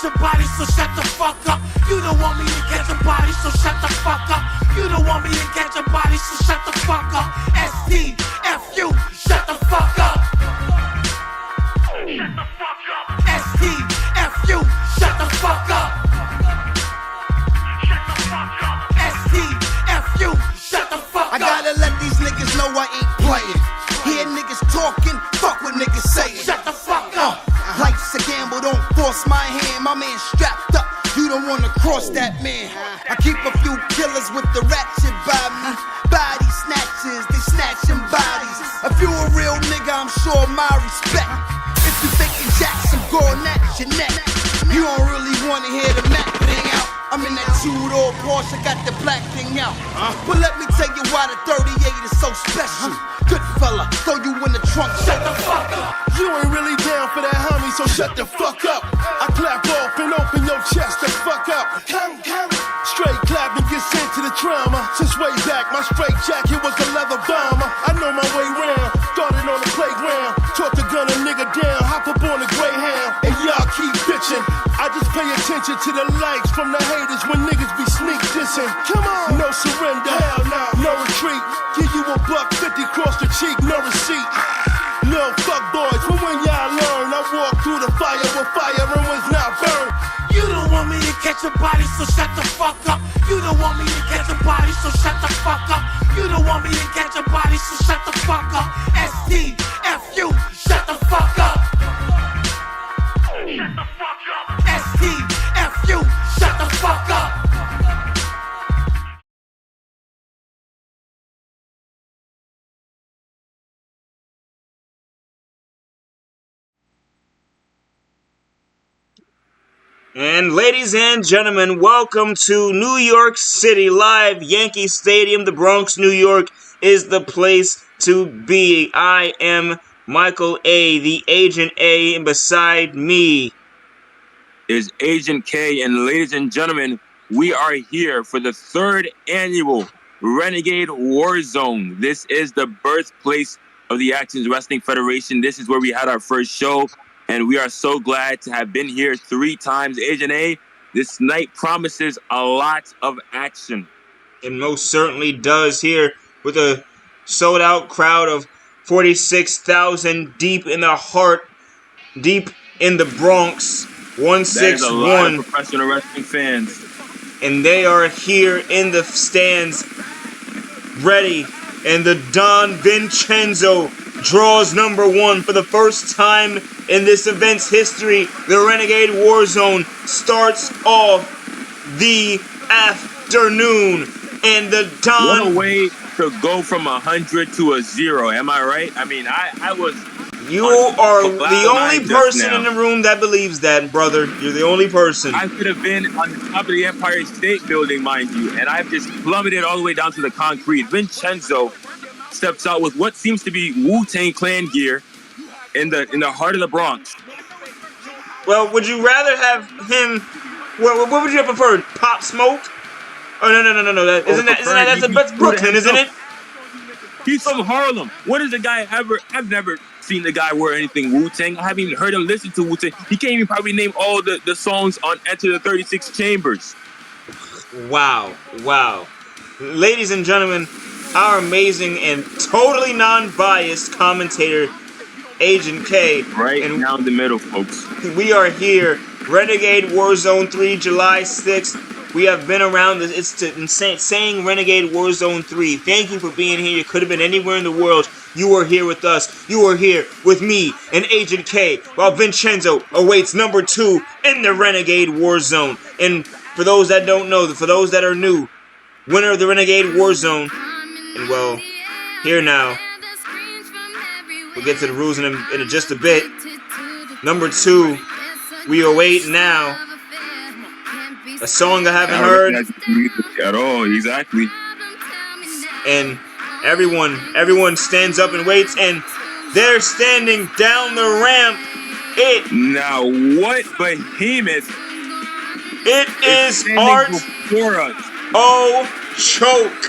catch a body, so shut the fuck up. You don't want me to catch a body, so shut the fuck up. You don't want me to catch a body, so shut the fuck up. STFU, shut the fuck up. STFU, shut the fuck up. STFU, shut the fuck up. I gotta let these niggas know I ain't playing. Hear niggas talking, fuck what niggas saying. Shut the fuck up. Life's a gamble, don't force my hand. My man strapped up, you don't wanna cross that man. I keep a few killers with the ratchet by me. Body snatchers, they snatching bodies. If you a real nigga, I'm sure my respect. If you thinking Jackson, going at your neck. You don't really wanna hear the Mac thing out. I'm in that two-door Porsche, got the black thing out. But let me tell you why the 38 is so special. Good fella, throw you in the trunk, shut the fuck up. You ain't really down for that, homie, so shut the fuck up. I clap off and open your chest the fuck up. Straight clap and get sent to the trauma. Since way back, my straight jacket was a leather bomber. I know my way round, started on the playground. Taught to gun a nigga down, hop up on the Greyhound. And y'all keep bitching. I just pay attention to the likes from the haters when niggas be sneak dissing. Come on, no surrender, hell no, no retreat. Give you a $1.50 cross the cheek, no receipt. Little fuck boys, but when y'all learn, I walk through the fire with fire and was not burned. You don't want me to catch a body, so shut the fuck up. You don't want me to catch a body, so shut the fuck up. You don't want me to catch a body, so shut the fuck up. STFU, shut the fuck up. STFU, shut the fuck up. And ladies and gentlemen, welcome to New York City Live. Yankee Stadium, the Bronx, New York is the place to be. I am Michael A., the Agent A, and beside me is Agent K. And ladies and gentlemen, we are here for the 3rd annual Renegade Warzone. This is the birthplace of the Actions Wrestling Federation. This is where we had our first show. And we are so glad to have been here 3 times. Agent A, this night promises a lot of action. It most certainly does here with a sold-out crowd of 46,000 deep in the heart, deep in the Bronx, 161. That is a lot of professional wrestling fans. And they are here in the stands, ready. And the Don Vincenzo draws number 1 for the first time in this event's history. The Renegade Warzone starts off the afternoon, and the Don. What a way to go from 100 to a 0. Am I right? I mean, I was. You are the only person in the room that believes that, brother. You're the only person. I could have been on the top of the Empire State Building, mind you, and I've just plummeted all the way down to the concrete. Vincenzo steps out with what seems to be Wu-Tang Clan gear in the heart of the Bronx. Well, would you rather have him? What would you have preferred? Pop Smoke? Oh no! That's Brooklyn, isn't it? He's from Harlem. What is the guy ever? I've never seen the guy wear anything Wu-Tang. I haven't even heard him listen to Wu-Tang. He can't even probably name all the songs on Enter the 36 Chambers. Wow. Ladies and gentlemen, our amazing and totally non-biased commentator, Agent K. Right down the middle, folks. We are here, Renegade Warzone 3, July 6th. We have been around this. It's insane saying Renegade Warzone 3. Thank you for being here. You could have been anywhere in the world. You are here with us. You are here with me and Agent K, while Vincenzo awaits number 2 in the Renegade Warzone. And for those that don't know, for those that are new, winner of the Renegade Warzone. And well, here now. We'll get to the rules in just a bit. Number 2, we await now a song I haven't heard at all. Exactly. And everyone stands up and waits, and they're standing down the ramp. Now what behemoth? It is Art Choke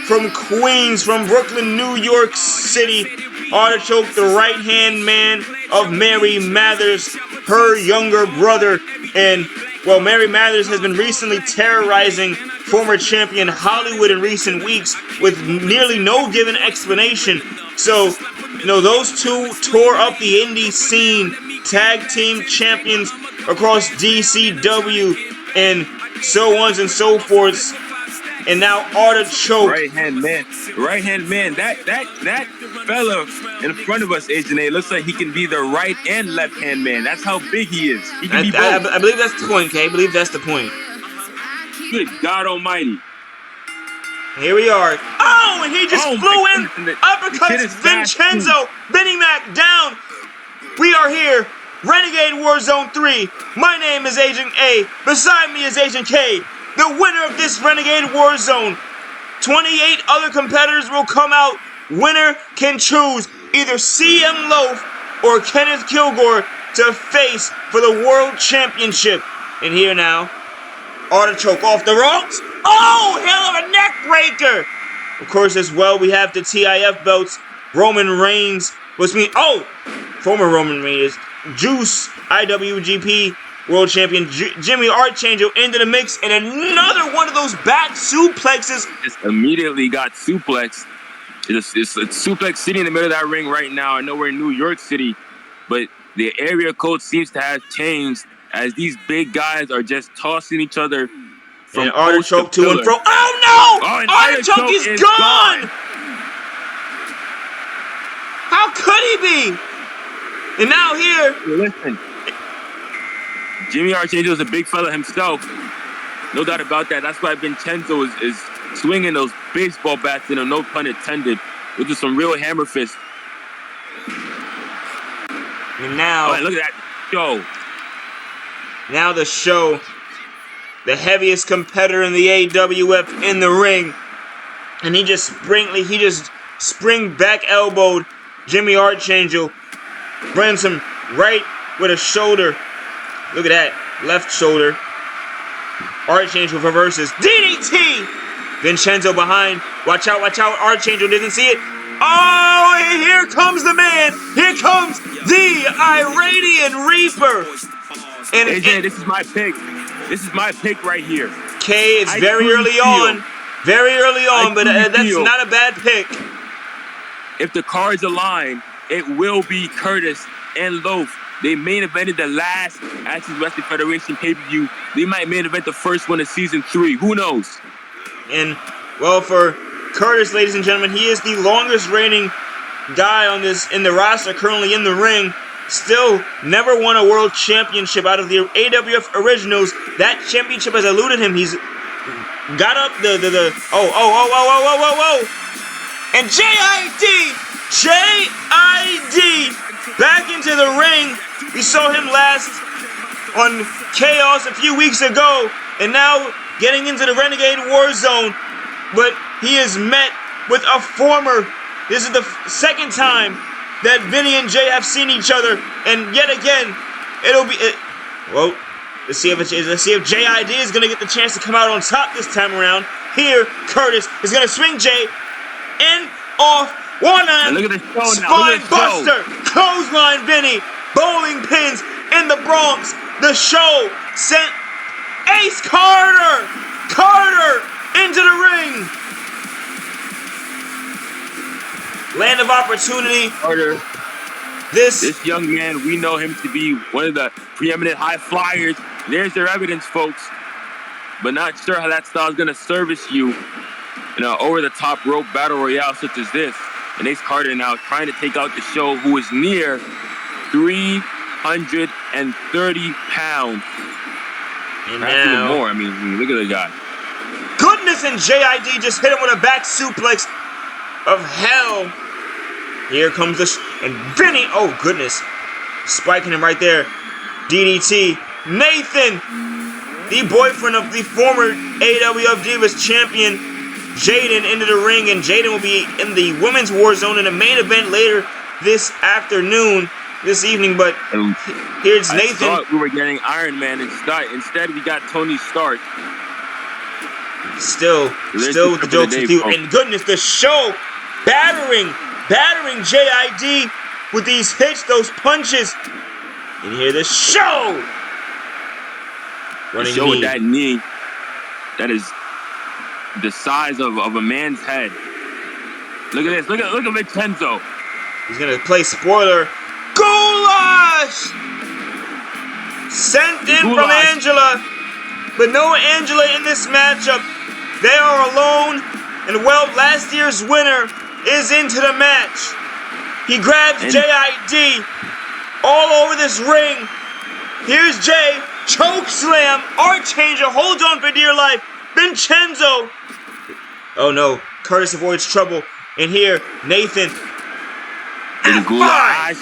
from Queens, from Brooklyn, New York City. Artichoke, the right-hand man, of Mary Mathers, her younger brother. And, well, Mary Mathers has been recently terrorizing former champion Hollywood in recent weeks with nearly no given explanation. So, you know, those two tore up the indie scene, tag team champions across DCW, and so on and so forth. And now Artichoke. Right hand man. That fella in front of us, Agent A, looks like he can be the right and left hand man. That's how big he is. He can be both. I believe that's the point, Kay. I believe that's the point. Good God Almighty. Here we are. Oh, and he just flew in. Uppercuts Vincenzo. Vinnie Mac down. We are here. Renegade Warzone 3. My name is Agent A. Beside me is Agent K. The winner of this Renegade Warzone. 28 other competitors will come out. Winner can choose either CM Loaf or Kenneth Kilgore to face for the World Championship. And here now, Artichoke off the ropes. Oh, hell of a neck breaker. Of course, as well, we have the TIF belts. Roman Reigns, former Roman Reigns. Deuce, IWGP World Champion. Jimmy Archangel into the mix, and another one of those back suplexes. Just immediately got suplexed. It's suplex sitting in the middle of that ring right now. I know we're in New York City, but the area code seems to have changed as these big guys are just tossing each other from and Artichoke to and fro. Oh no! Oh, and Artichoke is gone! How could he be? And now here. Listen, Jimmy Archangel is a big fella himself. No doubt about that. That's why Vincenzo is swinging those baseball bats in him, no pun intended, with just some real hammer fists. And now. Oh, look at that show. Now the show. The heaviest competitor in the AWF in the ring. And he just spring back elbowed Jimmy Archangel. Brands him right with a shoulder. Look at that. Left shoulder. Archangel reverses. DDT! Vincenzo behind. Watch out, watch out. Archangel doesn't see it. Oh, and here comes the man. Here comes the Iranian Reaper. And AJ, this is my pick. This is my pick right here. K, it's very early on. Very early on, but that's not a bad pick. If the cards align, it will be Curtis and Loaf. They main evented the last Access Wrestling Federation pay-per-view. They might main event the first one of season 3. Who knows? And, well, for Curtis, ladies and gentlemen, he is the longest reigning guy in the roster currently in the ring. Still never won a world championship out of the AWF originals. That championship has eluded him. He's got up and JID back into the ring. We saw him last on Chaos a few weeks ago, and now getting into the Renegade Warzone. But he is met with a former. This is the second time that Vinny and Jay have seen each other, and yet again, let's see if JID is gonna get the chance to come out on top this time around. Here, Curtis is gonna swing Jay in off one arm, spine buster, clothesline Vinny, bowling pins in the Bronx. The show sent Ace Carter into the ring. Land of opportunity. Carter. This young man, we know him to be one of the preeminent high flyers. There's their evidence, folks. But not sure how that style is going to service you in an over-the-top rope battle royale such as this. And Ace Carter now trying to take out the show, who is near 330 pounds. And perhaps now, even more. I mean, look at the guy. Goodness, and JID just hit him with a back suplex of hell. Here comes and Vinny, oh goodness, spiking him right there. DDT. Nathan, the boyfriend of the former AWF Divas champion, Jaden, into the ring, and Jaden will be in the Women's Warzone in the main event later this evening. But here's Nathan. I thought we were getting Iron Man instead we got Tony Stark. Still with the jokes with you. And goodness, the show battering JID with these hits, those punches. And here the show. Running show knee. with that knee, that is the size of a man's head. Look at this. Look at Vincenzo. He's gonna play spoiler. Goulash! Sent in from Angela, but no Angela in this matchup. They are alone, and well, last year's winner is into the match. He grabs JID all over this ring. Here's Jay, choke slam, Archangel holds on for dear life. Vincenzo. Oh no, Curtis avoids trouble. And here, Nathan. Goulash.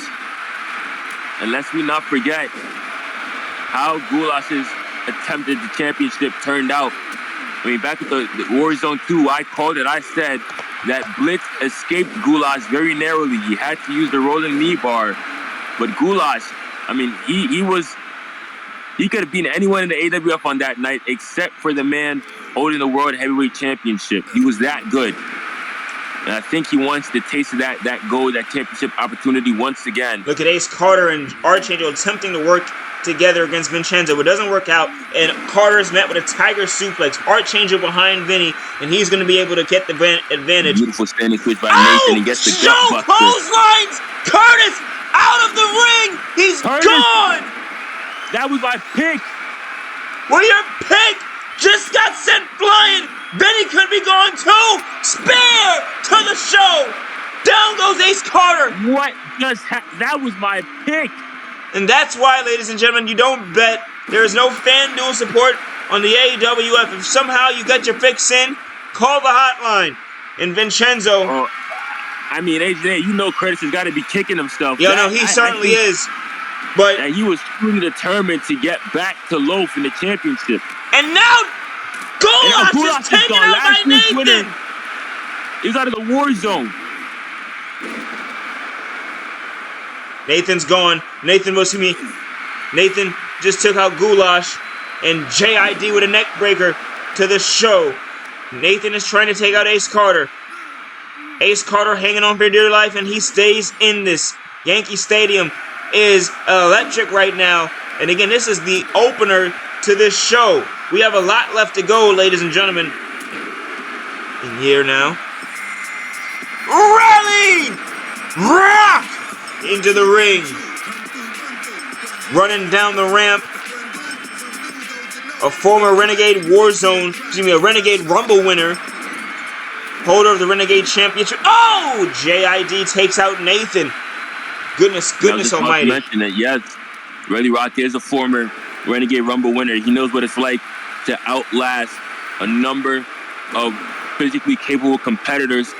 And let's we not forget how Goulash's attempt at the championship turned out. I mean, back at the Warzone 2, I called it. I said that Blitz escaped Goulash very narrowly. He had to use the rolling knee bar. But Goulash, I mean, he could have beaten anyone in the AWF on that night except for the man holding the World Heavyweight Championship. He was that good. And I think he wants the taste of that championship opportunity once again. Look at Ace Carter and Archangel attempting to work together against Vincenzo. It doesn't work out, and Carter is met with a tiger suplex. Archangel behind Vinny, and he's going to be able to get the advantage. Beautiful standing switch by Nathan and gets the gut buster. Clotheslines! Curtis out of the ring! He's gone! That was my pick! Well, your pick just got sent flying! Vinny could be gone too! Spear to the show! Down goes Ace Carter! What just that was my pick! And that's why, ladies and gentlemen, you don't bet. There is no fan duel support on the AWF. If somehow you got your fix in, call the hotline. And Vincenzo. Oh, I mean, AJ, you know Curtis has got to be kicking himself. Yeah, no, he certainly is. But and he was truly determined to get back to Loaf in the championship. And now Goulash is taken out by Nathan. He's out of the war zone. Nathan's gone. Nathan just took out Goulash and JID with a neck breaker to the show. Nathan is trying to take out Ace Carter. Ace Carter hanging on for dear life, and he stays in this. Yankee Stadium is electric right now. And again, this is the opener to this show. We have a lot left to go, ladies and gentlemen. In here now. Rally! Rock! Into the ring. Running down the ramp. A former Renegade a Renegade Rumble winner. Holder of the Renegade Championship. Oh! JID takes out Nathan. Goodness almighty. I mention that, yes, Reddy Rock is a former Renegade Rumble winner. He knows what it's like to outlast a number of physically capable competitors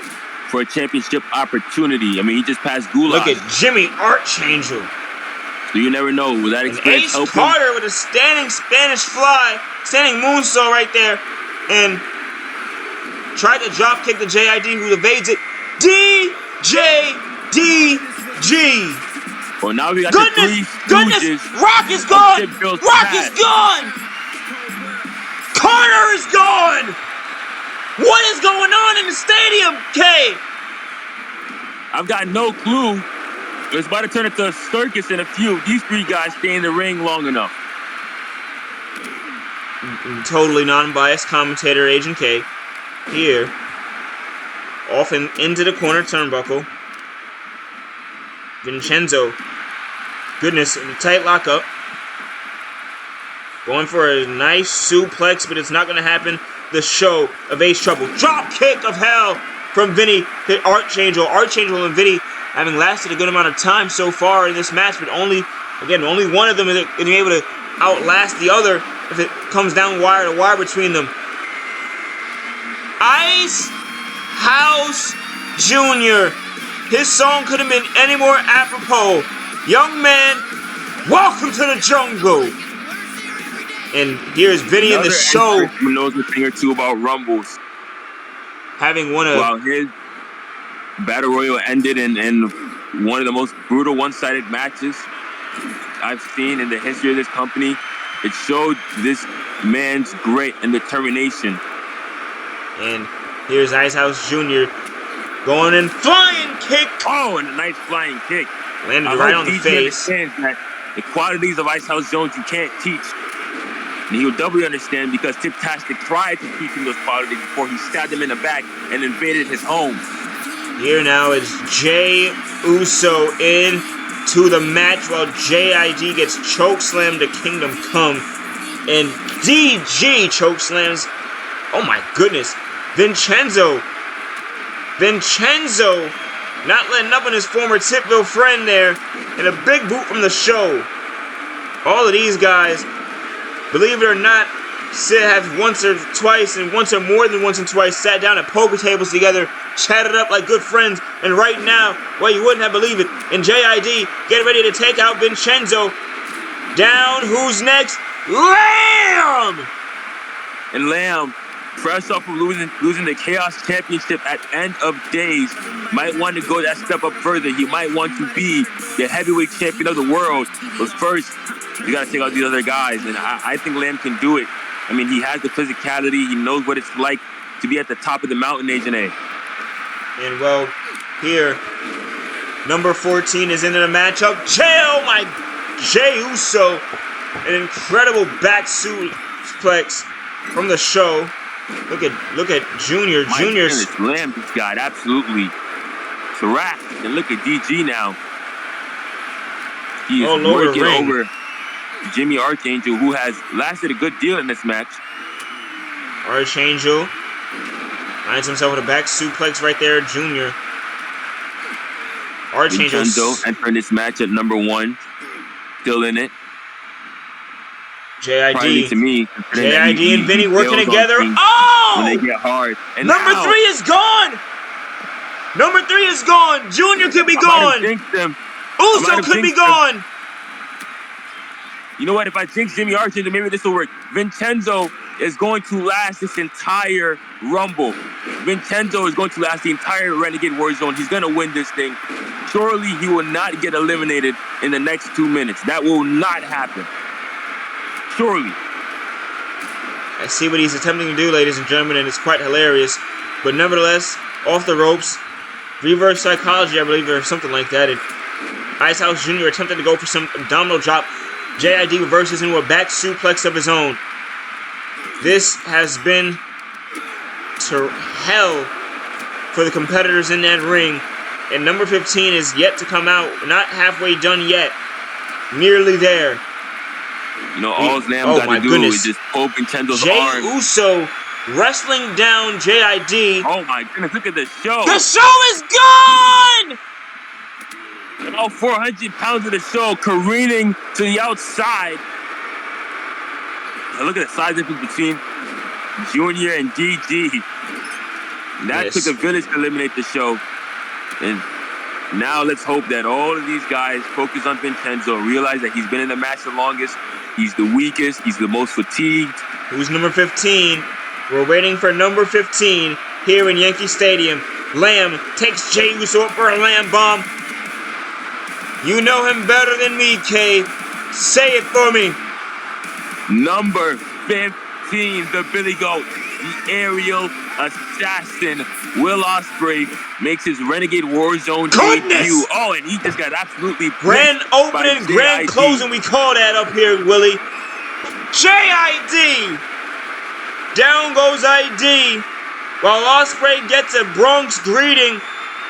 for a championship opportunity. I mean, he just passed Goulash. Look at Jimmy Archangel. So you never know. Will that experience help him? Ace Carter with a standing Spanish fly, standing moonsault right there, and tried to drop kick the JID, who evades it. DJDG. Well, now we got the three stooges. Rock is gone. Rock is gone. Carter is gone. What is going on in the stadium, K? I've got no clue. It's about to turn into a circus in a few. These three guys stay in the ring long enough. Totally non-biased commentator Agent K. Here. Off into the corner turnbuckle. Vincenzo. Goodness, a tight lockup. Going for a nice suplex, but it's not going to happen. The show of Ace Trouble. Drop kick of hell from Vinny to Archangel. Archangel and Vinny having lasted a good amount of time so far in this match, but only one of them is going to be able to outlast the other if it comes down wire to wire between them. Ice House Jr. His song couldn't have been any more apropos. Young man, welcome to the jungle. And here's Vinny in the show. Who knows a thing or two about Rumbles. Having won a... Well, his Battle Royal ended in one of the most brutal one-sided matches I've seen in the history of this company. It showed this man's grit and determination. And here's Icehouse Jr. going in flying kick. Oh, and a nice flying kick. Landed I right hope on the DJ face. understands that the qualities of Ice House Jones you can't teach. And he'll doubly understand because Tip-Tastic tried to teach him those qualities before he stabbed him in the back and invaded his home. Here now is Jey Uso in to the match while JID gets chokeslammed to Kingdom Come. And DG chokeslams. Oh my goodness. Vincenzo not letting up on his former Tipville friend there. And a big boot from the show. All of these guys, believe it or not, have once or twice and once or more than once and twice sat down at poker tables together, chatted up like good friends, and right now, well, you wouldn't have believed it, and JID getting ready to take out Vincenzo. Down, who's next? Lamb! And Lamb, fresh off of losing the Chaos Championship at end of days, might want to go that step up further. He might want to be the heavyweight champion of the world. But first, you got to take out these other guys, and I think Lamb can do it. I mean, he has the physicality. He knows what it's like to be at the top of the mountain, Agent A. And, well, here, number 14 is into the matchup. Jey Uso, an incredible back suplex from the show. Look at Junior. Junior's Lamb just got absolutely thrashed. And look at DG now. He is working over Jimmy Archangel, who has lasted a good deal in this match. Archangel finds himself with a back suplex right there, Junior. Archangel entering this match at number 1, still in it. JID to me, JID and Vinny working together. Oh! When they get hard. And number 3 is gone. Number 3 is gone. Junior could be gone. Uso could be gone. You know what? If I jinx Jimmy Archangel, maybe this will work. Vincenzo is going to last this entire Rumble. Vincenzo is going to last the entire Renegade Warzone. He's going to win this thing. Surely he will not get eliminated in the next 2 minutes. That will not happen. Surely. I see what he's attempting to do, ladies and gentlemen, and it's quite hilarious. But nevertheless, off the ropes, reverse psychology, I believe, or something like that. And Icehouse Jr. attempted to go for some abdominal drop. JID reverses into a back suplex of his own. This has been to hell for the competitors in that ring. And number 15 is yet to come out. Not halfway done yet. Nearly there. You know, all Lamb got to do is just pull Vincenzo's arm. Jey Uso wrestling down JID. Oh my goodness, look at the show. The show is gone! And all 400 pounds of the show careening to the outside. Now look at the size difference between Junior and DG. That took a village to eliminate the show. And now let's hope that all of these guys focus on Vincenzo, realize that he's been in the match the longest, he's the weakest, he's the most fatigued. Who's number 15? We're waiting for number 15 here in Yankee Stadium. Lamb takes Jey Uso up for a Lamb bomb. You know him better than me, Kay. Say it for me. Number 15, the Billy Goat, the aerial assassin, Will Ospreay, makes his Renegade Warzone debut. Oh, and he just got absolutely grand opening, grand closing, we call that up here, Willie. JID. Down goes ID. While Ospreay gets a Bronx greeting,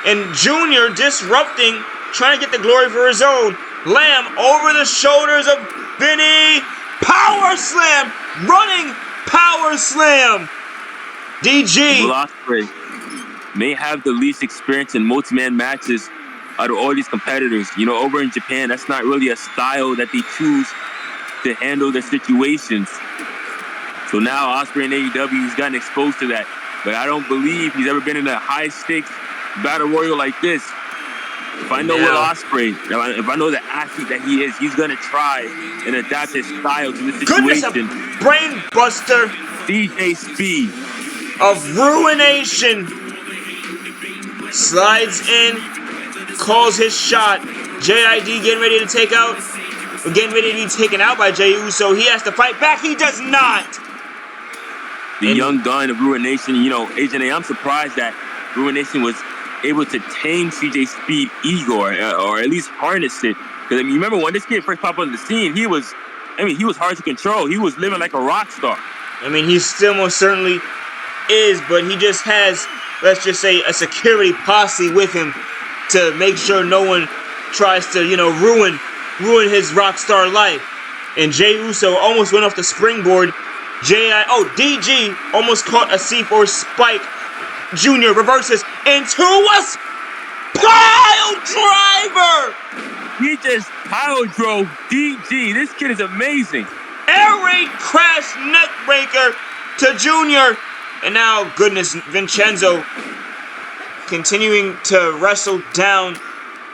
and Junior disrupting, trying to get the glory for his own. Lamb over the shoulders of Vinny. Power slam! Running power slam! DG. Will Ospreay may have the least experience in multi-man matches out of all these competitors. You know, over in Japan, that's not really a style that they choose to handle their situations. So now Ospreay in AEW, he's gotten exposed to that. But I don't believe he's ever been in a high-stakes battle royal like this. If I know Will Ospreay, if I know the athlete that he is, he's going to try and adapt his style to the situation. Brain buster. DJ Speed. Of Ruination. Slides in. Calls his shot. JID getting ready to take out. Getting ready to be taken out by Jey Uso. He has to fight back. He does not. The young gun of Ruination. You know, Agent A, I'm surprised that Ruination was able to tame CJ Speed ego or at least harness it. Because I mean, you remember when this kid first popped on the scene, he was hard to control. He was living like a rock star. I mean, he still most certainly is, but he just has, let's just say, a security posse with him to make sure no one tries to, ruin his rock star life. And Jey Uso almost went off the springboard. DG almost caught a C4 spike. Junior reverses into a pile driver. He just pile drove DG. This kid is amazing. Air raid crash neck breaker to Junior. And now, goodness, Vincenzo continuing to wrestle down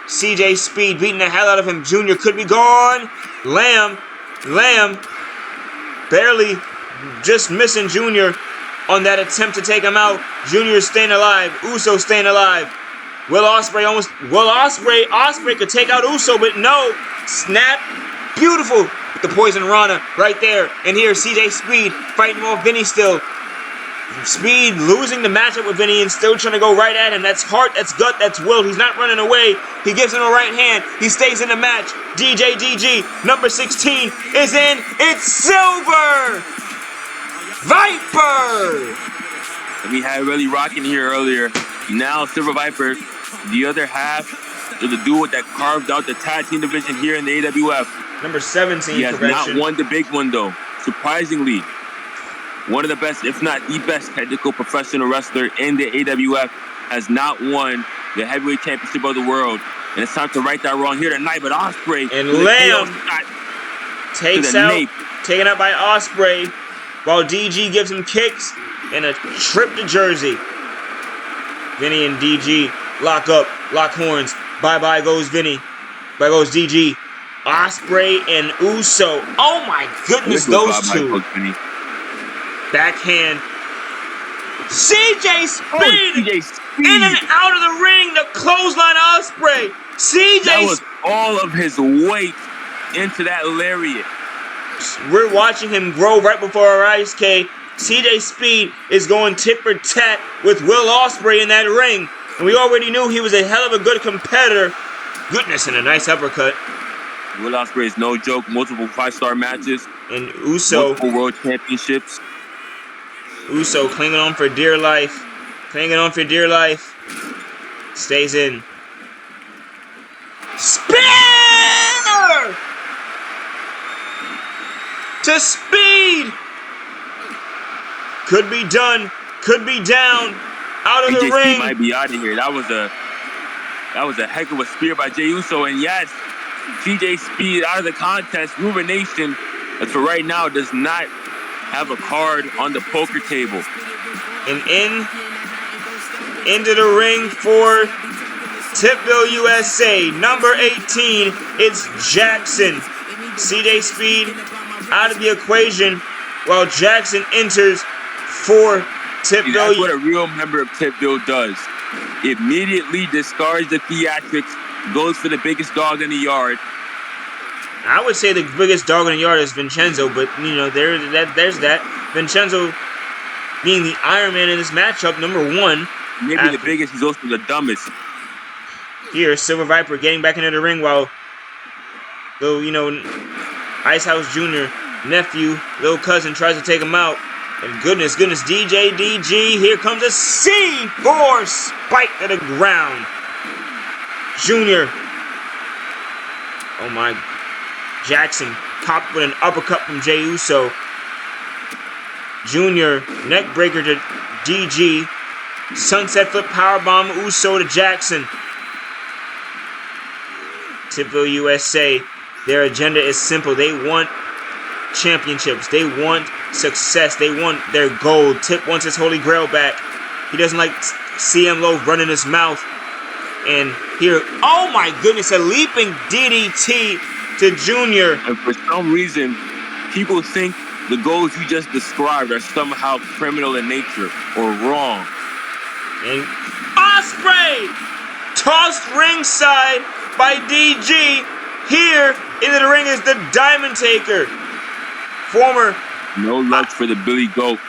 CJ Speed, beating the hell out of him. Junior could be gone. Lamb, barely just missing Junior on that attempt to take him out. Junior staying alive. Uso staying alive. Ospreay could take out Uso, but no. Snap. Beautiful. The Poison Rana right there. And here, CJ Speed fighting off Vinny still. Speed losing the matchup with Vinny and still trying to go right at him. That's heart, that's gut, that's will. He's not running away. He gives him a right hand. He stays in the match. DG, number 16 is in. It's Silver Viper. We had really rocking here earlier. Now Silver Viper, the other half of the duo that carved out the tag team division here in the AWF. Number 17. He has not won the big one though. Surprisingly, one of the best, if not the best technical professional wrestler in the AWF has not won the heavyweight championship of the world. And it's time to right that wrong here tonight. But Ospreay and Lamb takes out, taken out by Ospreay, while DG gives him kicks and a trip to Jersey. Vinny and DG lock up, lock horns. Bye-bye goes Vinny. Bye goes DG. Ospreay and Uso. Oh my goodness, those two. Backhand. CJ Speed in and out of the ring. The clothesline Ospreay. That was all of his weight into that lariat. We're watching him grow right before our eyes, K. CJ Speed is going tit for tat with Will Ospreay in that ring. And we already knew he was a hell of a good competitor. Goodness, and a nice uppercut. Will Ospreay is no joke. Multiple 5-star matches. And Uso. Multiple world championships. Uso clinging on for dear life. Stays in. Spinner! To Speed! Could be done. Could be down. Out of the ring. Speed might be out of here. That was a heck of a spear by Jey Uso. And yes, CJ Speed out of the contest. Ruben Nation, as for right now, does not have a card on the poker table. And into the ring for Tipville, USA, number 18, it's Jackson. CJ Speed out of the equation while Jackson enters for Tipville. That's what a real member of Tipville does. Immediately discards the theatrics, goes for the biggest dog in the yard. I would say the biggest dog in the yard is Vincenzo, but there's that. Vincenzo being the Iron Man in this matchup, number 1. Maybe the biggest, he's also the dumbest. Here, Silver Viper getting back into the ring while Icehouse Jr., nephew, little cousin tries to take him out. And goodness, DG, here comes a C4 spike to the ground. Junior. Oh my. Jackson popped with an uppercut from Jey Uso. Junior, neck breaker to DG. Sunset flip powerbomb Uso to Jackson. Tipville, USA. Their agenda is simple. They want championships. They want success. They want their gold. Tip wants his holy grail back. He doesn't like CM Loaf running his mouth. And here, oh my goodness, a leaping DDT to Junior. And for some reason, people think the goals you just described are somehow criminal in nature or wrong. And Ospreay tossed ringside by DG. Here into the ring is the Diamond Taker. Former no luck for the Billy Goat.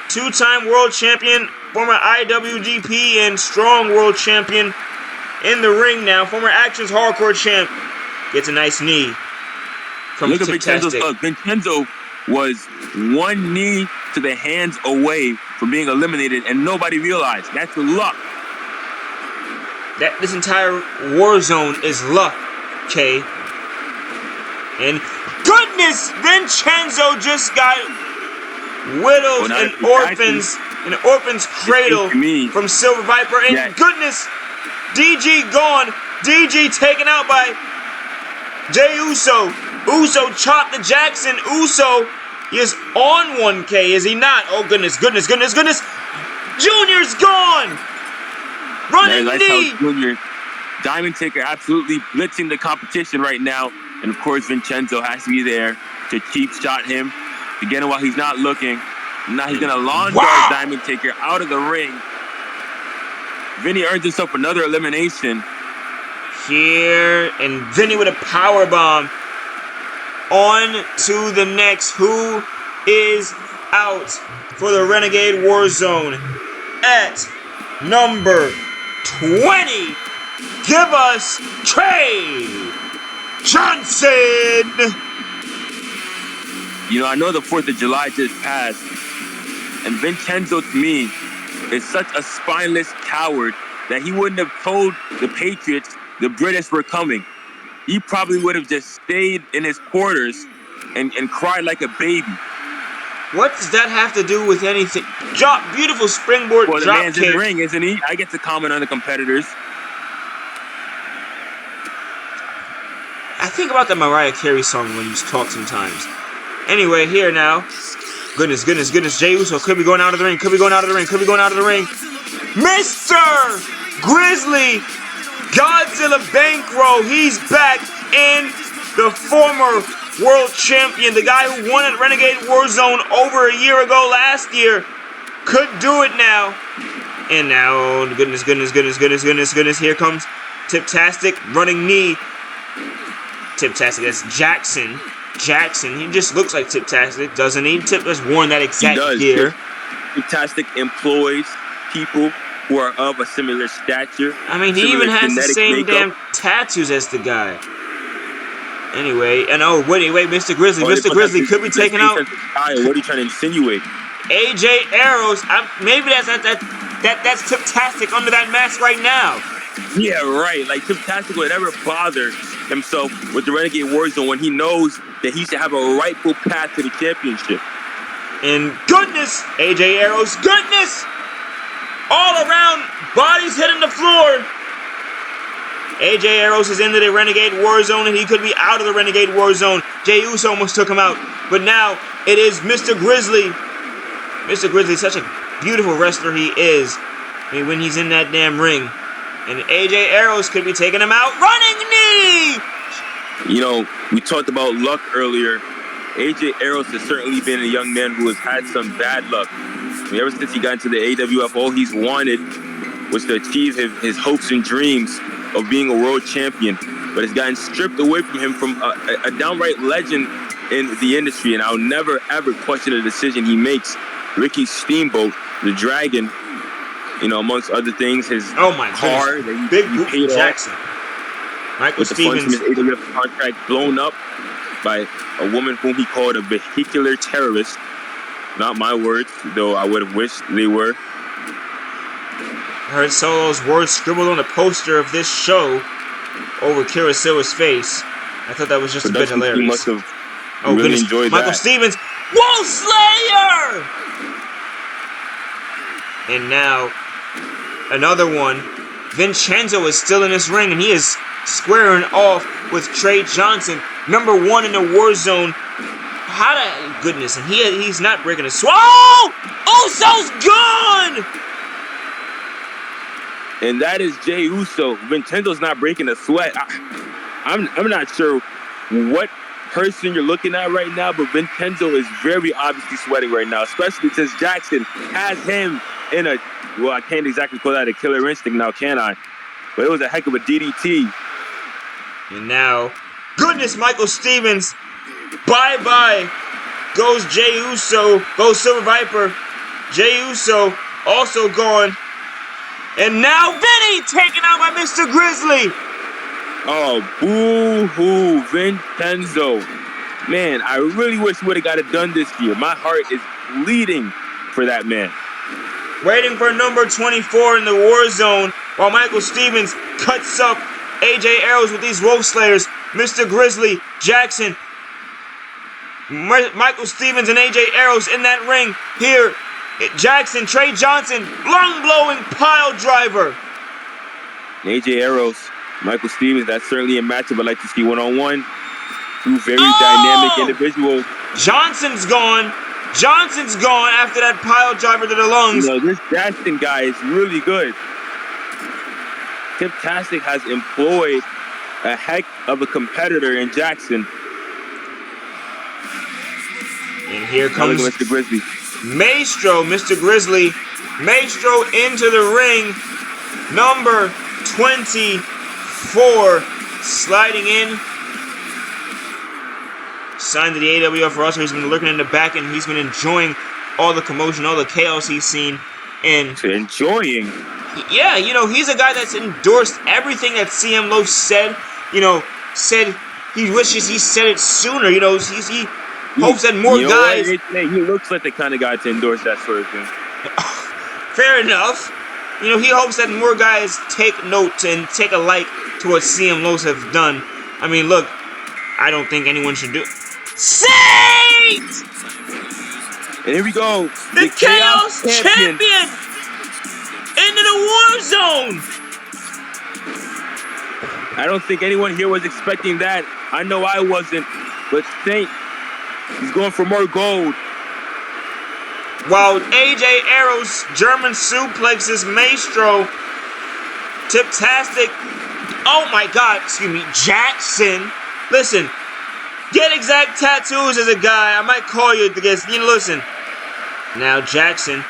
2-time world champion former IWGP and Strong World Champion, in the ring now. Former Actions Hardcore Champ gets a nice knee from Look at Vincenzo's look. Vincenzo was one knee to the hands away from being eliminated, and nobody realized. That's luck. This entire Warzone is luck, Kay. And goodness, Vincenzo just got widows and orphans in an orphan's cradle from Silver Viper. And goodness, DG gone. DG taken out by Jey Uso. Uso chopped the Jackson. Uso is on 1K, is he not? Oh goodness, goodness, goodness, goodness. Junior's gone. Running knee. Junior, Diamond Taker absolutely blitzing the competition right now. And of course, Vincenzo has to be there to cheap shot him to get him while he's not looking. Now he's gonna lawn dart Diamond Taker out of the ring. Vinny earns himself another elimination. Here, and Vinny with a power bomb. On to the next. Who is out for the Renegade Warzone at number 20? Give us Trey Johnson. You know, I know the 4th of July just passed, and Vincenzo to me is such a spineless coward that he wouldn't have told the Patriots the British were coming. He probably would have just stayed in his quarters and cried like a baby. What does that have to do with anything? Beautiful springboard drop kick. Well, the man's in the ring, isn't he? I get to comment on the competitors. I think about the Mariah Carey song when you talk sometimes. Anyway, here now. Goodness, goodness, goodness. Jey Uso could be going out of the ring. Could be going out of the ring. Could be going out of the ring. Mr. Grizzly Godzilla Bankroll. He's back in the former world champion. The guy who won at Renegade Warzone over a year ago last year. Could do it now. And now, oh, goodness, goodness, goodness, goodness, goodness, goodness. Here comes Tiptastic running knee. Tiptastic, that's Jackson. Jackson, he just looks like Tiptastic, doesn't he? Tip has worn that exact gear. Tiptastic employs people who are of a similar stature. I mean, he even has the same damn tattoos as the guy. Anyway, and oh, wait, Mr. Grizzly. Mr. Grizzly could be taken out. What are you trying to insinuate? AJ Arrows, maybe that's Tiptastic under that mask right now. Yeah, right. Like, Tiptastic would never bother himself with the Renegade Warzone when he knows that he should have a rightful path to the championship. And goodness, AJ Arrows, goodness! All around, bodies hitting the floor. AJ Arrows is into the Renegade Warzone, and he could be out of the Renegade Warzone. Jey Uso almost took him out. But now, it is Mr. Grizzly. Mr. Grizzly, such a beautiful wrestler he is. I mean, when he's in that damn ring. And AJ Arrows could be taking him out. Running knee! You know, we talked about luck earlier. AJ Arrows has certainly been a young man who has had some bad luck. I mean, ever since he got into the AWF, all he's wanted was to achieve his hopes and dreams of being a world champion. But it's gotten stripped away from him from a downright legend in the industry. And I'll never, ever question the decision he makes. Ricky Steamboat, the Dragon, you know, amongst other things, his car that Big Boot Jackson. Michael with Stevens. the funds from his AWF contract blown up by a woman whom he called a vehicular terrorist. Not my words, though I would have wished they were. I heard Solo's words scribbled on a poster of this show over Kira Silva's face. I thought that was just a bit hilarious. He must have really enjoyed Michael that. Stevens. Whoa, Slayer! And now, another one. Vincenzo is still in this ring, and he is squaring off with Trey Johnson, number 1 in the Warzone. Goodness, and he's not breaking a sweat. Oh! Uso's gone! And that is Jey Uso. Vincenzo's not breaking a sweat. I'm not sure what person you're looking at right now, but Vincenzo is very obviously sweating right now, especially since Jackson has him in a, well, I can't exactly call that a killer instinct now, can I? But it was a heck of a DDT. And now, goodness, Michael Stevens, bye-bye. Goes Jey Uso, goes Silver Viper. Jey Uso also gone. And now Vinny taken out by Mr. Grizzly. Oh, boo-hoo, Vincenzo. Man, I really wish we would have got it done this year. My heart is bleeding for that man. Waiting for number 24 in the war zone while Michael Stevens cuts up AJ Arrows with these Wolf Slayers. Mr. Grizzly, Jackson, Michael Stevens and AJ Arrows in that ring. Here, Jackson, Trey Johnson, long-blowing pile driver. AJ Arrows, Michael Stevens, that's certainly a matchup I'd like to see one-on-one. Two very dynamic individuals. Johnson's gone. Johnson's gone after that pile driver to the lungs. You know, this Jackson guy is really good. Tip-tastic has employed a heck of a competitor in Jackson. And here comes Mr. Grizzly. Maestro, Mr. Grizzly. Maestro into the ring. Number 24 sliding in. Signed to the AWF roster. He's been lurking in the back and he's been enjoying all the commotion, all the chaos he's seen. And enjoying? Yeah, you know, he's a guy that's endorsed everything that CM Loaf said. You know, said he wishes he said it sooner. You know, he hopes that more guys. He looks like the kind of guy to endorse that sort of thing. Fair enough. You know, he hopes that more guys take note and take a like to what CM Loaf have done. I mean, look, I don't think anyone should do. Saint! And here we go. The Chaos Champion into the war zone. I don't think anyone here was expecting that. I know I wasn't, but Saint, he's going for more gold. While AJ Arrows German suplexes Maestro. Tip-tastic. Oh my God, excuse me, Jackson. Listen, get exact tattoos as a guy. I might call you because, you know, listen. Now Jackson,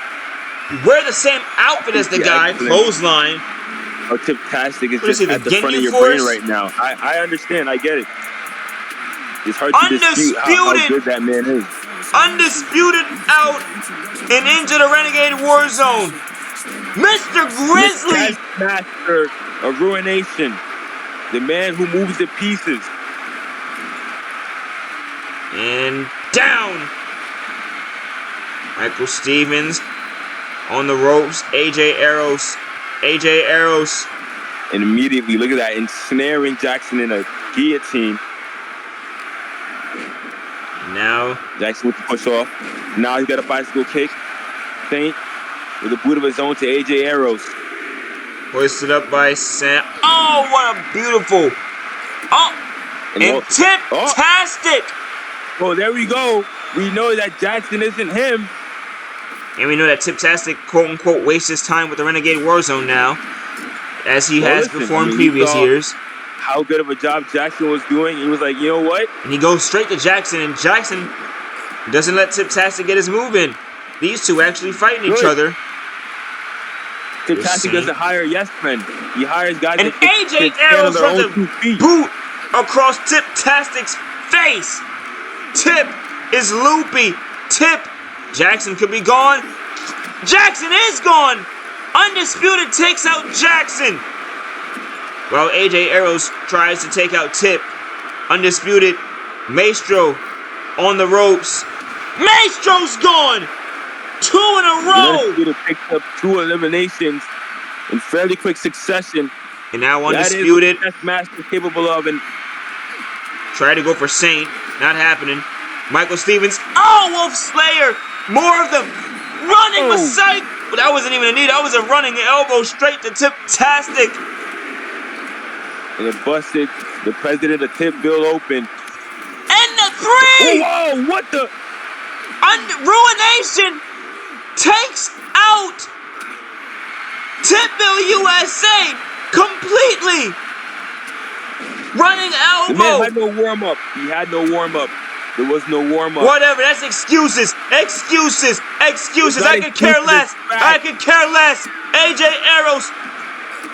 wear the same outfit as the guy, clothesline. Oh, Tip-tastic is just at the front of your brain right now. I understand, I get it. It's hard to dispute how good that man is. Undisputed out and into the Renegade Warzone. Mr. Grizzly! The master of ruination. The man who moves the pieces. And down. Michael Stevens on the ropes. AJ Arrows. AJ Arrows. And immediately, look at that, ensnaring Jackson in a guillotine. Now Jackson with the push off. Now he's got a bicycle kick. Saint with a boot of his own to AJ Arrows. Hoisted up by Sam. Oh, what a beautiful. Oh, and Tip-tastic. Oh, there we go. We know that Jackson isn't him. And we know that Tip-tastic, quote-unquote, wastes his time with the Renegade Warzone now, as he has before in previous years. How good of a job Jackson was doing. He was like, you know what? And he goes straight to Jackson, and Jackson doesn't let Tip-tastic get his move in. These two actually fighting each other. Tip-tastic doesn't hire yes men. He hires guys and AJ Arrows from the boot across Tip-tastic's face. Tip is loopy. Tip. Jackson could be gone. Jackson is gone. Undisputed takes out Jackson. While AJ Arrows tries to take out Tip. Undisputed. Maestro on the ropes. Maestro's gone. 2 in a row. Undisputed picked up 2 eliminations in fairly quick succession. And now Undisputed. That is what the best master capable of. And try to go for Saint. Not happening. Michael Stevens. Oh, Wolf Slayer. More of them. Running Messiah. But that wasn't even a knee. That was a running elbow straight to Tip-tastic. And it busted the president of Tip Bill open. And the 3! Whoa, what the? Ruination takes out Tipville USA completely. Running elbow. The man had no warm-up. He had no warm-up. There was no warm-up. Whatever, that's excuses. Excuses. Excuses. I could care less. I could care less. AJ Arrows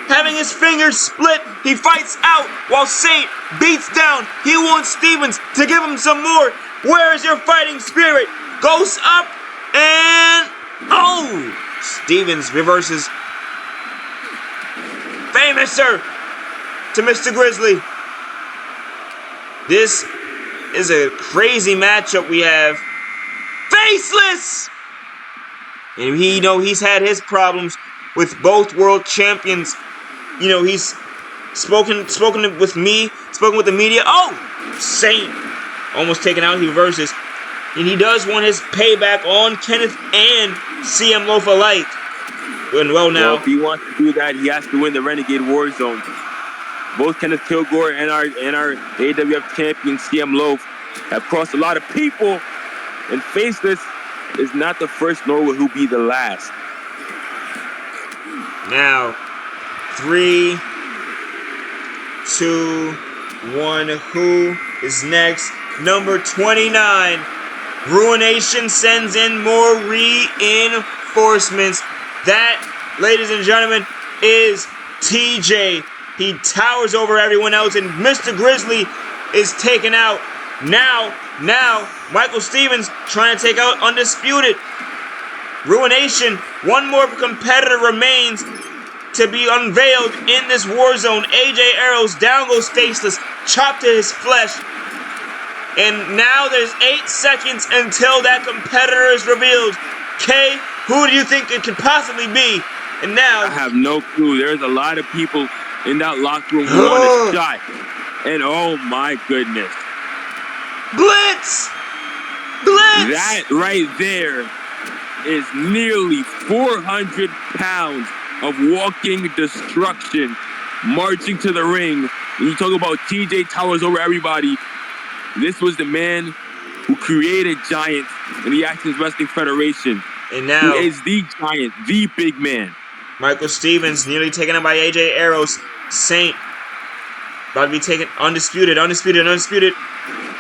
having his fingers split. He fights out while Saint beats down. He wants Stevens to give him some more. Where is your fighting spirit? Goes up and Stevens reverses. Famouser to Mr. Grizzly. This is a crazy matchup we have. Faceless! And he's had his problems with both world champions. He's spoken with me, spoken with the media. Oh! Saint almost taken out. He reverses. And he does want his payback on Kenneth and CM Loaf alike. Well, now. Well, if he wants to do that, he has to win the Renegade Warzone. Both Kenneth Kilgore and our AWF champion CM Loaf have crossed a lot of people, and Faceless is not the first, nor will he be the last. Now, 3, 2, 1. Who is next? Number 29. Ruination sends in more reinforcements. That, ladies and gentlemen, is TJ. He towers over everyone else, and Mr. Grizzly is taken out. Now, Michael Stevens trying to take out Undisputed. Ruination, one more competitor remains to be unveiled in this war zone. AJ Arrows, down goes Faceless, chopped to his flesh. And now there's 8 seconds until that competitor is revealed. Kay, who do you think it could possibly be? And now... I have no clue. There's a lot of people in that locker room who want a shot. And oh my goodness. Blitz! That right there is nearly 400 pounds of walking destruction marching to the ring. When you talk about TJ towers over everybody, this was the man who created Giants in the Actions Wrestling Federation. And now, who is the Giant, the big man. Michael Stevens nearly taken out by AJ Arrows. Saint about to be taken. Undisputed.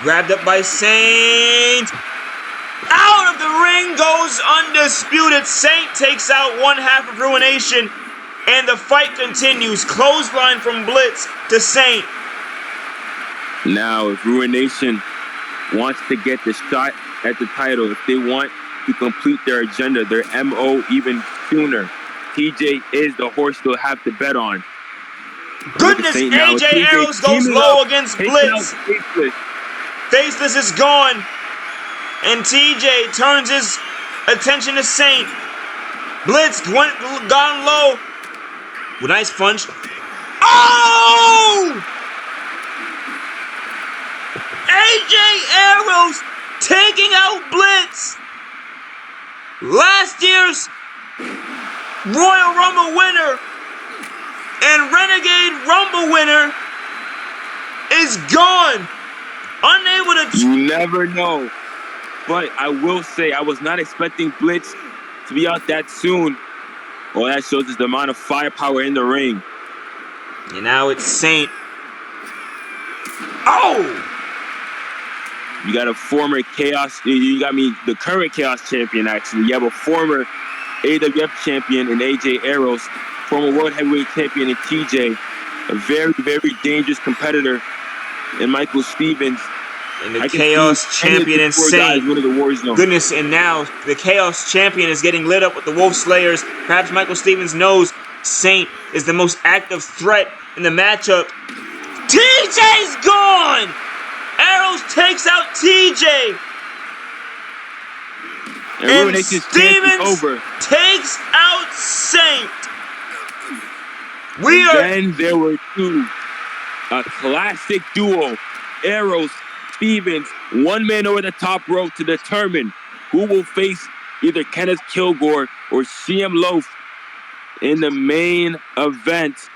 Grabbed up by Saint. Out of the ring goes Undisputed. Saint takes out one half of Ruination. And the fight continues. Clothesline from Blitz to Saint. Now, if Ruination wants to get the shot at the title, if they want to complete their agenda, their MO even sooner, TJ is the horse they'll have to bet on. Goodness, AJ Arrows goes low against Blitz. Faceless is gone. And TJ turns his attention to Saint. Blitz gone low. Nice punch. Oh! AJ Arrows taking out Blitz. Last year's Royal Rumble winner and Renegade Rumble winner is gone. Unable to... You never know. But I will say, I was not expecting Blitz to be out that soon. All that shows is the amount of firepower in the ring. And now it's Saint. Oh! You got a former Chaos... You got the current Chaos champion, actually. You have a former AWF champion in AJ Arrows. Former World Heavyweight champion in TJ. A very, very dangerous competitor in Michael Stevens. And the Chaos champion in Saint. Goodness, and now the Chaos champion is getting lit up with the Wolf Slayers. Perhaps Michael Stevens knows Saint is the most active threat in the matchup. TJ's gone! Arrows takes out TJ. And Stevens takes out Saint. Then there were two. A classic duo. Arrows, Stevens, one man over the top rope to determine who will face either Kenneth Kilgore or CM Loaf in the main event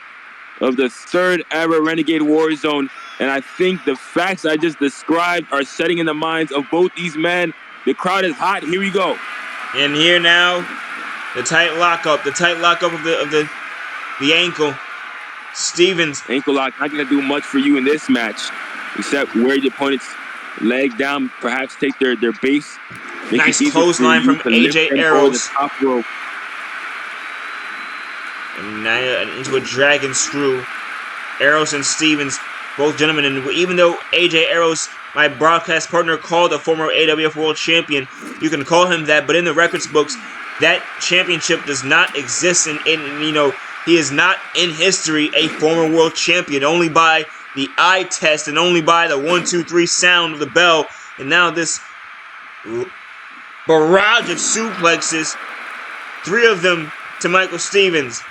of the third ever Renegade Warzone. And I think the facts I just described are setting in the minds of both these men. The crowd is hot. Here we go. And here now, the tight lockup of the ankle. Stevens. Ankle lock not going to do much for you in this match, except wear your opponent's leg down, perhaps take their base. Nice clothesline from AJ Arrows. And now into a dragon screw. Arrows and Stevens, both gentlemen, and even though AJ Arrows, my broadcast partner, called a former AWF World Champion, you can call him that, but in the records books, that championship does not exist in you know, he is not in history a former world champion, only by the eye test and only by the 1, 2, 3 sound of the bell. And now this barrage of suplexes, 3 of them to Michael Stevens.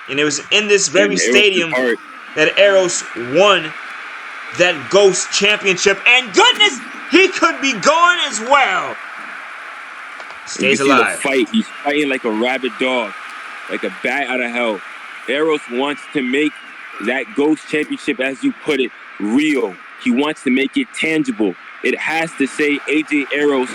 And it was in this very stadium that Eros won that Ghost Championship. And goodness, he could be going as well. Stays alive. Fight. He's fighting like a rabid dog, like a bat out of hell. Eros wants to make that Ghost Championship, as you put it, real. He wants to make it tangible. It has to say AJ Eros,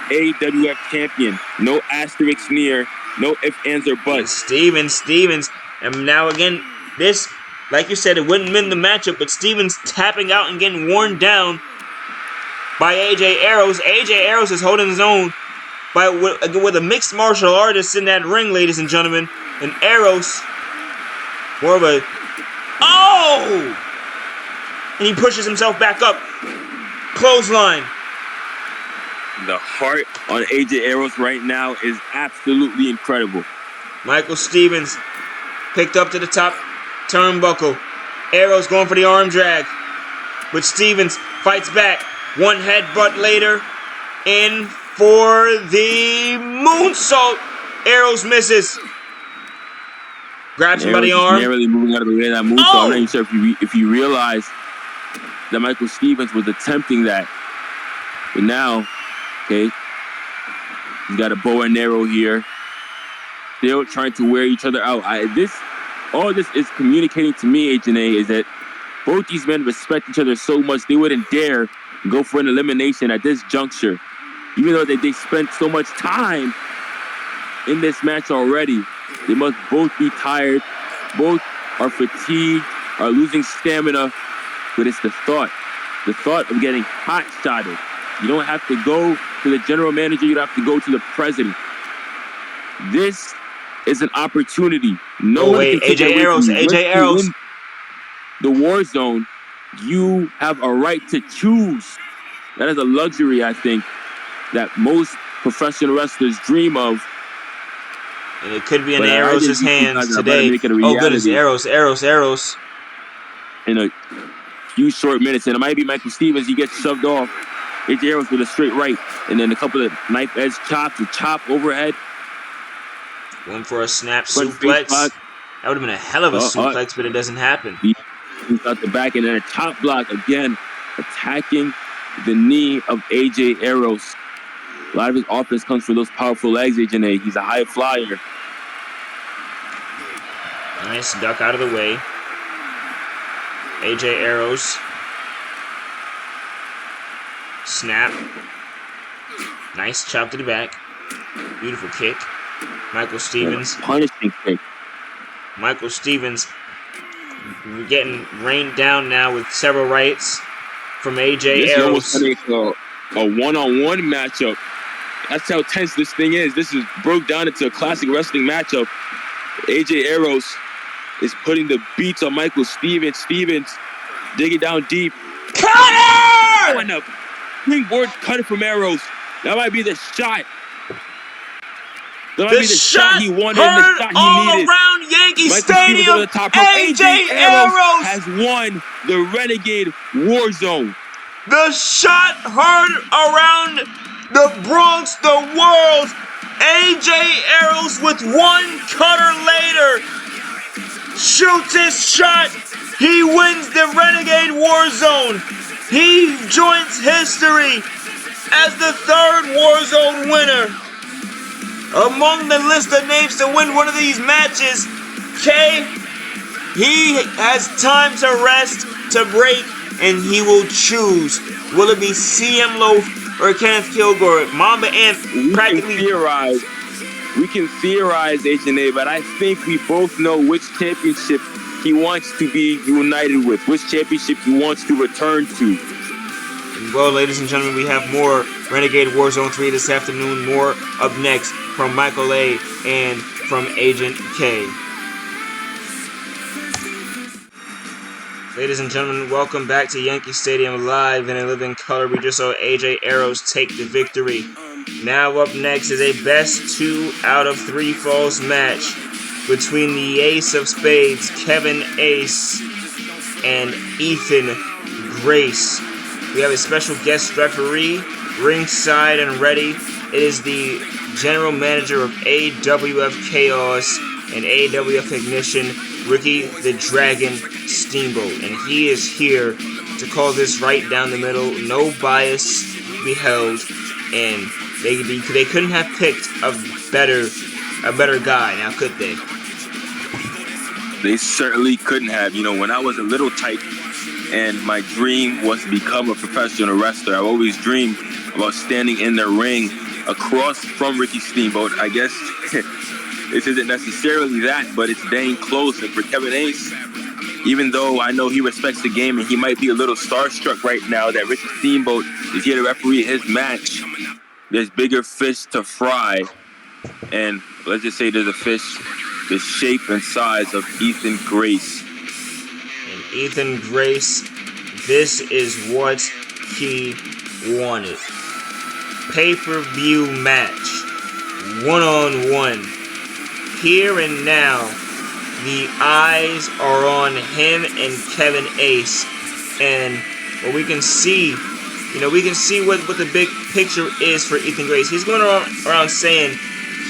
AWF champion. No asterisk near, no ifs, ands, or buts. Stevens. And now again, this, like you said, it wouldn't win the matchup, but Stevens tapping out and getting worn down by AJ Eros. AJ Eros is holding his own with a mixed martial artist in that ring, ladies and gentlemen. And Eros, more of a... Oh! And he pushes himself back up. Clothesline. The heart on AJ Eros right now is absolutely incredible. Michael Stevens picked up to the top turnbuckle. Eros going for the arm drag. But Stevens fights back. One headbutt later. In for the moonsault. Eros misses. Grabs him by the arm. Narrowly moving out of the way of that moonsault. Oh! I'm not even sure if you realize that Michael Stevens was attempting that. But now, okay, he's got a bow and arrow here. Still trying to wear each other out. All this is communicating to me, H&A, is that both these men respect each other so much they wouldn't dare go for an elimination at this juncture. Even though they spent so much time in this match already, they must both be tired. Both are fatigued, are losing stamina. But it's the thought of getting hot-shotted. You don't have to go to the general manager. You don't have to go to the president. This is an opportunity. No one can take it away from you. AJ Eros. Win the war zone, you have a right to choose. That is a luxury, I think, that most professional wrestlers dream of. And it could be in Eros' hands today. Oh, goodness. Eros. In a few short minutes. And it might be Michael Stevens. He gets shoved off. AJ Eros with a straight right. And then a couple of knife edge chops. A chop overhead. Going for a snap suplex. That would have been a hell of a suplex, but it doesn't happen. He's out the back. And then a chop block again. Attacking the knee of AJ Eros. A lot of his offense comes from those powerful legs, H&A. He's a high flyer. Nice duck out of the way. AJ Eros. Snap. Nice chop to the back. Beautiful kick. Michael Stevens. Punishing kick. Michael Stevens getting rained down now with several rights from AJ Eros. This is almost a one-on-one matchup. That's how tense this thing is. This is broke down into a classic wrestling matchup. AJ Eros is putting the beats on Michael Stevens. Stevens digging down deep. Cutter! Oh, and a springboard cut from Eros. That might be the shot. That might be the shot he wanted and the shot he needed. Around Yankee Michael Stadium, over the top rope. AJ Eros has won the Renegade Warzone. The shot heard around the Bronx, the world. AJ Eros with one cutter later shoots his shot. He wins the Renegade Warzone. He joins history as the 3rd Warzone winner. Among the list of names to win one of these matches, K, he has time to rest, to break, and he will choose. Will it be CM Loaf or Kenneth Kilgore? Mamba Ant practically... We can theorize, H&A, but I think we both know which championship he wants to be united with, which championship he wants to return to. Well, ladies and gentlemen, we have more Renegade Warzone 3 this afternoon. More up next from Michael A. and from Agent K. Ladies and gentlemen, welcome back to Yankee Stadium live in a living color. We just saw AJ Eros take the victory Now up next is a best 2 out of 3 falls match between the Ace of Spades, Kevin Ace, and Ethan Grace. We have a special guest referee, ringside and ready. It is the general manager of AWF Chaos and AWF Ignition, Ricky the Dragon Steamboat. And he is here to call this right down the middle, no bias beheld, and they couldn't have picked a better guy, now could they? They certainly couldn't have. You know, when I was a little tyke and my dream was to become a professional wrestler, I always dreamed about standing in the ring across from Ricky Steamboat. I guess this isn't necessarily that, but it's dang close. And for Kevin Ace, even though I know he respects the game and he might be a little starstruck right now that Ricky Steamboat is here to referee his match, there's bigger fish to fry. And let's just say there's a fish the shape and size of Ethan Grace. And Ethan Grace, this is what he wanted. Pay-per-view match. One-on-one. Here and now, the eyes are on him and Kevin Ace. And what we can see, we can see what the big picture is for Ethan Grace. He's going around saying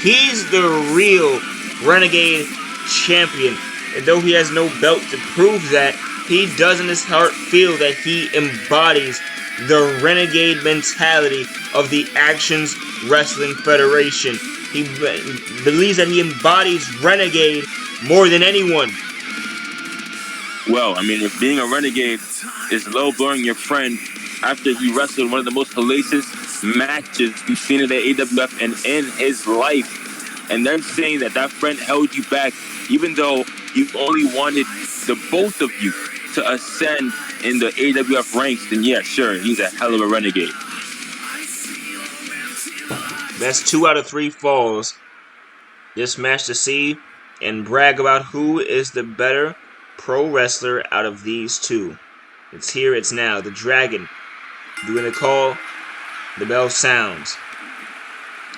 he's the real Renegade Champion. And though he has no belt to prove that, he does in his heart feel that he embodies the Renegade mentality of the Actions Wrestling Federation. He believes that he embodies Renegade more than anyone. Well, I mean, if being a Renegade is low-blowing your friend after he wrestled one of the most hellacious matches we've seen in the AWF and in his life, and them saying that friend held you back, even though you only wanted the both of you to ascend in the AWF ranks, then yeah, sure, he's a hell of a Renegade. That's 2 out of 3 falls. This match to see and brag about who is the better pro wrestler out of these two. It's here, it's now. The Dragon doing the call. The bell sounds.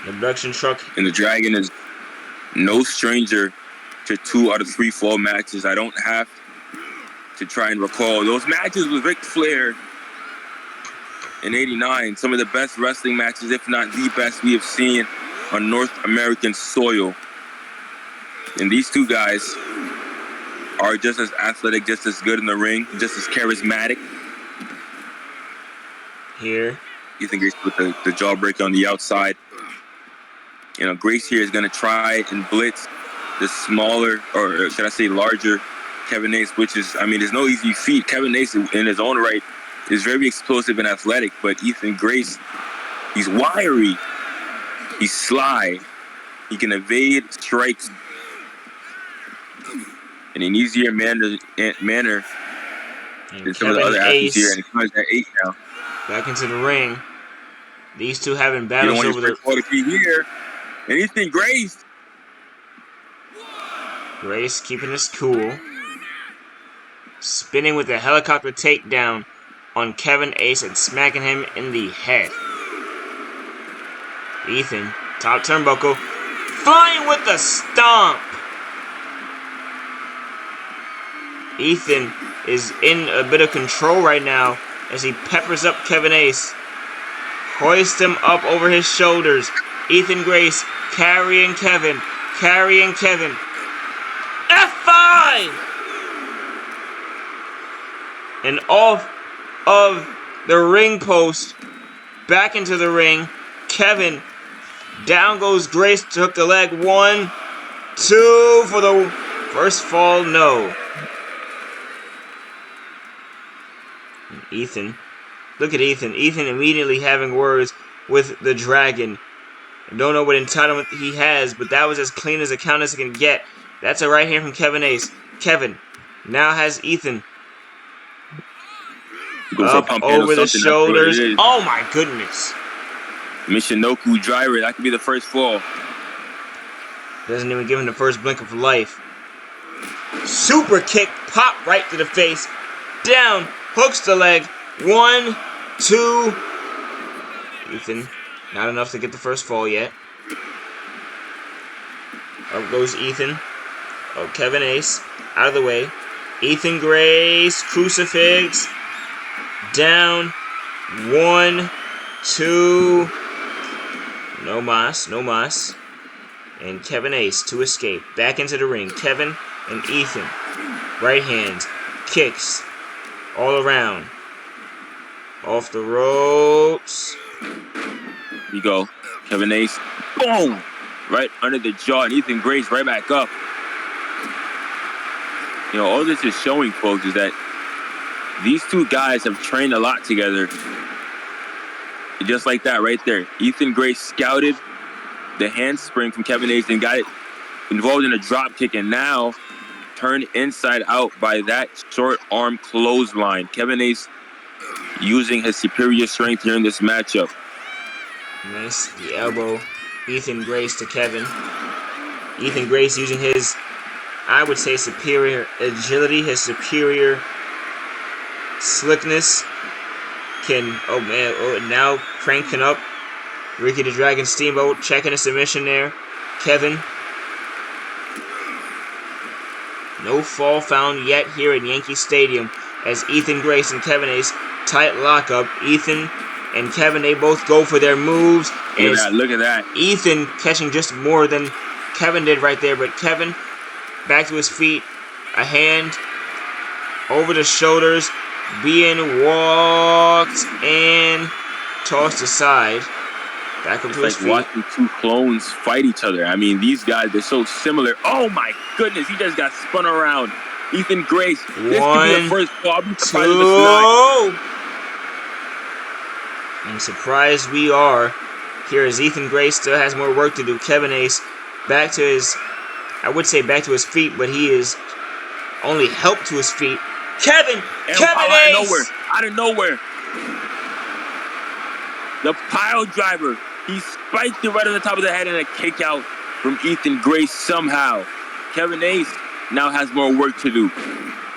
The production truck. And the Dragon is no stranger to 2 out of 3 fall matches. I don't have to try and recall those matches with Ric Flair in '89. Some of the best wrestling matches, if not the best, we have seen on North American soil. And these two guys are just as athletic, just as good in the ring, just as charismatic. Here, Ethan Grace with the jawbreaker on the outside. You know, Grace here is going to try and blitz the smaller, or should I say larger, Kevin Ace, which is, I mean, there's no easy feat. Kevin Ace, in his own right, is very explosive and athletic, but Ethan Grace, he's wiry, he's sly, he can evade strikes in an easier manner than some of the other athletes here, and he comes at 8 now. Back into the ring. These two having battles over the... here. And Ethan Grace. Grace keeping his cool. Spinning with a helicopter takedown on Kevin Ace and smacking him in the head. Ethan, top turnbuckle, flying with the stomp. Ethan is in a bit of control right now as he peppers up Kevin Ace. Hoists him up over his shoulders. Ethan Grace carrying Kevin. F5! And off of the ring post, back into the ring. Kevin, down goes Grace to hook the leg. 1, 2 for the first fall, no. And Ethan, look at Ethan. Ethan immediately having words with the Dragon. I don't know what entitlement he has, but that was as clean as a count as it can get. That's a right hand from Kevin Ace. Kevin now has Ethan up over the shoulders. Oh my goodness. Michinoku driver, that could be the first fall. Doesn't even give him the first blink of life. Super kick, pop right to the face. Down, hooks the leg. 1, 2. Ethan Not enough to get the first fall yet. Up goes Ethan. Oh, Kevin Ace. Out of the way. Ethan Grace. Crucifix. Down. 1, 2. No mas. No mas. And Kevin Ace to escape. Back into the ring. Kevin and Ethan. Right hand. Kicks. All around. Off the ropes. Here you go. Kevin Ace. Boom! Right under the jaw. And Ethan Grace right back up. You know, all this is showing, folks, is that these two guys have trained a lot together. Just like that right there. Ethan Grace scouted the handspring from Kevin Ace and got it involved in a drop kick, and now turned inside out by that short arm clothesline. Kevin Ace using his superior strength here in this matchup. Nice. The elbow. Ethan Grace to Kevin. Ethan Grace using his, I would say, superior agility, his superior slickness. Oh man, now cranking up. Ricky the Dragon Steamboat checking a submission there. Kevin. No fall found yet here in Yankee Stadium as Ethan Grace and Kevin Ace tight lockup. Ethan and Kevin, they both go for their moves. Look at that. Ethan catching just more than Kevin did right there, but Kevin back to his feet. A hand over the shoulders, being walked and tossed aside. Back up to his feet. Watching two clones fight each other. I mean, these guys, they're so similar. Oh my goodness, he just got spun around. Ethan Grace. This could be the first fall. 2. And surprised we are. Here as Ethan Grace still has more work to do. Kevin Ace back to his, I would say back to his feet, but he is only helped to his feet. Kevin Ace! Out of nowhere. The pile driver. He spiked it right on the top of the head and a kick out from Ethan Grace somehow. Kevin Ace now has more work to do.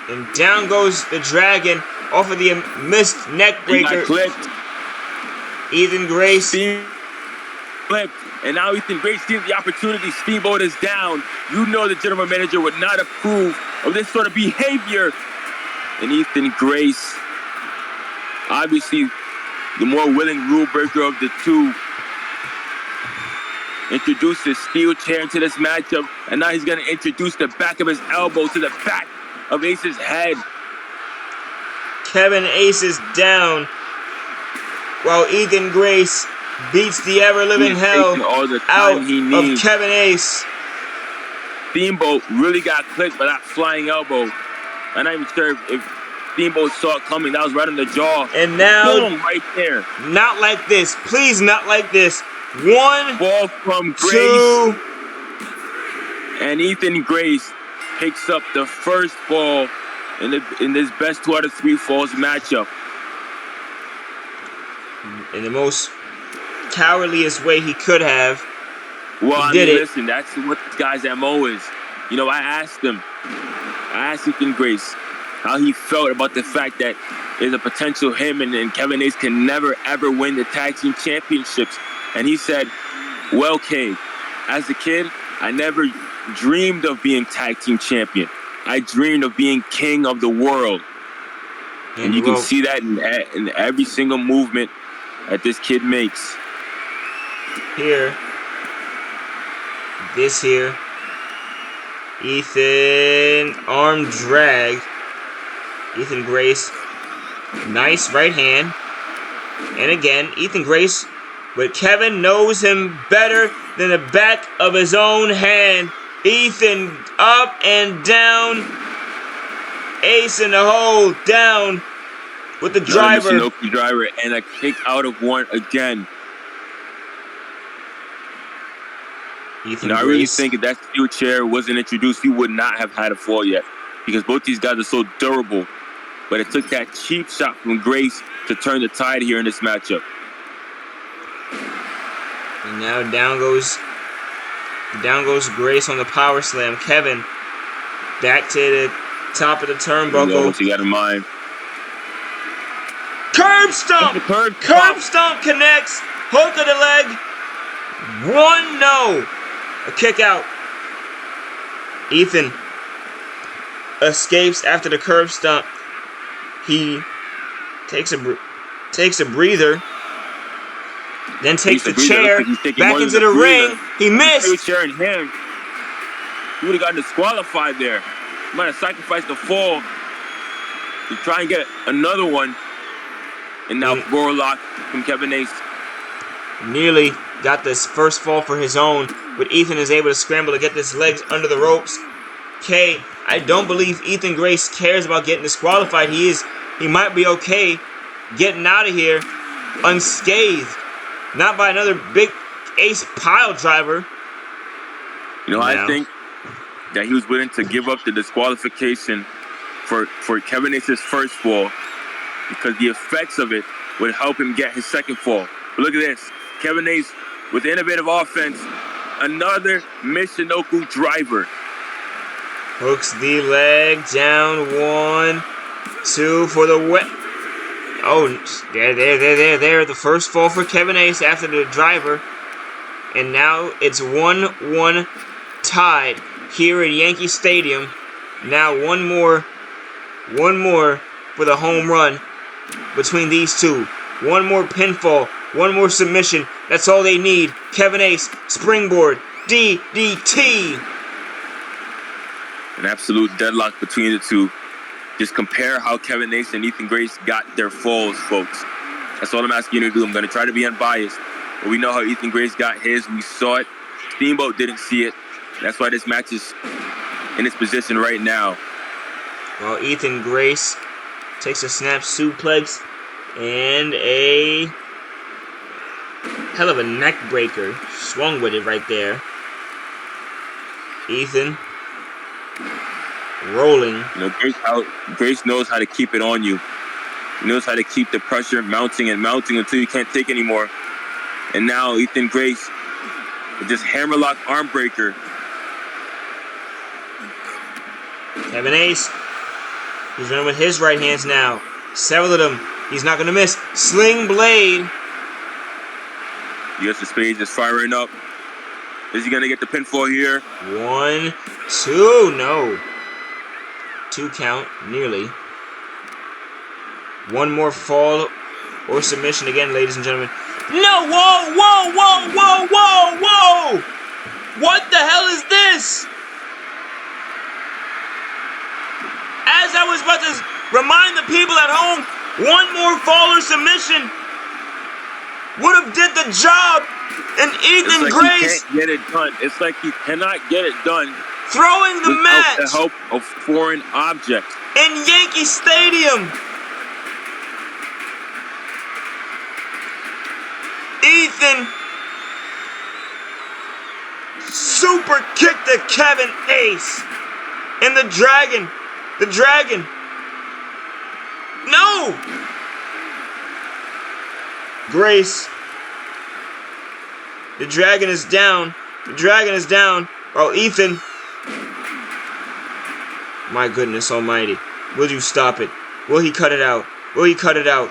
And down goes the Dragon off of the missed neck breaker. He got clipped. Ethan Grace. Flipped. And now Ethan Grace sees the opportunity. Steamboat is down. You know the general manager would not approve of this sort of behavior. And Ethan Grace, obviously the more willing rule breaker of the two, introduces steel chair into this matchup, and now he's going to introduce the back of his elbow to the back of Ace's head. Kevin Ace is down, while Ethan Grace beats the ever-living hell out of Kevin Ace. Steamboat really got clipped by that flying elbow. I'm not even sure if Steamboat saw it coming. That was right on the jaw. And now, boom, right there. Not like this. Please, not like this. 1, ball from Grace. 2. And Ethan Grace picks up the first fall in this best 2 out of 3 falls matchup. In the most cowardliest way he could have. Well, listen, that's what this guy's MO is. You know, I asked Ethan Grace how he felt about the fact that there's a potential him and Kevin Ace can never, ever win the tag team championships. And he said, well, Kay, as a kid, I never dreamed of being tag team champion. I dreamed of being king of the world. And you can see that in every single movement that this kid makes. Here. This here. Ethan, arm drag. Ethan Grace, nice right hand. And again, Ethan Grace, but Kevin knows him better than the back of his own hand. Ethan up and down. Ace in the hole, down with the driver. Shinoki driver and a kick out of one again. Ethan I really think if that steel chair wasn't introduced, he would not have had a fall yet. Because both these guys are so durable. But it took that cheap shot from Grace to turn the tide here in this matchup. And now down goes Grace on the power slam. Kevin back to the top of the turnbuckle. What you got in mind? Curb stomp! Curb stomp connects. Hook of the leg. One, no. A kick out. Ethan escapes after the curb stomp. He takes a breather. Then takes the chair back into the ring. He missed. The chair in hand. He would have gotten disqualified there. He might have sacrificed the fall to try and get another one. And now Warlock from Kevin Ace. Nearly got this first fall for his own, but Ethan is able to scramble to get his legs under the ropes. K, I don't believe Ethan Grace cares about getting disqualified. He might be okay getting out of here unscathed. Not by another big ace pile driver. You know, I think that he was willing to give up the disqualification for Kevin Ace's first fall because the effects of it would help him get his second fall. But look at this. Kevin Ace with innovative offense. Another Michinoku driver. Hooks the leg down. 1, 2 for the wet. Oh, there. The first fall for Kevin Ace after the driver. And now it's 1-1 tied here at Yankee Stadium. Now one more for the home run between these two. One more pinfall, one more submission. That's all they need. Kevin Ace, springboard, DDT. An absolute deadlock between the two. Just compare how Kevin Ace and Ethan Grace got their falls, folks. That's all I'm asking you to do. I'm going to try to be unbiased. But we know how Ethan Grace got his. We saw it. Steamboat didn't see it. That's why this match is in its position right now. Well, Ethan Grace takes a snap suplex and a hell of a neck breaker. Swung with it right there. Ethan rolling. You know, Grace knows how to keep it on you. He knows how to keep the pressure mounting and mounting until you can't take anymore. And now Ethan Grace with this hammerlock arm breaker. Kevin Ace. He's running with his right hands now. Several of them. He's not going to miss. Sling blade. Yes, the spade is firing up. Is he going to get the pinfall here? 1, 2. No. 2 count. Nearly. One more fall or submission again, ladies and gentlemen. No! Whoa! Whoa! Whoa! Whoa! Whoa! Whoa! What the hell is this? As I was about to remind the people at home, one more fall or submission would have did the job. And Ethan Grace can't get it done. It's like he cannot get it done. Throwing the match. Without the help of foreign objects. In Yankee Stadium. Ethan super kicked to Kevin Ace. And the Dragon. The Dragon. No! Grace. The Dragon is down. The Dragon is down. Oh, Ethan. My goodness almighty. Will you stop it? Will he cut it out? Will he cut it out?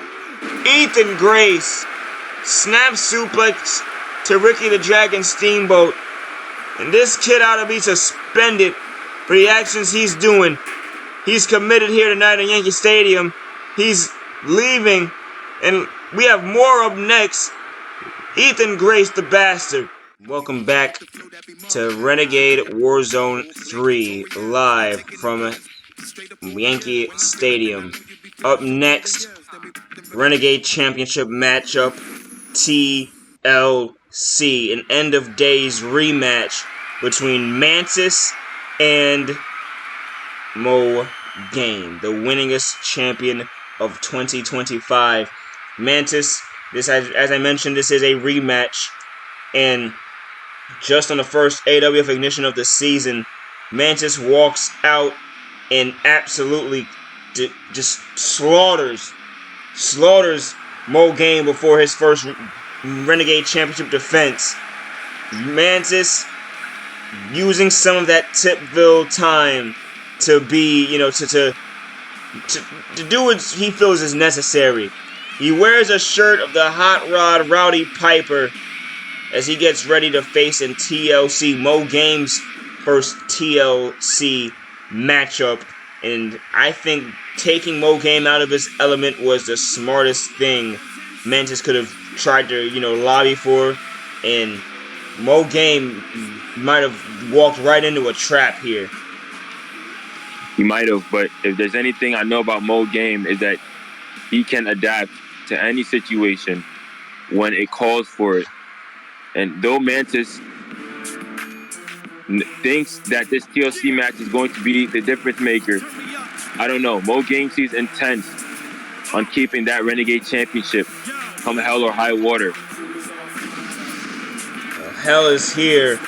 Ethan Grace. Snap suplex to Ricky the Dragon Steamboat. And this kid ought to be suspended for the actions he's doing. He's committed here tonight in Yankee Stadium. He's leaving. And we have more up next. Ethan Grace the Bastard. Welcome back to Renegade Warzone 3, live from Yankee Stadium. Up next, Renegade Championship matchup, TLC, an end of days rematch between Mantis and Mo Game, the winningest champion of 2025. Mantis, as I mentioned, this is a rematch, and just on the first AWF Ignition of the season, Mantis walks out and absolutely just slaughters Mo Game before his first Renegade Championship defense. Mantis using some of that Tipville time to be, to do what he feels is necessary. He wears a shirt of the Hot Rod Rowdy Piper as he gets ready to face in TLC, Mo Game's first TLC matchup. And I think taking Mo Game out of his element was the smartest thing Mantis could have tried to, lobby for. And Mo Game might have walked right into a trap here. He might have, but if there's anything I know about Mo Game is that he can adapt to any situation when it calls for it. And though Mantis thinks that this TLC match is going to be the difference maker, I don't know. Mo Game seems intent on keeping that Renegade Championship come hell or high water. Hell is here.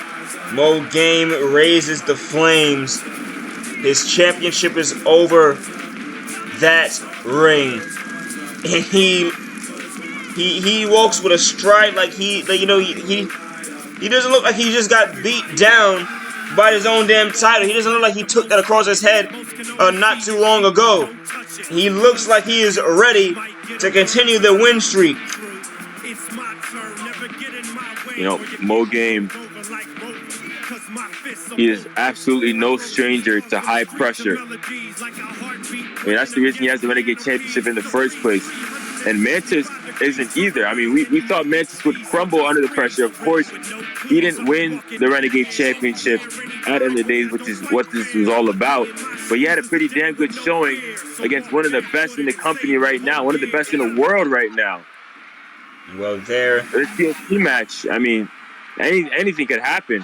Mo Game raises the flames. His championship is over that ring. And he walks with a stride like he doesn't look like he just got beat down by his own damn title. He doesn't look like he took that across his head not too long ago. He looks like he is ready to continue the win streak. Mo Game, he is absolutely no stranger to high pressure. That's the reason he has the Renegade Championship in the first place. And Mantis isn't either. We thought Mantis would crumble under the pressure. Of course, he didn't win the Renegade Championship at the end of the day, which is what this was all about. But he had a pretty damn good showing against one of the best in the company right now, one of the best in the world right now. Well, there. This TLC match, anything could happen.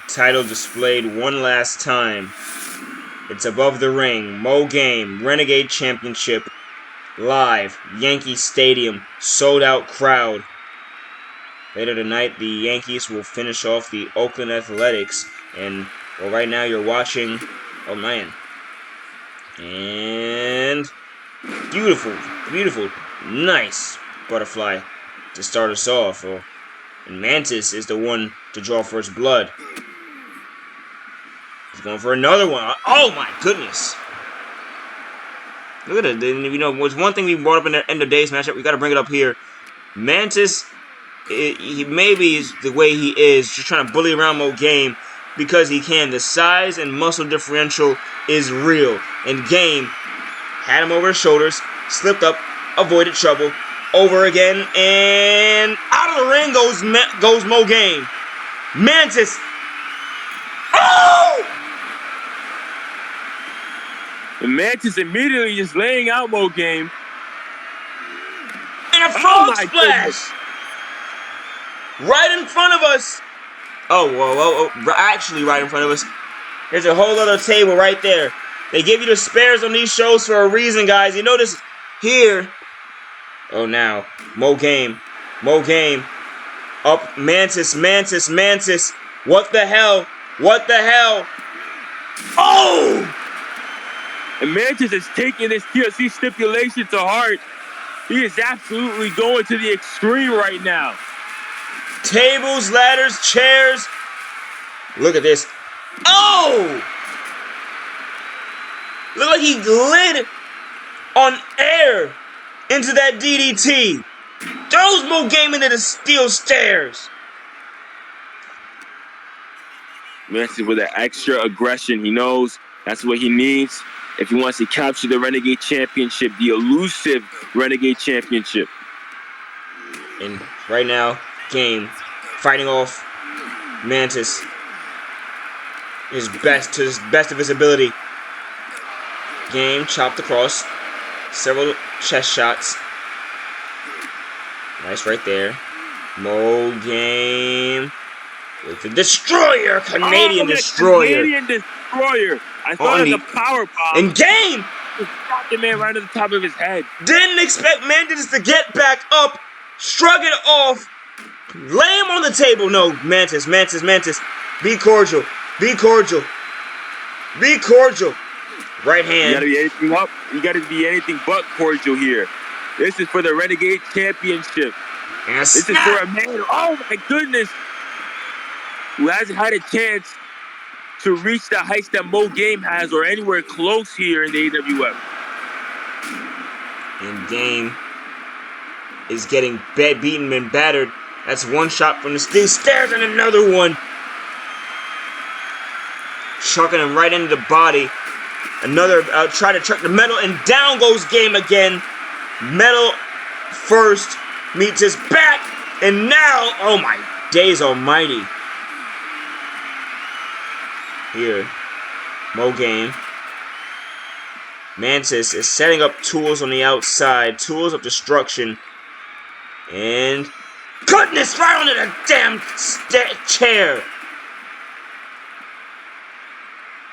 Title displayed one last time. It's above the ring. Mo Game, Renegade Championship, live, Yankee Stadium, sold out crowd. Later tonight, the Yankees will finish off the Oakland Athletics. And, well, right now you're watching, oh man. And, beautiful, nice butterfly to start us off. And Mantis is the one to draw first blood. He's going for another one. Oh my goodness. Look at it. Was one thing we brought up in the end of day's matchup. We got to bring it up here. Mantis, he maybe is the way he is, just trying to bully around Mo Game because he can. The size and muscle differential is real. And Game had him over his shoulders, slipped up, avoided trouble. Over again, and out of the ring goes Mo Game. Mantis. Oh! The Mantis immediately just laying out Mo Game. And a frog splash! Goodness. Right in front of us. Oh, actually right in front of us. There's a whole other table right there. They give you the spares on these shows for a reason, guys. You notice here. Oh, now, Mo Game, up, Mantis, what the hell, oh! And Mantis is taking this TLC stipulation to heart. He is absolutely going to the extreme right now. Tables, ladders, chairs, look at this, oh! Look like he glid on air into that DDT. Throws Mo Game into the steel stairs. Mantis with that extra aggression. He knows that's what he needs if he wants to capture the Renegade Championship, the elusive Renegade Championship. And right now, Game fighting off Mantis to his best of his ability. Game chopped across. Several chest shots. Nice right there. Mo Game with the Destroyer, Canadian Destroyer. Canadian Destroyer. I thought it was a power bomb. And Game just shot the man right at the top of his head. Didn't expect Mantis to get back up, shrug it off, lay him on the table. No, Mantis. Be cordial. Right hand. You gotta be anything up. You gotta be anything but cordial here. This is for the Renegade Championship. This is for a man, oh my goodness, who hasn't had a chance to reach the heights that Mo Game has or anywhere close here in the AWF. And Game is getting beaten and battered. That's one shot from the stairs and another one. Chucking him right into the body. Another, try to chuck the metal, and down goes Game again. Metal first meets his back, and now, oh my days almighty. Here, Mo Game. Mantis is setting up tools on the outside, tools of destruction, and goodness, right onto the damn chair.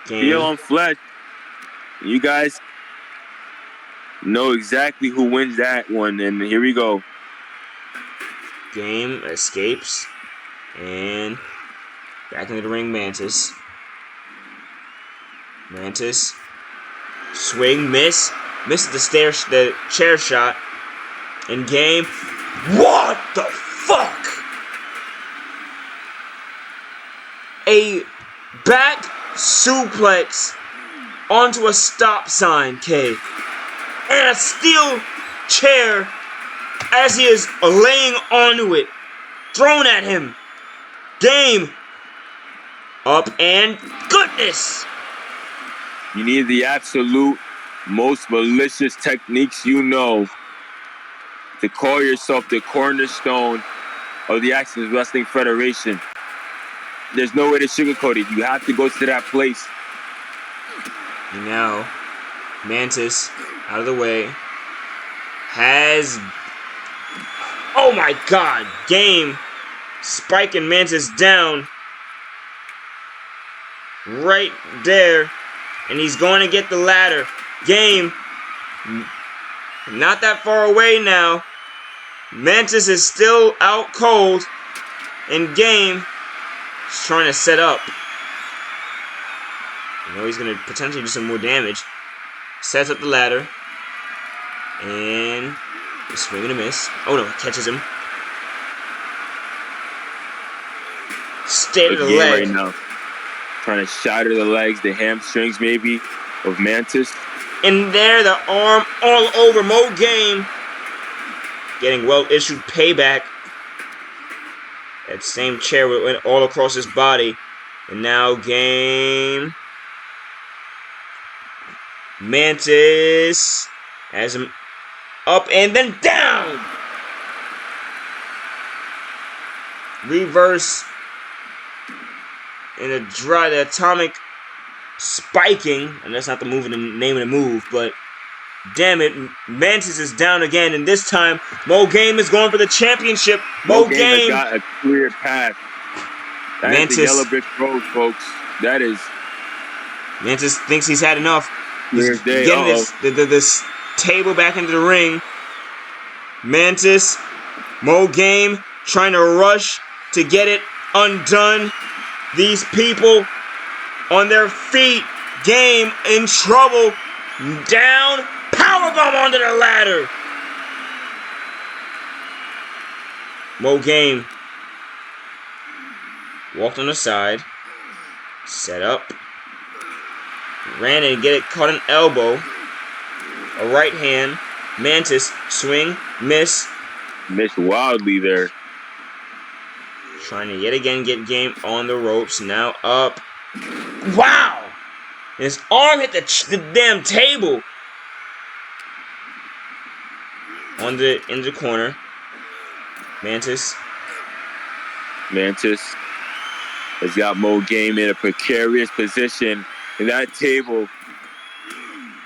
Feel on flesh. You guys know exactly who wins that one, and here we go. Game escapes, and back into the ring, Mantis. Mantis, swing, miss, misses the chair shot, and Game. What the fuck? A back suplex onto a stop sign, K. And a steel chair as he is laying onto it. Thrown at him. Game. Up and goodness. You need the absolute most malicious techniques you know to call yourself the cornerstone of the Action Wrestling Federation. There's no way to sugarcoat it. You have to go to that place. Now, Mantis, out of the way, has... Oh my god! Game spiking Mantis down. Right there. And he's going to get the ladder. Game, not that far away now. Mantis is still out cold. And Game is trying to set up. You know he's going to potentially do some more damage. Sets up the ladder. And a swing and a miss. Oh no, catches him. Stay to the leg. Right now. Trying to shatter the legs, the hamstrings maybe, of Mantis. And there, the arm all over Mo Game. Getting well-issued payback. That same chair went all across his body. And now Game. Mantis has him up and then down. Reverse. And the atomic spiking, and that's not the move, the name of the move, but damn it, Mantis is down again, and this time Mo Game is going for the championship. Mo Game has got a clear path. That's the yellow brick road, folks. That is. Mantis thinks he's had enough. He's getting this table back into the ring. Mantis, Mo Game trying to rush to get it undone. These people on their feet. Game in trouble. Down. Powerbomb onto the ladder. Mo Game walked on the side. Set up. Ran and get it. Caught an elbow. A right hand. Mantis. Swing. Miss. Missed wildly there. Trying to yet again get Game on the ropes. Now up. Wow! And his arm hit the damn table. In the corner. Mantis has got Mo Game in a precarious position. And that table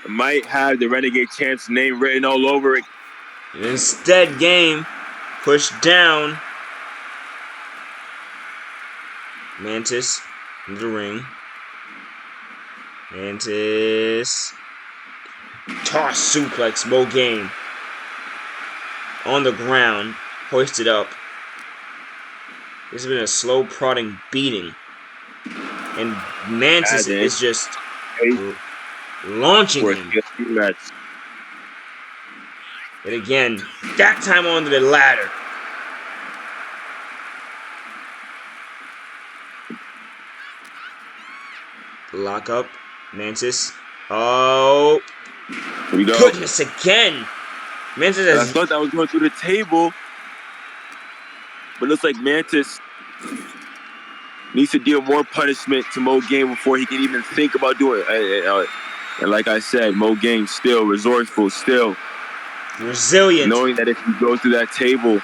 might have the Renegade Champ's name written all over it. And instead, Game pushed down. Mantis into the ring. Mantis. Toss suplex. Mo Game on the ground. Hoisted up. This has been a slow prodding beating. And Mantis is just launching him. And again, that time onto the ladder. Lock up. Mantis. Oh. Here we go. Goodness again. Mantis And I has... thought that was going through the table. But it looks like Mantis needs to deal more punishment to Mo Game before he can even think about doing it. And like I said, Mo Game still resourceful, still resilient. knowing that if he goes through that table,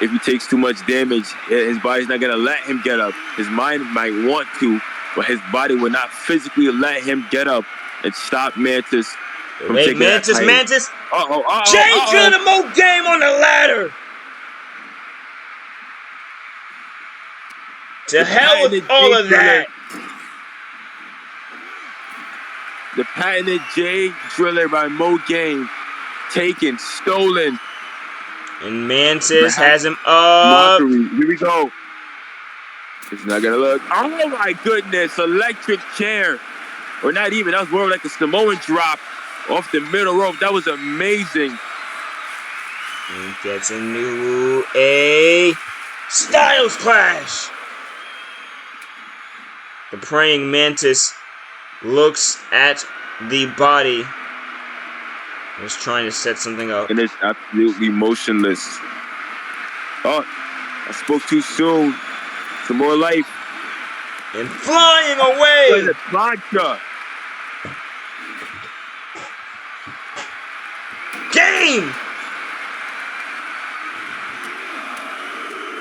if he takes too much damage, his body's not going to let him get up. His mind might want to, but his body will not physically let him get up and stop Mantis from Wait, taking that title. Mantis. Jae drilling a Mo Game on the ladder. To hell with all of that. The patented Jae driller by Mo Game, taken, stolen. And Mantis has him up. Mockery. Here we go. It's not gonna look. Oh my goodness! Electric chair, or not even. That was more like a Samoan drop off the middle rope. That was amazing. He gets into a Styles Clash. The praying Mantis looks at the body. He's trying to set something up. And it's absolutely motionless. Oh, I spoke too soon. Some more life. And flying away. The plancha. Game.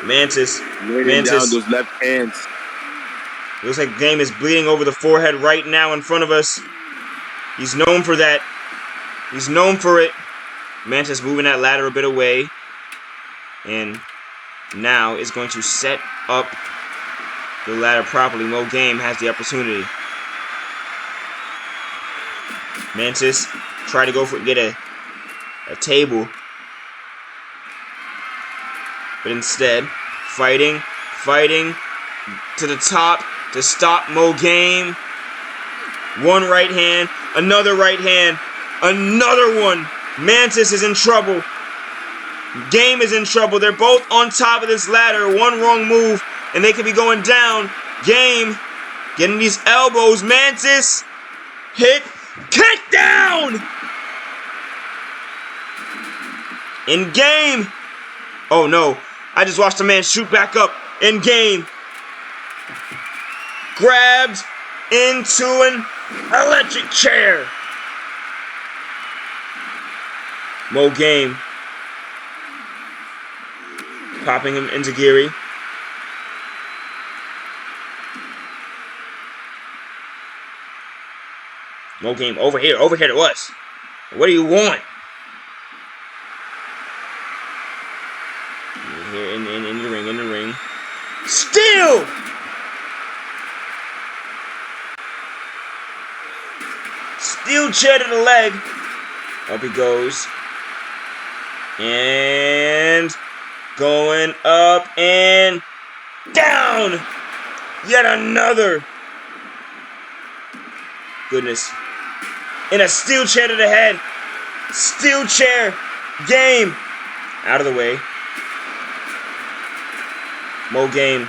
Mantis. Laying down those left hands. Looks like Game is bleeding over the forehead right now in front of us. He's known for that. He's known for it. Mantis moving that ladder a bit away. And now is going to set up the ladder properly. Mo Game has the opportunity. Mantis try to go for get a table. But instead, fighting to the top to stop Mo Game. One right hand, another right hand, another one. Mantis is in trouble. Game is in trouble. They're both on top of this ladder. One wrong move, and they could be going down. Game getting these elbows. Mantis hit, kick down. In Game. Oh no, I just watched a man shoot back up. In Game. Grabbed into an electric chair. Mo Game popping him into Geary. Mo Game over here to us. What do you want? Here in the ring. Still. Steel chair to the leg. Up he goes. And going up and down. Yet another. Goodness. In a steel chair to the head. Steel chair. Game. Out of the way. Mo Game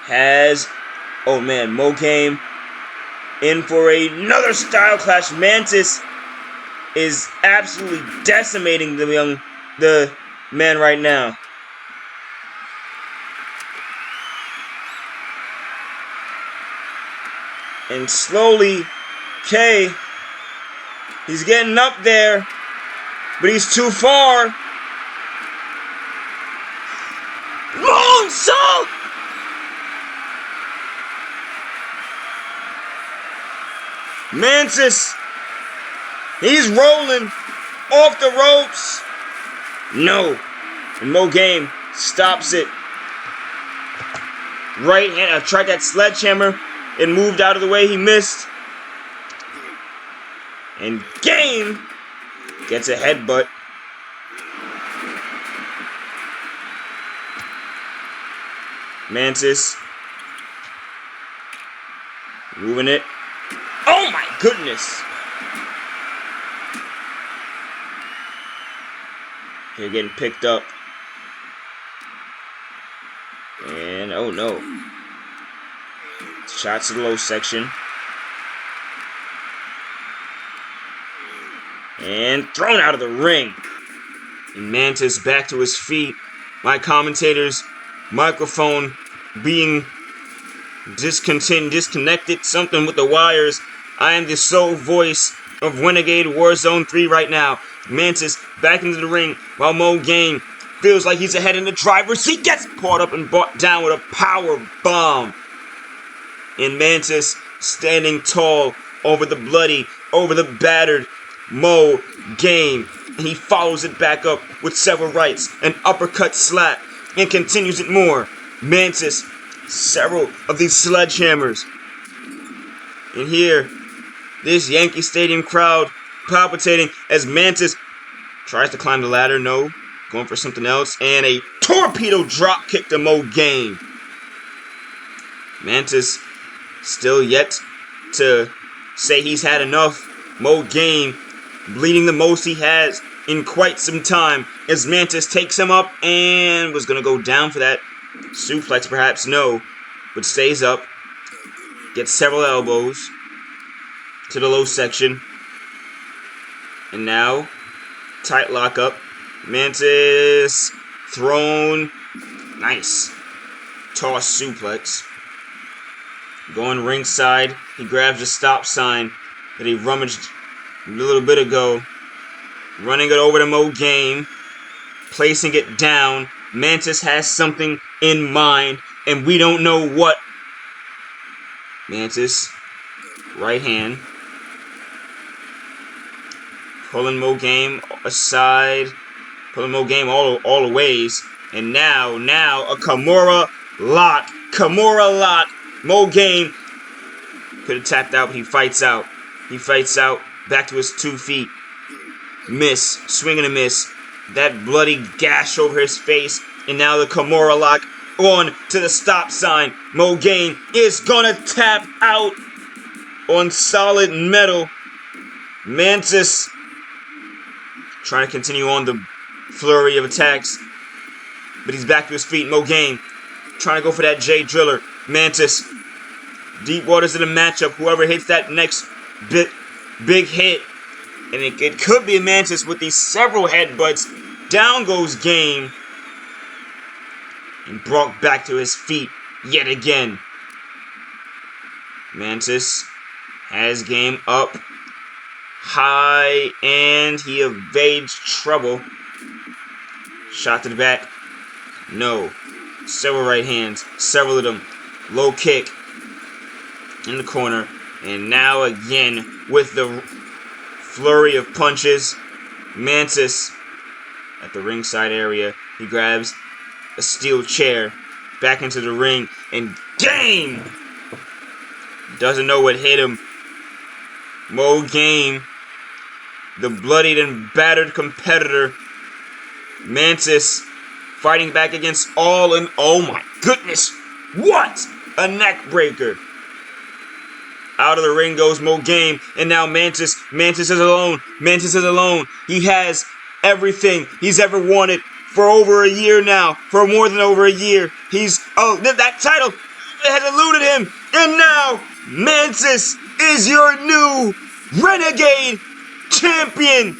has. Oh man, Mo Game in for another style clash. Mantis is absolutely decimating the man right now. And slowly, K, he's getting up there, but he's too far. Moonsault! Mantis, he's rolling off the ropes. No. And Mo Game stops it. Right hand, tried that sledgehammer. It moved out of the way, he missed. And Game gets a headbutt. Mantis moving it. Oh my goodness! Here getting picked up. And oh no. Shots to the low section. And thrown out of the ring. And Mantis back to his feet. My commentator's microphone being disconnected, something with the wires. I am the sole voice of Renegade Warzone 3 right now. Mantis back into the ring while Mo Game feels like he's ahead in the driver's seat, gets caught up and brought down with a power bomb. And Mantis standing tall over the bloody, over the battered Mo Game. And he follows it back up with several rights, an uppercut slap, and continues it more. Mantis, several of these sledgehammers. And here, this Yankee Stadium crowd palpitating as Mantis tries to climb the ladder. No, going for something else. And a torpedo drop kick to Mo Game. Mantis still yet to say he's had enough. Mo Game bleeding the most he has in quite some time as Mantis takes him up and was going to go down for that suplex, perhaps. No, but stays up. Gets several elbows to the low section. And now, tight lockup. Mantis thrown. Nice. Toss suplex. Going ringside. He grabs the stop sign that he rummaged a little bit ago. Running it over to Mo Game. Placing it down. Mantis has something in mind, and we don't know what. Mantis, right hand. Pulling Mo Game aside. Pulling Mo Game all the ways. And now a Kimura lock. Kimura lock. Mo Game could have tapped out, but he fights out. He fights out. Back to his 2 feet. Miss. Swing and a miss. That bloody gash over his face. And now the Kimura lock on to the stop sign. Mo Game is gonna tap out on solid metal. Mantis trying to continue on the flurry of attacks. But he's back to his feet. Mo Game trying to go for that J Driller. Mantis. Deep waters of the matchup. Whoever hits that next big hit. And it could be a Mantis with these several headbutts. Down goes Game. And brought back to his feet yet again. Mantis has Game up high, and he evades trouble. Shot to the back. No. Several right hands. Several of them. Low kick in the corner. And now again with the flurry of punches. Mantis at the ringside area. He grabs a steel chair back into the ring, and Game doesn't know what hit him. Mo Game, the bloodied and battered competitor. Mantis fighting back against all, and oh my goodness, what a neck breaker. Out of the ring goes Mo Game, and now Mantis is alone. Mantis is alone. He has everything he's ever wanted for over a year now. For more than over a year. That title has eluded him. And now, Mantis is your new Renegade Champion.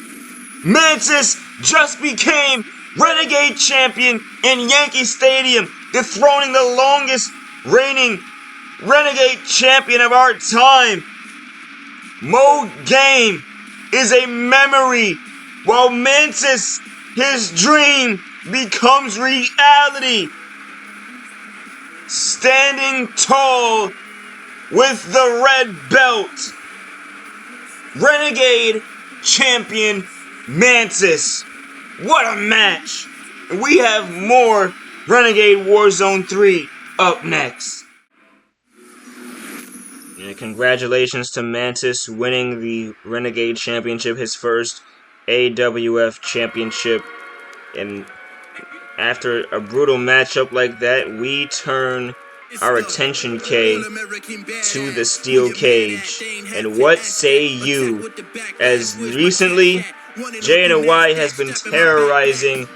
Mantis just became Renegade Champion in Yankee Stadium, dethroning the longest reigning Renegade Champion of our time. Mo Game is a memory, while Mantis, his dream, becomes reality. Standing tall with the red belt, Renegade Champion Mantis. What a match! We have more Renegade Warzone 3 up next. And congratulations to Mantis winning the Renegade Championship, his first AWF Championship. And after a brutal matchup like that, we turn our attention, K, to the steel cage. And what say you? As recently, Jae Anoai has been terrorizing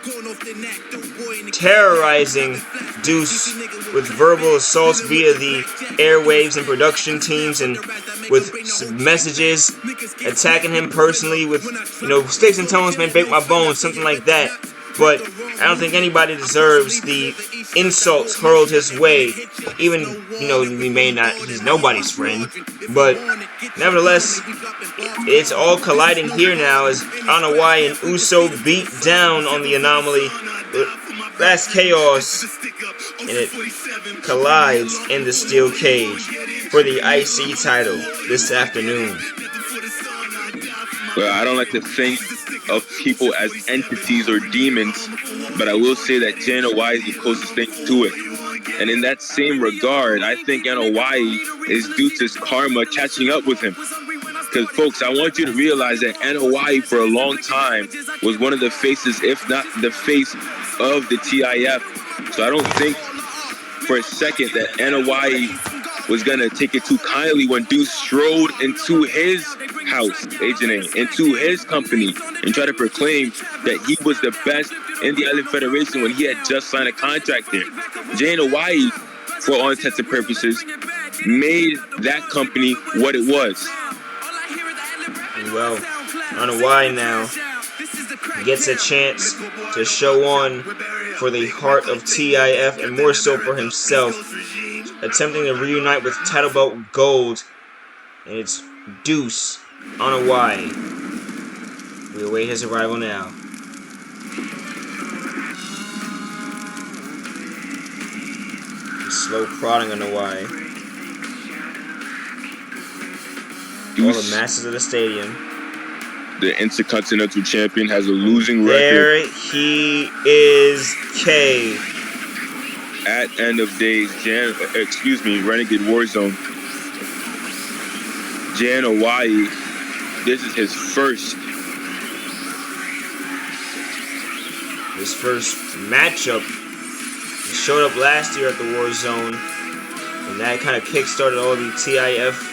Deuce with verbal assaults via the airwaves and production teams, and with messages attacking him personally with, sticks and stones may break my bones, something like that. But I don't think anybody deserves the insults hurled his way. Even, he's nobody's friend. But nevertheless, it's all colliding here now as Anoai and Uso beat down on the Anomaly. Last chaos, and it collides in the steel cage for the IC title this afternoon. Well, I don't like to think of people as entities or demons, but I will say that Jae Anoai is the closest thing to it. And in that same regard, I think Anoai is Deuce's karma catching up with him. Because, folks, I want you to realize that Anoai for a long time was one of the faces, if not the face of the TIF. So I don't think for a second that Anoai was going to take it too kindly when Deuce strode into his house, Agent A, into his company, and tried to proclaim that he was the best in the Island Federation when he had just signed a contract there. Jae Anoai, for all intents and purposes, made that company what it was. Well, Anoai now gets a chance to show on for the heart of TIF, and more so for himself, attempting to reunite with title belt gold, and it's Deuce Anoai. We await his arrival now. Slow prodding Anoai. All the masses of the stadium. The Intercontinental Champion has a losing record. There he is, K. At end of days, Renegade Warzone. Jae Anoai, this is his first matchup. He showed up last year at the Warzone, and that kind of kick-started all the TIF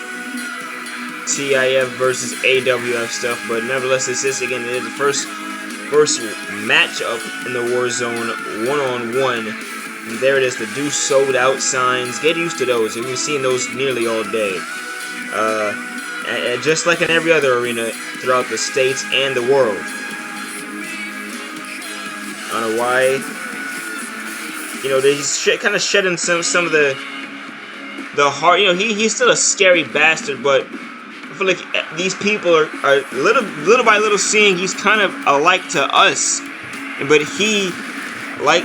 versus AWF stuff. But nevertheless, this is again the first matchup in the Warzone one-on-one. And there it is, the Deuce sold out signs. Get used to those. We've seen those nearly all day. And just like in every other arena throughout the states and the world. I don't know why. He's kind of shedding some of the heart. He's still a scary bastard, but I feel like these people are little by little seeing he's kind of alike to us. But he, like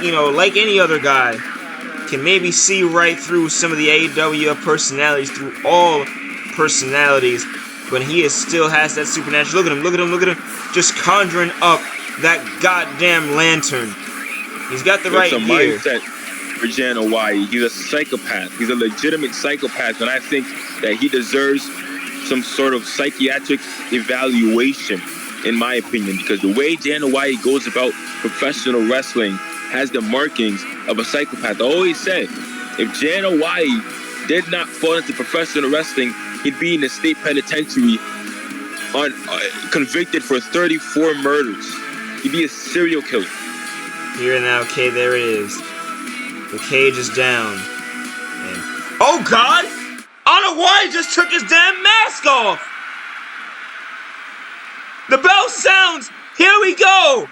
any other guy, can maybe see right through some of the AWF personalities, through all personalities, when he still has that supernatural. Look at him, just conjuring up that goddamn lantern. He's got the right gear. Mindset for Jae Anoai. He's a psychopath. He's a legitimate psychopath, and I think that he deserves some sort of psychiatric evaluation, in my opinion, because the way Jae Anoai goes about professional wrestling has the markings of a psychopath. I always said, if Jae Anoai did not fall into professional wrestling, he'd be in the state penitentiary convicted for 34 murders. He'd be a serial killer. Here now, okay, there it is. The cage is down. And oh God! Anoai just took his damn mask off! The bell sounds! Here we go!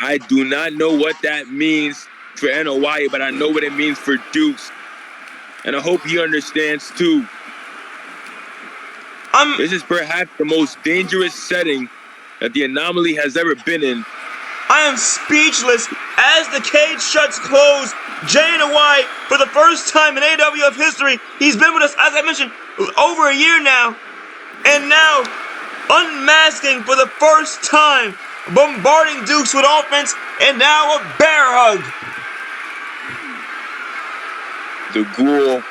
I do not know what that means for Anoai, but I know what it means for Deuce. And I hope he understands too. This is perhaps the most dangerous setting that the Anomaly has ever been in. I am speechless as the cage shuts closed. Jae Anoai, for the first time in AWF history, he's been with us, as I mentioned, over a year now. And now, unmasking for the first time, bombarding Deuce with offense, and now a bear hug. The Ghoul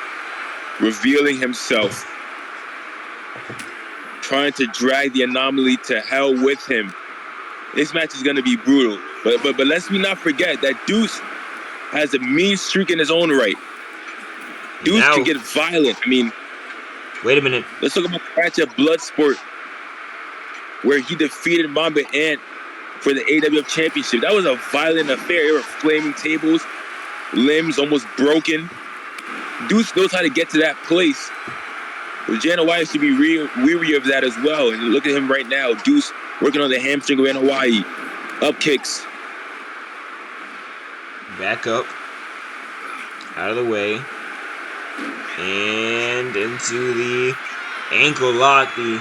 revealing himself, trying to drag the Anomaly to hell with him. This match is going to be brutal. But let's not forget that Deuce has a mean streak in his own right. Deuce can get violent. I mean, wait a minute. Let's talk about the match at Bloodsport, where he defeated Mamba Ant for the AWF Championship. That was a violent affair. There were flaming tables. limbs almost broken. Deuce knows how to get to that place. But Jae Anoai should be weary of that as well. And look at him right now. Deuce working on the hamstring of Anoai. Up kicks. Back up. Out of the way. And into the ankle lock. The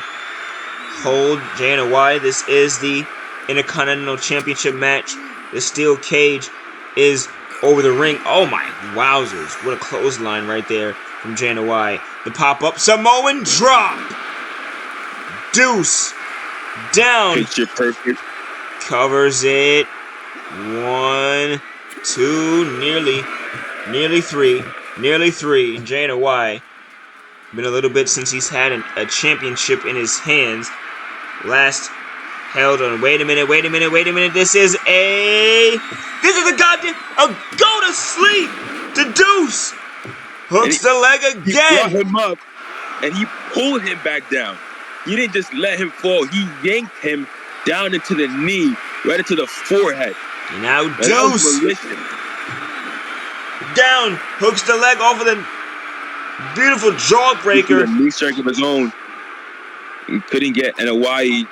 hold Jae Anoai. This is the Intercontinental Championship match. The steel cage is over the ring. Oh my wowzers. What a clothesline right there from Jae Anoai. The pop-up Samoan drop. Deuce down. Picture perfect. Covers it. 1, 2, nearly 3. Nearly 3. Jae Anoai. Been a little bit since he's had a championship in his hands. Last held on. Wait a minute. This is a goddamn go to sleep to Deuce. Hooks the leg He again. brought him up and he pulled him back down. He didn't just let him fall. He yanked him down into the knee, right into the forehead. And now And that was Deuce malicious. down. Hooks the leg off of the beautiful He jawbreaker. put a knee strike of his own. He couldn't get Anoai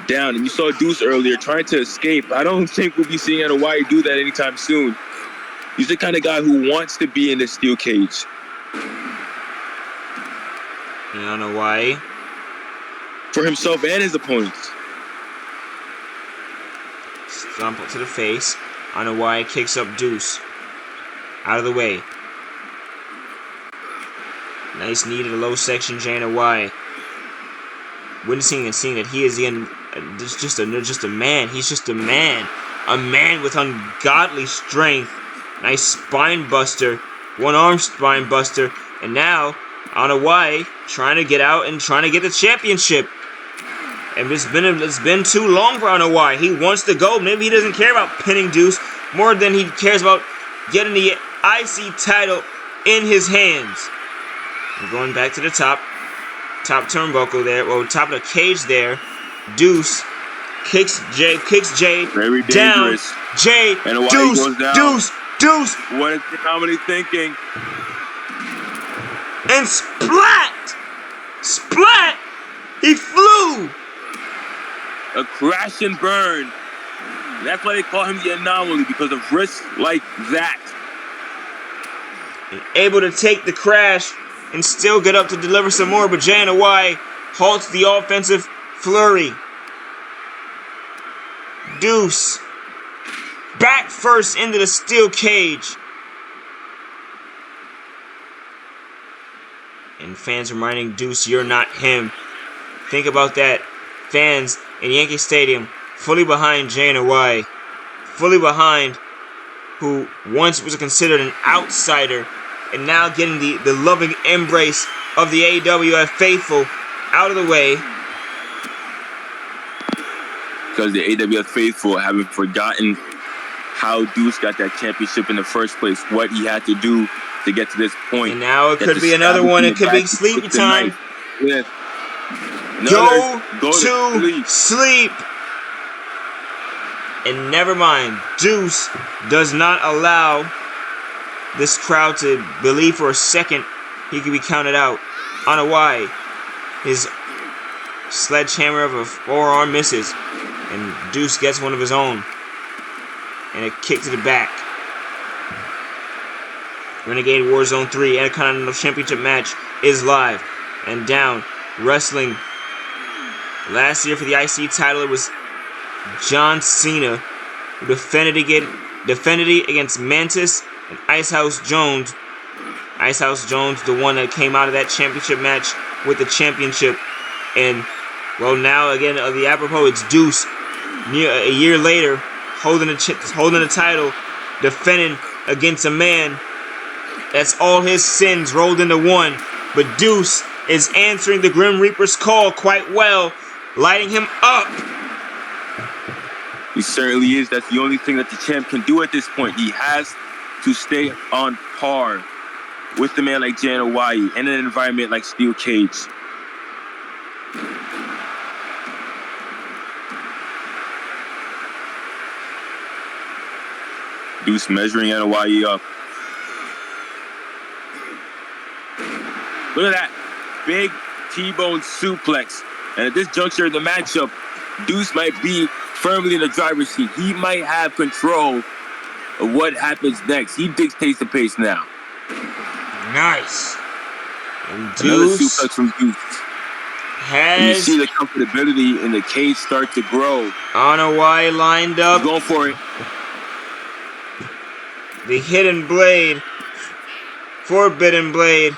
down. And you saw Deuce earlier trying to escape. I don't think we'll be seeing Anoai do that anytime soon. He's the kind of guy who wants to be in the steel cage. Anoai. For himself and his opponents. Stomp to the face. Anoai kicks up Deuce. Out of the way. Nice knee to the low section, Jae Anoai. Witnessing and seeing that he is just a man. He's just a man. A man with ungodly strength. Nice spine buster. One-arm spine buster. And now, Anoai trying to get out and trying to get the championship. And it's been too long for Anoai. He wants to go. Maybe he doesn't care about pinning Deuce more than he cares about getting the IC title in his hands. We're going back to the top turnbuckle there. Well, top of the cage there. Deuce kicks Jay Very down. dangerous. Jay, Anoai Deuce, goes down. Deuce, What is the comedy thinking? and splat. He flew. A crash and burn. That's why they call him the anomaly, because of risks like that. And able to take the crash and still get up to deliver some more, but Jae Anoai halts the offensive flurry. Deuce back first into the steel cage. And fans reminding Deuce, you're not him. Think about that. Fans in Yankee Stadium fully behind Jae Anoai. Fully behind who once was considered an outsider and now getting the loving embrace of the AWF faithful. Out of the way. Because the AWF faithful haven't forgotten how Deuce got that championship in the first place, what he had to do to get to this point. And now it could be another one. It could be sleepy time. Yeah. Go to sleep. And never mind, Deuce does not allow this crowd to believe for a second he can be counted out. Anoai, his sledgehammer of a forearm misses, and Deuce gets one of his own. And a kick to the back. Renegade Warzone 3 Intercontinental Championship match is live. And down, wrestling. Last year for the IC title, it was John Cena, who defended it against Mantis and Icehouse Jones. Icehouse Jones, the one that came out of that championship match with the championship. And, well, now, again, the apropos, it's Deuce. A year later, holding the title, defending against a man that's all his sins rolled into one. But Deuce is answering the Grim Reaper's call quite well, lighting him up. He certainly is. That's the only thing that the champ can do at this point. He has to stay on par with the man like Jae Anoai in an environment like Steel Cage. Deuce measuring Anoai up. Look at that. Big T-bone suplex. And at this juncture of the matchup, Deuce might be firmly in the driver's seat. He might have control of what happens next. He dictates the pace now. Nice. And Another Deuce suplex from Deuce. And you has see the comfortability in the cage start to grow. Anoai lined up. He's going for it. The hidden blade, forbidden blade,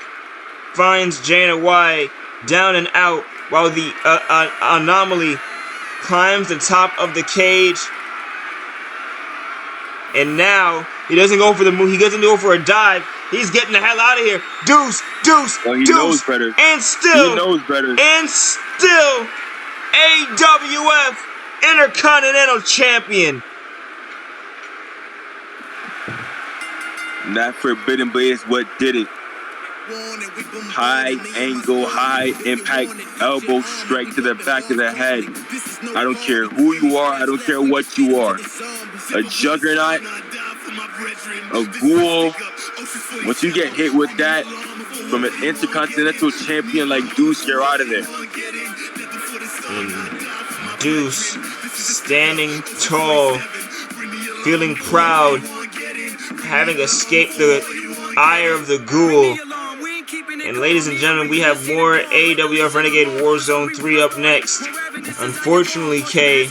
finds Jae Anoai down and out while the anomaly climbs the top of the cage. And now he doesn't go for the move. He doesn't go for a dive. He's getting the hell out of here. Deuce, Deuce, Well, he Deuce, knows better. and still, He knows better. and still, AWF Intercontinental Champion. And that forbidden blade is what did it. High angle, high impact elbow strike to the back of the head. I don't care who you are. I don't care what you are. A juggernaut, a ghoul. Once you get hit with that from an intercontinental champion like Deuce, you're out of there. And Deuce standing tall, feeling proud, having escaped the ire of the ghoul. And ladies and gentlemen, we have more AWF Renegade Warzone 3 up next. Unfortunately, Kay,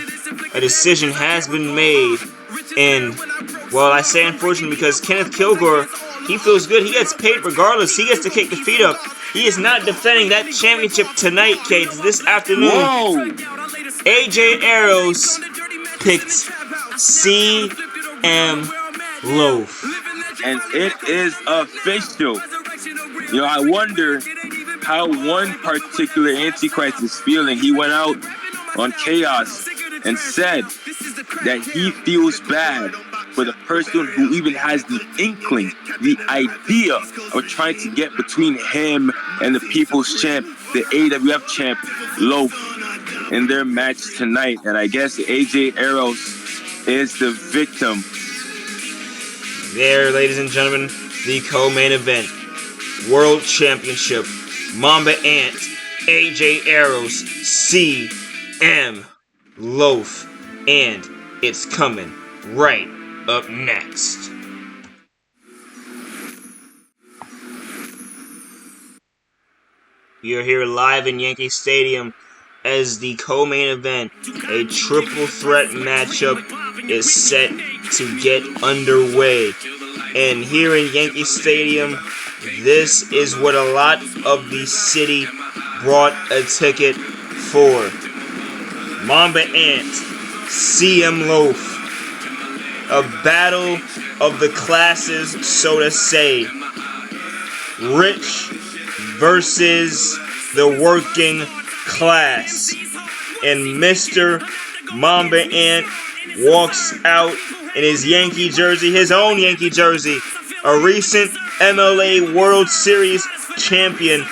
a decision has been made. And, well, I say unfortunately because Kenneth Kilgore, he feels good. He gets paid regardless. He gets to kick the feet up. He is not defending that championship tonight, Kay. This afternoon. Whoa! AJ Arrows picked CM Loaf. And it is official. You know, I wonder how one particular Antichrist is feeling. He went out on Chaos and said that he feels bad for the person who even has the inkling, the idea of trying to get between him and the People's Champ, the AWF Champ, Loaf, in their match tonight. And I guess AJ Arrows is the victim. There, ladies and gentlemen, the co-main event. World Championship. Mamba Ant, AJ Arrows, CM Loaf. And it's coming right up next. We are here live in Yankee Stadium as the co-main event. A triple threat matchup is set to get underway. And here in Yankee Stadium, this is what a lot of the city brought a ticket for. Mamba Ant, CM Loaf. A battle of the classes, so to say. Rich versus the working class. And Mr. Mamba Ant walks out in his Yankee jersey, his own Yankee jersey. A recent MLA World Series champion.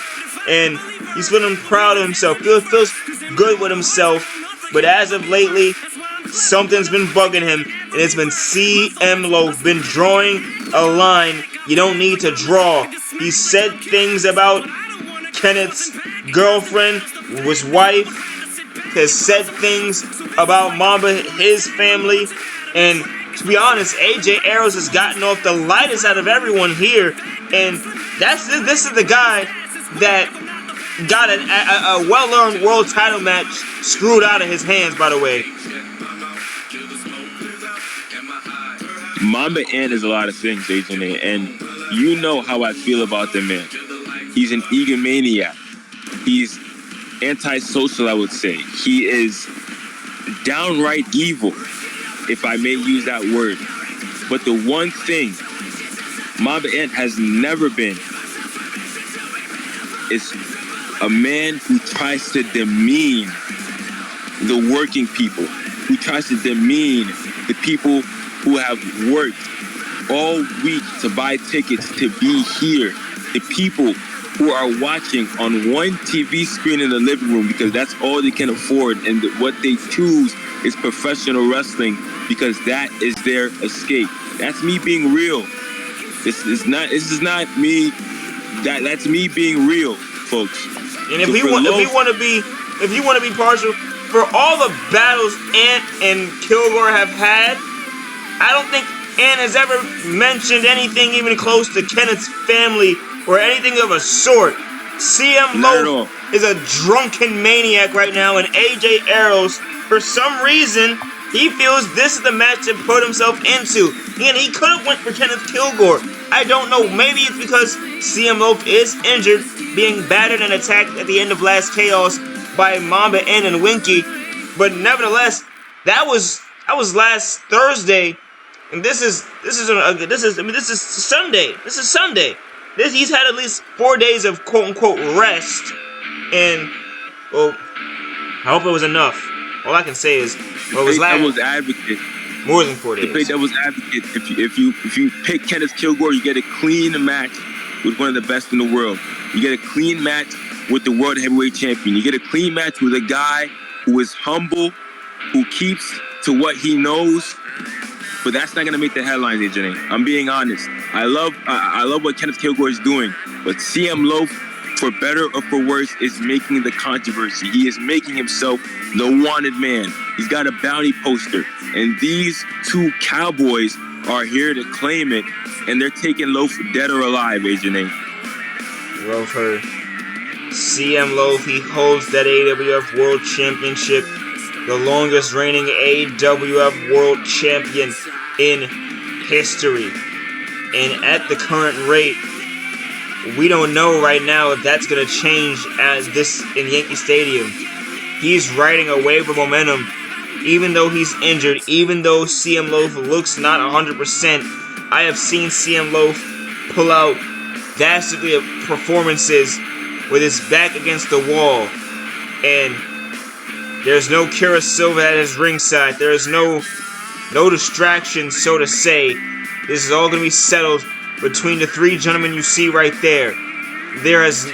And he's feeling proud of himself. Feels good with himself. But as of lately, something's been bugging him. And it's been CM Loaf. Been drawing a line you don't need to draw. He said things about Kenneth's girlfriend, his wife. Has said things about Mamba, his family. And to be honest, AJ Arrows has gotten off the lightest out of everyone here. And this is the guy that got a well-earned world title match screwed out of his hands, by the way. Mamba Ant is a lot of things, Agent A, and you know how I feel about the man. He's an egomaniac. He's antisocial, I would say. He is downright evil, if I may use that word. But the one thing Mamba Ant has never been is a man who tries to demean the working people, who tries to demean the people who have worked all week to buy tickets to be here, the people who are watching on one TV screen in the living room because that's all they can afford, and what they choose is professional wrestling because that is their escape. That's me being real. This is not me. That's me being real. folks. And if you want to be partial, for all the battles Ant and Kilgore have had, I don't think Ant has ever mentioned anything even close to Kenneth's family or anything of a sort. CM Loaf is a drunken maniac right now, and AJ Arrows, for some reason, he feels this is the match to put himself into. And he could have went for Kenneth Kilgore. I don't know. Maybe it's because CM Loaf is injured, being battered and attacked at the end of last Chaos by Mamba Ant and Winky. But nevertheless, that was last Thursday, and this is Sunday. This is Sunday. He's had at least 4 days of quote unquote rest, and well, I hope it was enough. All I can say is, well, it was devil's advocate. More than 4 days. To play devil's advocate, if you pick Kenneth Kilgore, you get a clean match with one of the best in the world. You get a clean match with the world heavyweight champion. You get a clean match with a guy who is humble, who keeps to what he knows. But that's not gonna make the headlines, AJ. I'm being honest. I love what Kenneth Kilgore is doing, but CM Loaf, for better or for worse, is making the controversy. He is making himself the wanted man. He's got a bounty poster, and these two cowboys are here to claim it, and they're taking Loaf dead or alive, AJ. Well heard. CM Loaf, he holds that AWF World Championship, the longest reigning AWF World Champion in history. And at the current rate, we don't know right now if that's going to change as this in Yankee Stadium. He's riding a wave of momentum, even though he's injured, even though CM Loaf looks not 100%. I have seen CM Loaf pull out dastardly performances with his back against the wall, and there's no Kira Silva at his ringside. There is no distraction, so to say. This is all going to be settled between the three gentlemen you see right there. There's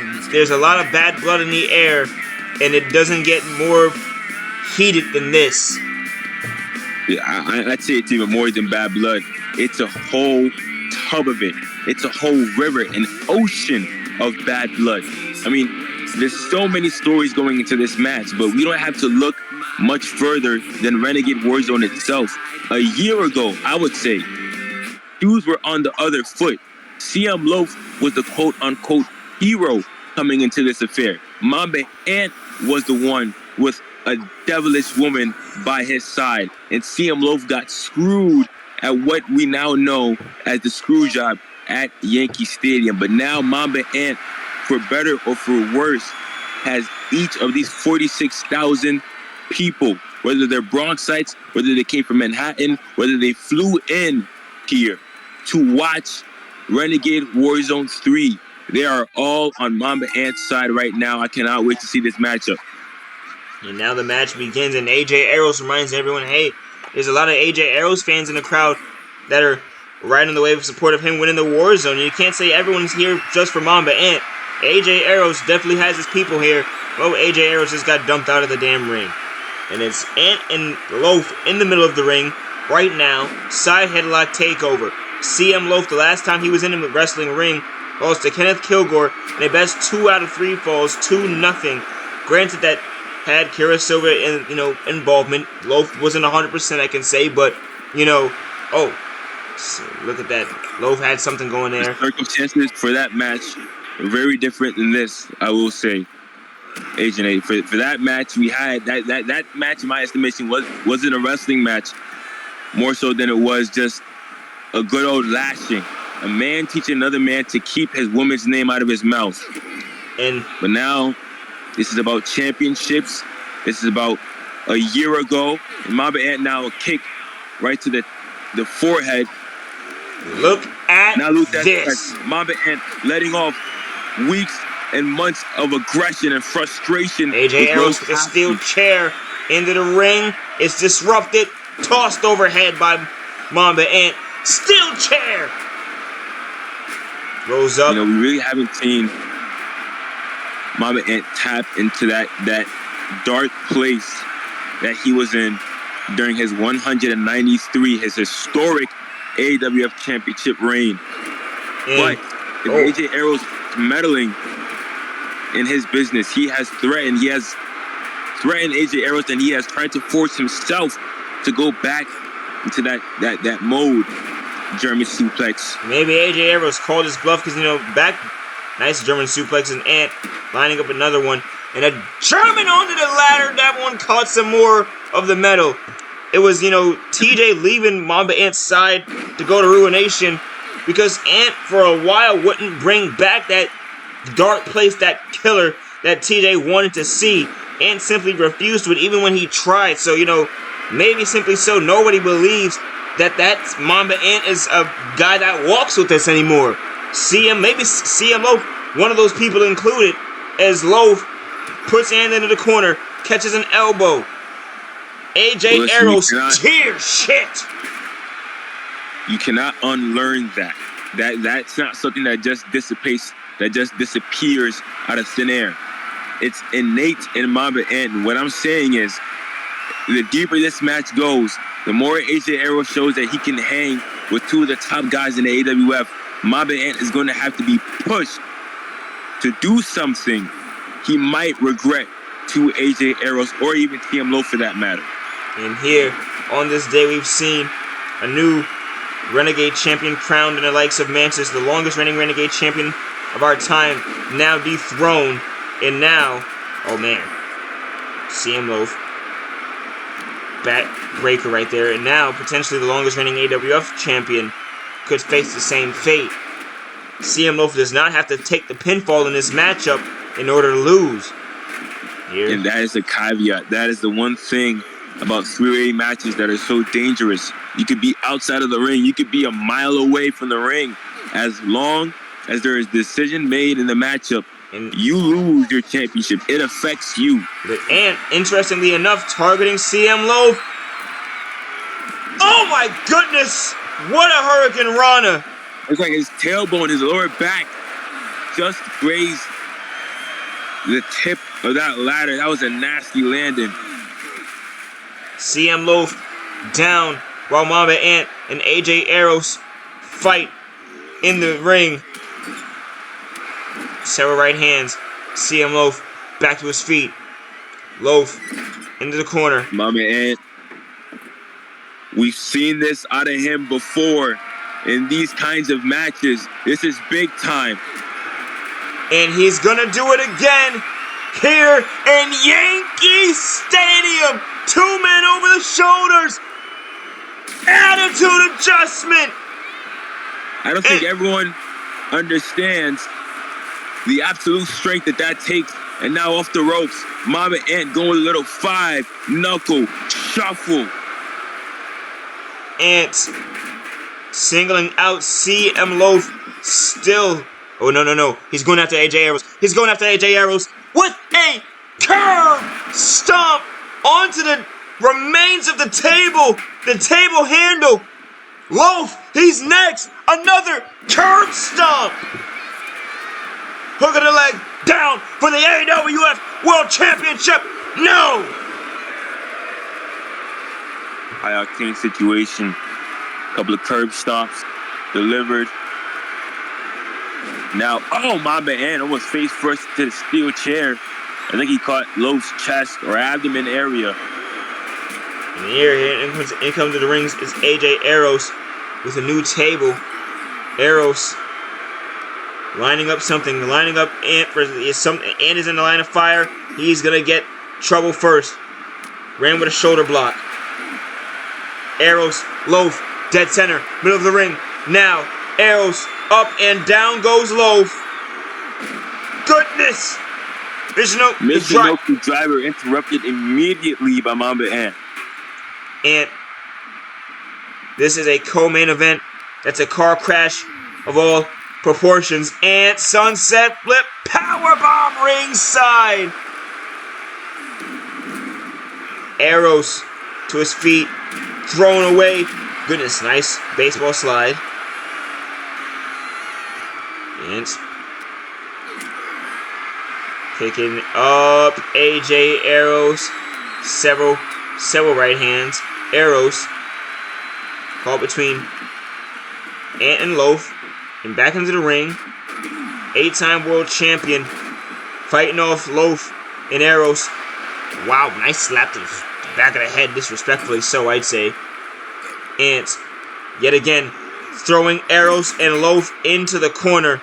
a lot of bad blood in the air, and it doesn't get more heated than this. Yeah, I'd say it's even more than bad blood. It's a whole tub of it. It's a whole river, an ocean of bad blood. I mean, there's so many stories going into this match, but we don't have to look much further than Renegade Warzone itself. A year ago, I would say, shoes were on the other foot. CM Loaf was the quote-unquote hero coming into this affair. Mamba Ant was the one with a devilish woman by his side, and CM Loaf got screwed at what we now know as the screw job at Yankee Stadium. But now Mamba Ant, for better or for worse, has each of these 46,000 people, whether they're Bronxites, whether they came from Manhattan, whether they flew in here to watch Renegade Warzone 3. They are all on Mamba Ant's side right now. I cannot wait to see this matchup. And now the match begins, and AJ Arrows reminds everyone, hey, there's a lot of AJ Arrows fans in the crowd that are riding the wave of support of him winning the Warzone. You can't say everyone's here just for Mamba Ant. AJ Arrows definitely has his people here. Oh, AJ Arrows just got dumped out of the damn ring. And it's Ant and Loaf in the middle of the ring right now. Side headlock takeover. CM Loaf, the last time he was in the wrestling ring, falls to Kenneth Kilgore, and a best 2 out of 3 falls, 2-0. Granted that had Kira Silva involvement. Loaf wasn't 100%, I can say, but so look at that. Loaf had something going there. The circumstances for that match are very different than this, I will say. Agent A, for that match, we had that match, in my estimation, wasn't a wrestling match, more so than it was just a good old lashing. A man teaching another man to keep his woman's name out of his mouth. But now, this is about championships. This is about a year ago. And Mamba Ant now a kick right to the forehead. Look at this. Mamba Ant letting off weeks and months of aggression and frustration. AJ Arrows with a steel chair into the ring. It's disrupted. Tossed overhead by Mamba Ant. Steel chair. Rose up. We really haven't seen Mamba Ant tap into that dark place that he was in during his 193, his historic AWF Championship reign. But if AJ Arrows is meddling in his business. He has threatened AJ Arrows, and he has tried to force himself to go back into that mode. German suplex. Maybe AJ Arrows called his bluff because, back. Nice German suplex, and Ant lining up another one. And a German onto the ladder. That one caught some more of the metal. It was, TJ leaving Mamba Ant's side to go to Ruination because Ant, for a while, wouldn't bring back that dark place, that killer that TJ wanted to see. Ant simply refused to it, even when he tried. So, maybe simply so, nobody believes that Mamba Ant is a guy that walks with us anymore. Maybe CM Loaf, one of those people included, as Loaf puts Ant into the corner, catches an elbow. AJ Arrows tears shit. You cannot unlearn that. That's not something that just dissipates, that just disappears out of thin air. It's innate in Mamba Ant. What I'm saying is, the deeper this match goes, the more AJ Arrows shows that he can hang with two of the top guys in the AWF. Mamba Ant is going to have to be pushed to do something he might regret to AJ Arrows or even CM Loaf for that matter. And here, on this day, we've seen a new Renegade champion crowned in the likes of Mantis, the longest reigning Renegade champion of our time, now dethroned. And now, oh man, CM Loaf, back breaker right there. And now, potentially the longest reigning AWF champion could face the same fate. CM Loaf does not have to take the pinfall in this matchup in order to lose. Here. And that is a caveat. That is the one thing about three-way matches that are so dangerous. You could be outside of the ring. You could be a mile away from the ring. As long as there is decision made in the matchup, and you lose your championship. It affects you. And interestingly enough, targeting CM Loaf. Oh my goodness! What a Hurricane Rana! It's like his tailbone, his lower back, just grazed the tip of that ladder. That was a nasty landing. CM Loaf down while Mamba Ant and AJ Arrows fight in the ring. Several right hands. CM Loaf back to his feet. Loaf into the corner. Mamba Ant. We've seen this out of him before in these kinds of matches. This is big time. And he's gonna do it again here in Yankee Stadium. 2 men over the shoulders. Attitude adjustment. I don't think everyone understands the absolute strength that takes. And now off the ropes, Mamba Ant going a little 5-knuckle shuffle. Ant singling out CM Loaf still. Oh, no. He's going after AJ Arrows. He's going after AJ Arrows with a curb stomp onto the remains of the table handle. Loaf, he's next. Another curb stomp. Hook of the leg down for the AWF World Championship. No! High octane situation. Couple of curb stops delivered. Now, Mamba Ant almost face first to the steel chair. I think he caught Loaf's chest or abdomen area. And here, in comes to the rings is AJ Arrows with a new table. Arrows lining up something, lining up Ant Ant is in the line of fire. He's gonna get trouble first. Ran with a shoulder block. Arrows, Loaf, dead center, middle of the ring. Now, Arrows up and down goes Loaf. Goodness! Mr. Driver interrupted immediately by Mamba Ant. And this is a co-main event. That's a car crash of all proportions. And sunset flip powerbomb ringside. Arrows to his feet, thrown away. Goodness, nice baseball slide. And picking up AJ Arrows. Several right hands. Arrows caught between Ant and Loaf and back into the ring. 8-time world champion Fighting off Loaf and Arrows. Wow, nice slap to the back of the head, disrespectfully so, I'd say. Ant, yet again, throwing Arrows and Loaf into the corner.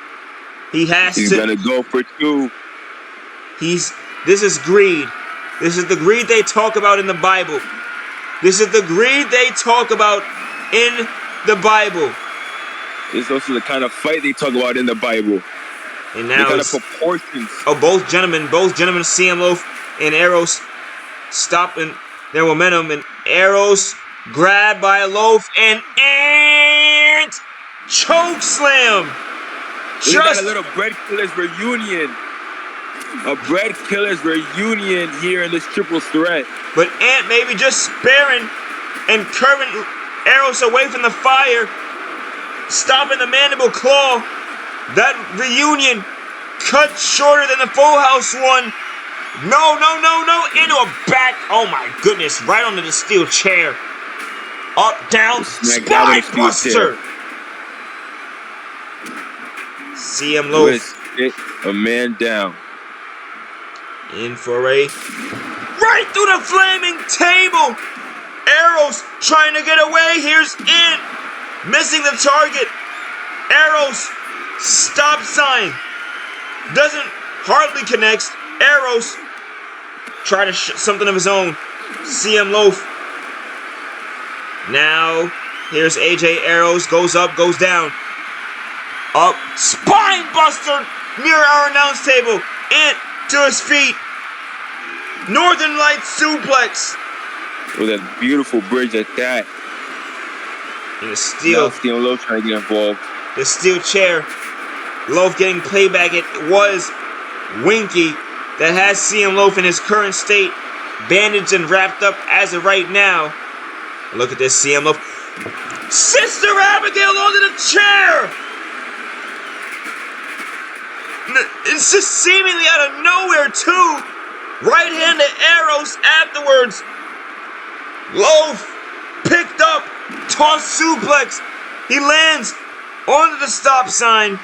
He's gonna go for 2. This is greed. This is the greed they talk about in the Bible. This is the greed they talk about in the Bible. This is also the kind of fight they talk about in the Bible. And now the kind of proportions. Oh, both gentlemen, CM Loaf and Arrows, stopping their momentum. And Arrows grabbed by Loaf and Ant choke slam. We got a little Bread Killers reunion. A Bread Killers reunion here in this triple threat. But Ant maybe just sparing and curving Arrows away from the fire, stopping the mandible claw. That reunion cut shorter than the Full House one. No, into a back. Oh my goodness, right onto the steel chair. Up, down, spine buster. CM Loaf. A man down. In for a right through the flaming table. Arrows trying to get away. Here's Ant missing the target. Arrows stop sign doesn't hardly connects. Arrows try to something of his own. CM Loaf. Now here's AJ Arrows, goes up, goes down. Up, spine buster near our announce table. Ant to his feet. Northern Lights suplex. With a beautiful bridge at that. And the steel. CM Loaf trying to get involved. The steel chair. Loaf getting playback. It was Winky that has CM Loaf in his current state bandaged and wrapped up as of right now. Look at this, CM Loaf. Sister Abigail onto the chair! It's just seemingly out of nowhere, too. Right hand to Arrows afterwards. Loaf picked up, tossed suplex. He lands onto the stop sign.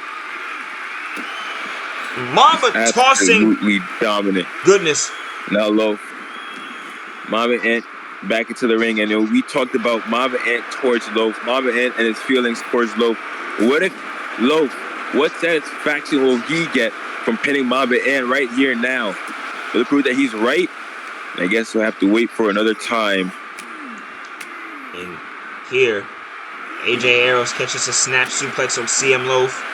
Mamba tossing. Absolutely dominant. Goodness. Now Loaf. Mamba Ant back into the ring. And we talked about Mamba Ant towards Loaf. Mamba Ant and his feelings towards Loaf. What if Loaf, what satisfaction will he get from pinning Mamba Ant right here now? Will it prove that he's right? I guess we'll have to wait for another time. And here, AJ Arrows catches a snap suplex on CM Loaf.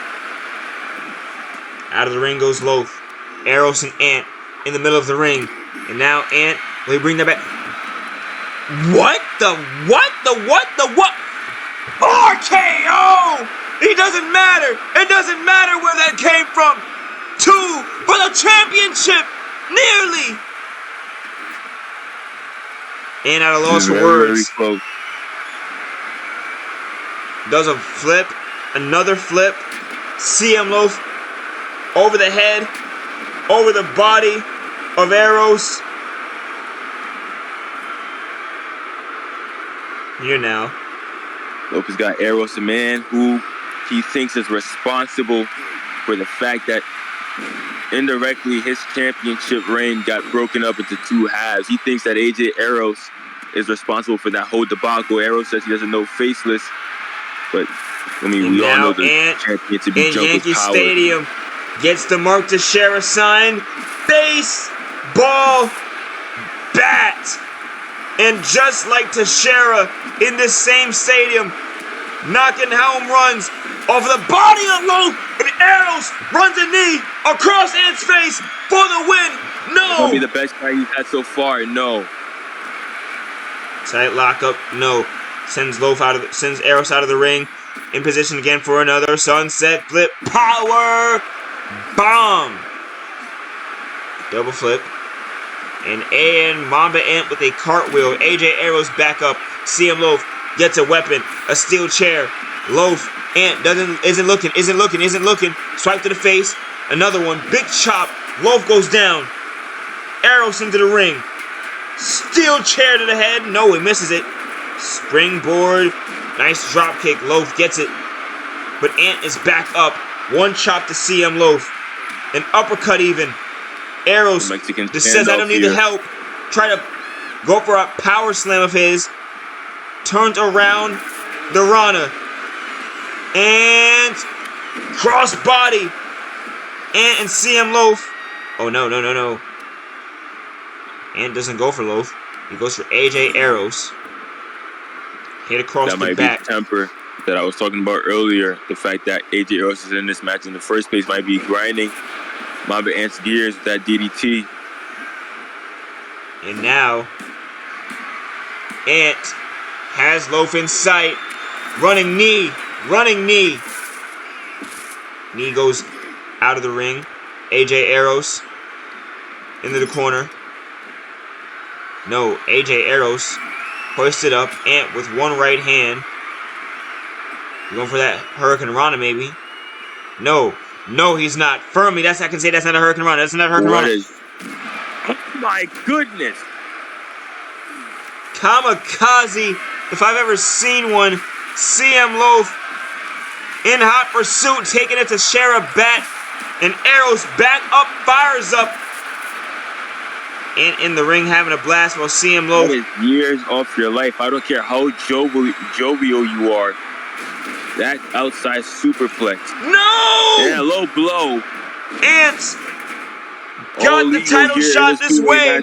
Out of the ring goes Loaf. Arrows and Ant in the middle of the ring. And now Ant, will he bring that back? What? RKO! It doesn't matter. It doesn't matter where that came from. 2 for the championship. Nearly. And at a loss for words. Very close. Does a flip. Another flip. CM Loaf over the head. Over the body of Arrows. Here now. Loaf has got Arrows, a man who he thinks is responsible for the fact that indirectly his championship reign got broken up into 2 halves. He thinks that AJ Arrows is responsible for that whole debacle. Arrows says he doesn't know Faceless, but I mean, we all know the champion to be in Yankee Stadium gets the Mark Teixeira sign, baseball bat. And just like Teixeira in this same stadium, knocking home runs off the body of Loaf, and Arrows runs a knee across Ant's face for the win. No! That'll be the best guy he's had so far. No. Tight lockup. No. Sends Arrows out of the ring. In position again for another sunset flip. Power bomb. Double flip. And Mamba Ant with a cartwheel. AJ Arrows back up. CM Loaf gets a weapon. A steel chair. Loaf. Ant isn't looking. Swipe to the face. Another one. Big chop. Loaf goes down. Arrows into the ring. Steel chair to the head. No, he misses it. Springboard. Nice drop kick. Loaf gets it. But Ant is back up. One chop to CM Loaf. An uppercut even. Arrows Mexican just says, I don't need the help. Try to go for a power slam of his. Turns around the Rana. And crossbody. Ant and CM Loaf. Oh, no. Ant doesn't go for Loaf. He goes for AJ Arrows. Hit across the back. That might be temper that I was talking about earlier. The fact that AJ Arrows is in this match in the first place might be grinding Mamba Ant's gears with that DDT. And now, Ant has Loaf in sight. Running knee. Knee goes out of the ring. AJ Arrows into the corner. No, AJ Arrows hoisted up. Ant with one right hand. Going for that Hurricane Rana, maybe. No, he's not. Firmly, I can say that's not a Hurricane Rana. That's not a Hurricane Rana. Oh my goodness. Kamikaze, if I've ever seen one. CM Loaf in hot pursuit, taking it to share a bat. And Arrows back up, fires up. And in the ring having a blast while CM Loaf. That is years off your life. I don't care how jovial you are. That outside superplex. No! Yeah, low blow. Ants got the title shot this way.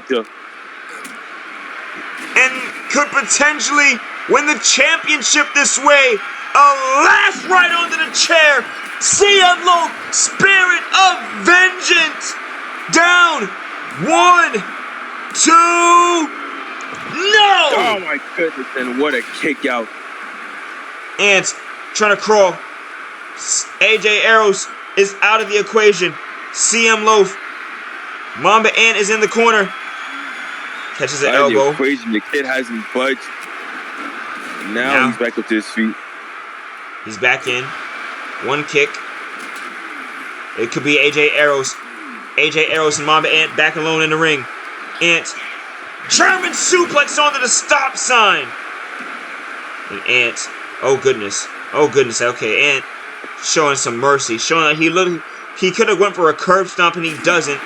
And could potentially win the championship this way. A lash right onto the chair. CM Loaf, spirit of vengeance. Down. 1, 2. No! Oh my goodness, and what a kick out. Ants trying to crawl. AJ Arrows is out of the equation. CM Loaf. Mamba Ant is in the corner. Catches the elbow. The equation, the kid hasn't budged. Now he's back up to his feet. He's back in. One kick. It could be AJ Arrows. AJ Arrows and Mamba Ant back alone in the ring. Ant. German suplex onto the stop sign. And Ant. Oh goodness. Okay, Ant showing some mercy. Showing that he could have went for a curb stomp and he doesn't.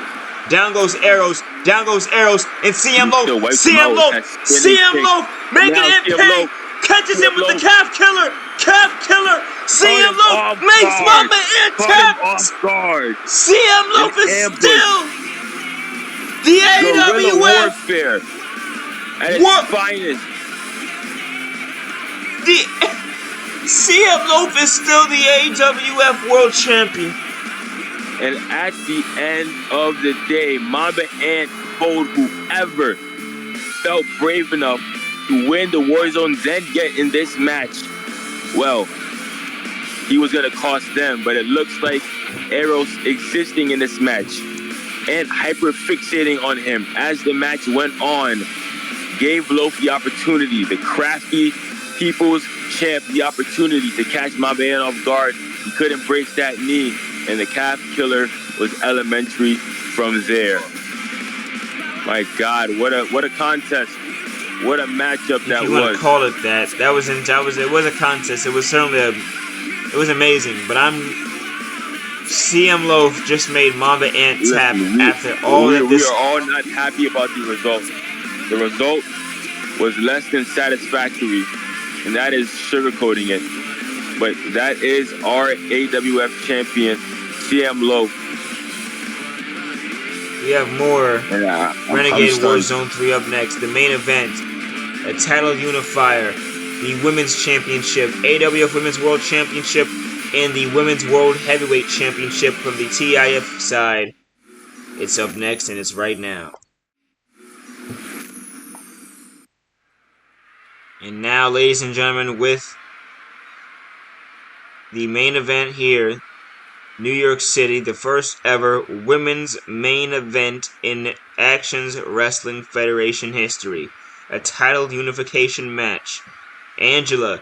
Down goes Arrows. And CM Loaf. Making it pay. Catches him with the calf killer. CM Loaf makes Mamba Ant tap. CM Loaf is still the AWF warfare at its finest. CM Loaf is still the AWF World Champion. And at the end of the day, Mamba Ant told whoever felt brave enough to win the Warzone, then get in this match, well, he was going to cost them. But it looks like Arrows existing in this match and hyper-fixating on him as the match went on gave Loaf the opportunity, the crafty People's Champ, the opportunity to catch Mamba Ant off guard. He couldn't break that knee, and the calf killer was elementary from there. My God, what a contest. What a matchup that was. If you want to call it that, it was a contest. It was certainly it was amazing. But CM Loaf just made Mamba Ant tap after all that this. We are all not happy about the result. The result was less than satisfactory, and that is sugarcoating it. But that is our AWF champion, CM Loaf. We have more Renegade Warzone 3 up next. The main event, a title unifier, the Women's Championship, AWF Women's World Championship, and the Women's World Heavyweight Championship from the TIF side. It's up next, and it's right now. And now, ladies and gentlemen, with the main event here, New York City, the first ever women's main event in Actions Wrestling Federation history. A titled unification match. Angela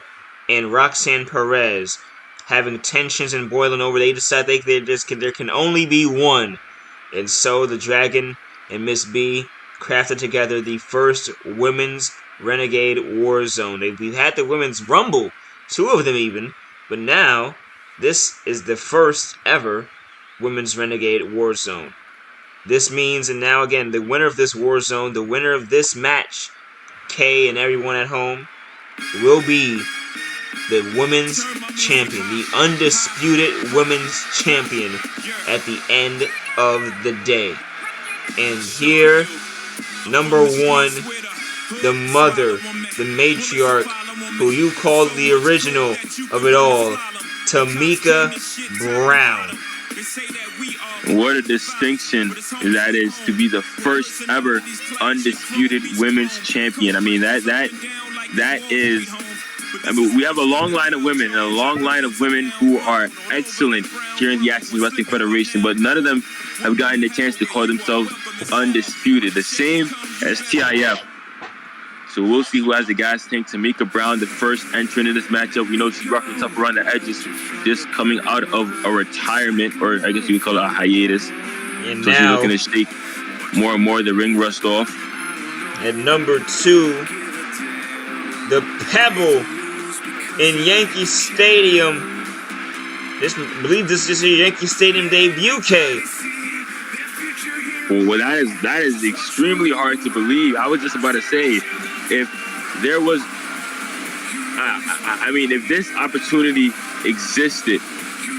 and Roxanne Perez having tensions and boiling over. They decide there can only be one. And so the Dragon and Miss B crafted together the first women's Renegade Warzone. We've had the women's Rumble, 2 of them even, but now this is the first ever Women's Renegade Warzone. This means, and now again, the winner of this Warzone, the winner of this match, K and everyone at home, will be the women's champion, the undisputed women's champion at the end of the day. And here, number one, the mother, the matriarch, who you call the original of it all, Tamika Brown. What a distinction that is, to be the first ever undisputed women's champion. I mean, that is, I mean, we have a long line of women, and a long line of women who are excellent here in the Action Wrestling Federation, but none of them have gotten the chance to call themselves undisputed. The same as TIF. So we'll see who has the gas tank. Tamika Brown, the first entrant in this matchup. We know she's rocking tough around the edges, just coming out of a retirement, or I guess you could call it a hiatus. And so now, she's looking to shake more and more the ring rust off. At number two, the Pebble in Yankee Stadium. I believe this is your Yankee Stadium debut, K. Well, that is extremely hard to believe. I was just about to say, if there was, I mean, if this opportunity existed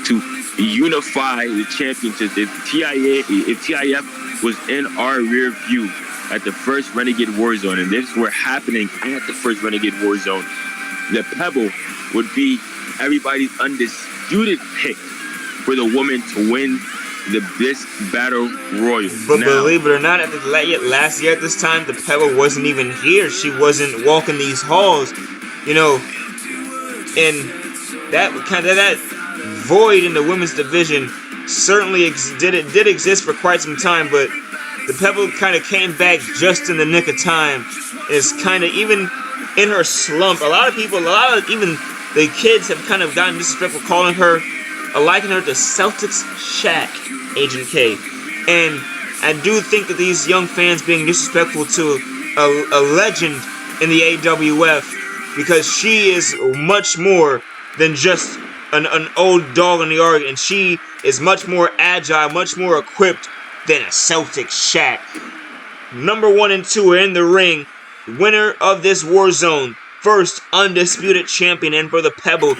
to unify the championships, if TIF was in our rear view at the first Renegade Warzone, and this were happening at the first Renegade Warzone, the Pebble would be everybody's undisputed pick for the woman to win this battle royal. But now, believe it or not, last year at this time, the Pebble wasn't even here. She wasn't walking these halls, you know. And that void in the women's division certainly did exist for quite some time. But the Pebble kind of came back just in the nick of time. It's kind of, even in her slump, a lot of even the kids have kind of gotten disrespectful, calling her, liking her to Celtics Shaq, Agent K. And I do think that these young fans being disrespectful to a legend in the AWF, because she is much more than just an old dog in the yard, and she is much more agile, much more equipped than a Celtics Shaq. Number 1 and 2 are in the ring. Winner of this Warzone, first undisputed champion, and for the Pebble,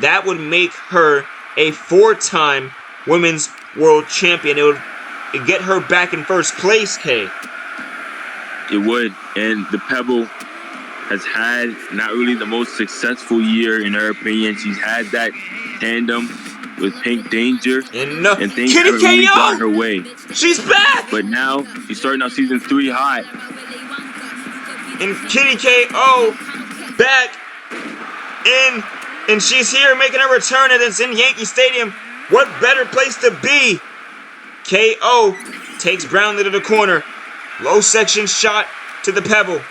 that would make her a 4-time women's world champion. It would get her back in first place, K. It would, and the Pebble has had not really the most successful year, in her opinion. She's had that tandem with Pink Danger, and things haven't really gone her way. She's back! But now, she's starting out season 3 hot. And Kitty KO back in, and she's here making her return, and it's in Yankee Stadium. What better place to be? KO takes Brown into the corner. Low section shot to the Pebble.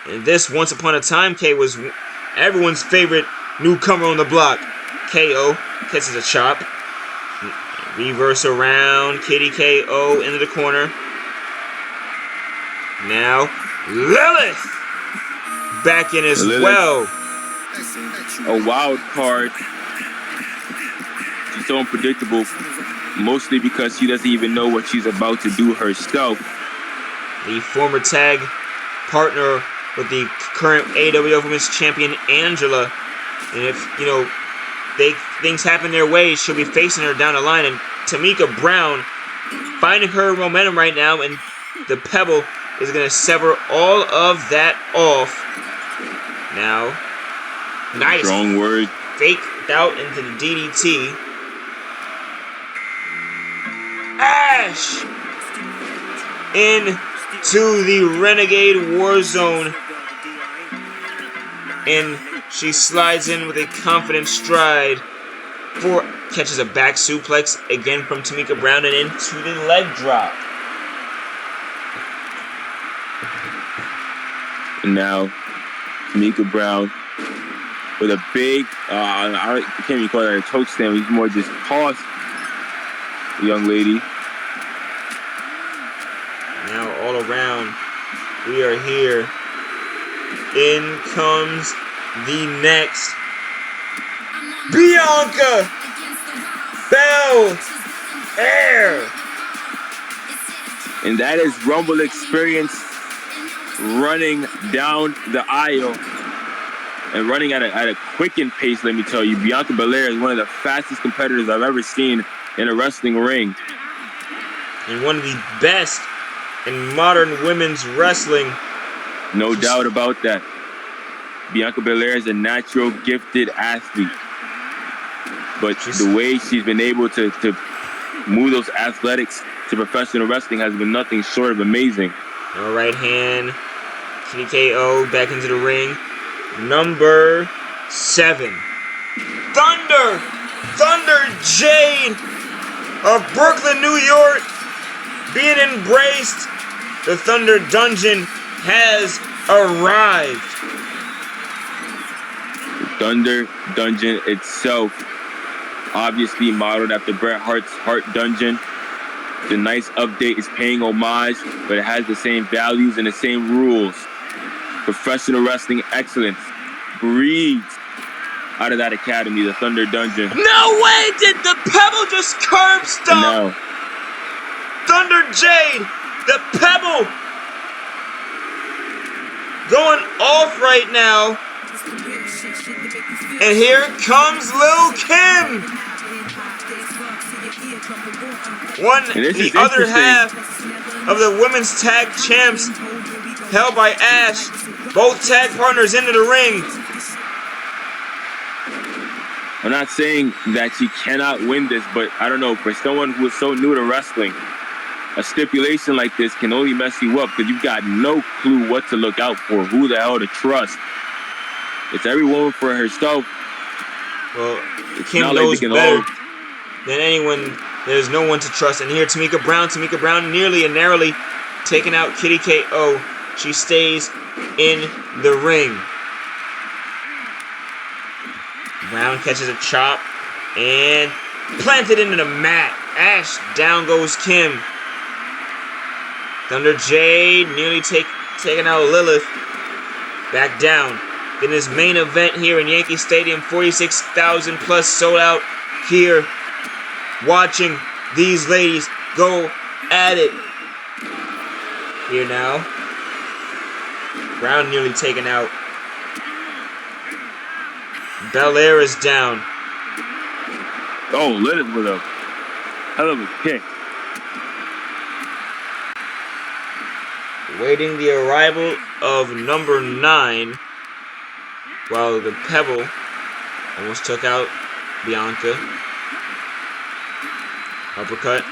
And this, once upon a time, K was everyone's favorite newcomer on the block. KO catches a chop. Reverse around. Kitty KO into the corner. Now, Lilith back in as well. A wild card. She's so unpredictable, mostly because she doesn't even know what she's about to do herself. The former tag partner with the current AWF Women's Champion, Angela. And if, you know, things happen their way, she'll be facing her down the line. And Tamika Brown finding her momentum right now, and the Pebble is going to sever all of that off. Now, nice. Strong word. Faked out into the DDT. Ash into the Renegade Warzone. And she slides in with a confident stride. Catches a back suplex again from Tamika Brown and into the leg drop. And now, Tamika Brown with a big, I can't even call that a choke slam. He's more just toss the young lady. Now all around, we are here. In comes the next Bianca Belair. And that is Rumble Experience running down the aisle and running at a quickened pace, let me tell you. Bianca Belair is one of the fastest competitors I've ever seen in a wrestling ring. And one of the best in modern women's wrestling. No doubt about that. Bianca Belair is a natural gifted athlete. But the way she's been able to move those athletics to professional wrestling has been nothing short of amazing. All right hand. Kitty KO back into the ring. Number 7. Thunder Jade of Brooklyn, New York, being embraced. The Thunder Dungeon has arrived. The Thunder Dungeon itself, obviously modeled after Bret Hart's Hart Dungeon. The nice update is paying homage, but it has the same values and the same rules. Professional wrestling excellence breeds out of that academy, the Thunder Dungeon. No way! Did the Pebble just curb stomp? No. Thunder Jade, the Pebble, going off right now. And here comes Lil Kim. The other half of the women's tag champs, held by Ash. Both tag partners into the ring. I'm not saying that she cannot win this, but I don't know, for someone who is so new to wrestling, a stipulation like this can only mess you up because you've got no clue what to look out for, who the hell to trust. It's every woman for herself. Well, Kim knows better than anyone. There's no one to trust. And here, Tamika Brown nearly and narrowly taking out Kitty KO. She stays in the ring. Brown catches a chop and planted into the mat. Ash, down goes Kim. Thunder Jade nearly taking out Lilith. Back down. In this main event here in Yankee Stadium, 46,000 plus sold out here. Watching these ladies go at it. Here now. Brown nearly taken out. Belair is down. Oh, Lilith with a hell of a kick. Waiting the arrival of number 9. While the Pebble almost took out Bianca. Uppercut.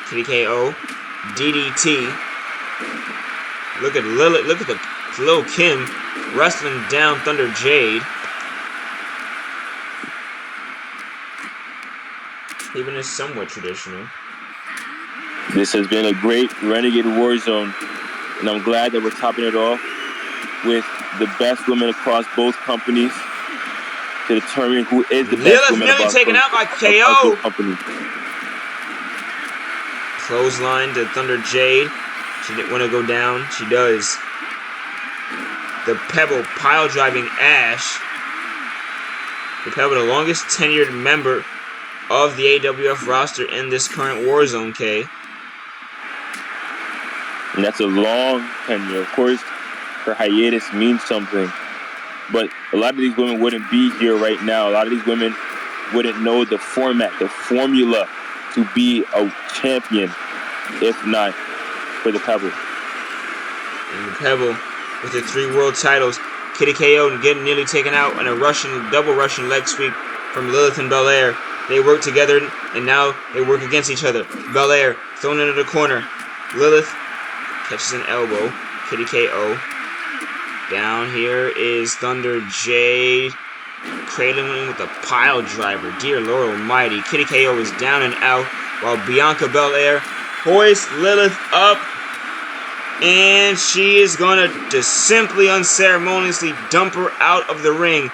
Kitty KO. DDT. Look at Lilith. Look at the Lil Kim wrestling down Thunder Jade. Even is somewhat traditional. This has been a great Renegade Warzone, and I'm glad that we're topping it off with the best women across both companies to determine who is the best woman nearly taken out by KO. Company. Clothesline to Thunder Jade. She didn't want to go down. She does. The Pebble pile driving Ash. The Pebble, the longest tenured member of the AWF roster in this current Warzone, K. And that's a long tenure. Of course, her hiatus means something. But a lot of these women wouldn't be here right now. A lot of these women wouldn't know the format, the formula to be a champion, if not for the Pebble. And the Pebble with the 3 world titles. Kitty KO getting nearly taken out on a double Russian leg sweep from Lilith and Belair. They work together, and now they work against each other. Belair thrown into the corner. Lilith catches an elbow. Kitty KO. Down here is Thunder Jade. Cradling with a pile driver. Dear Lord Almighty. Kitty KO is down and out, while Bianca Belair hoists Lilith up. And she is going to just simply unceremoniously dump her out of the ring.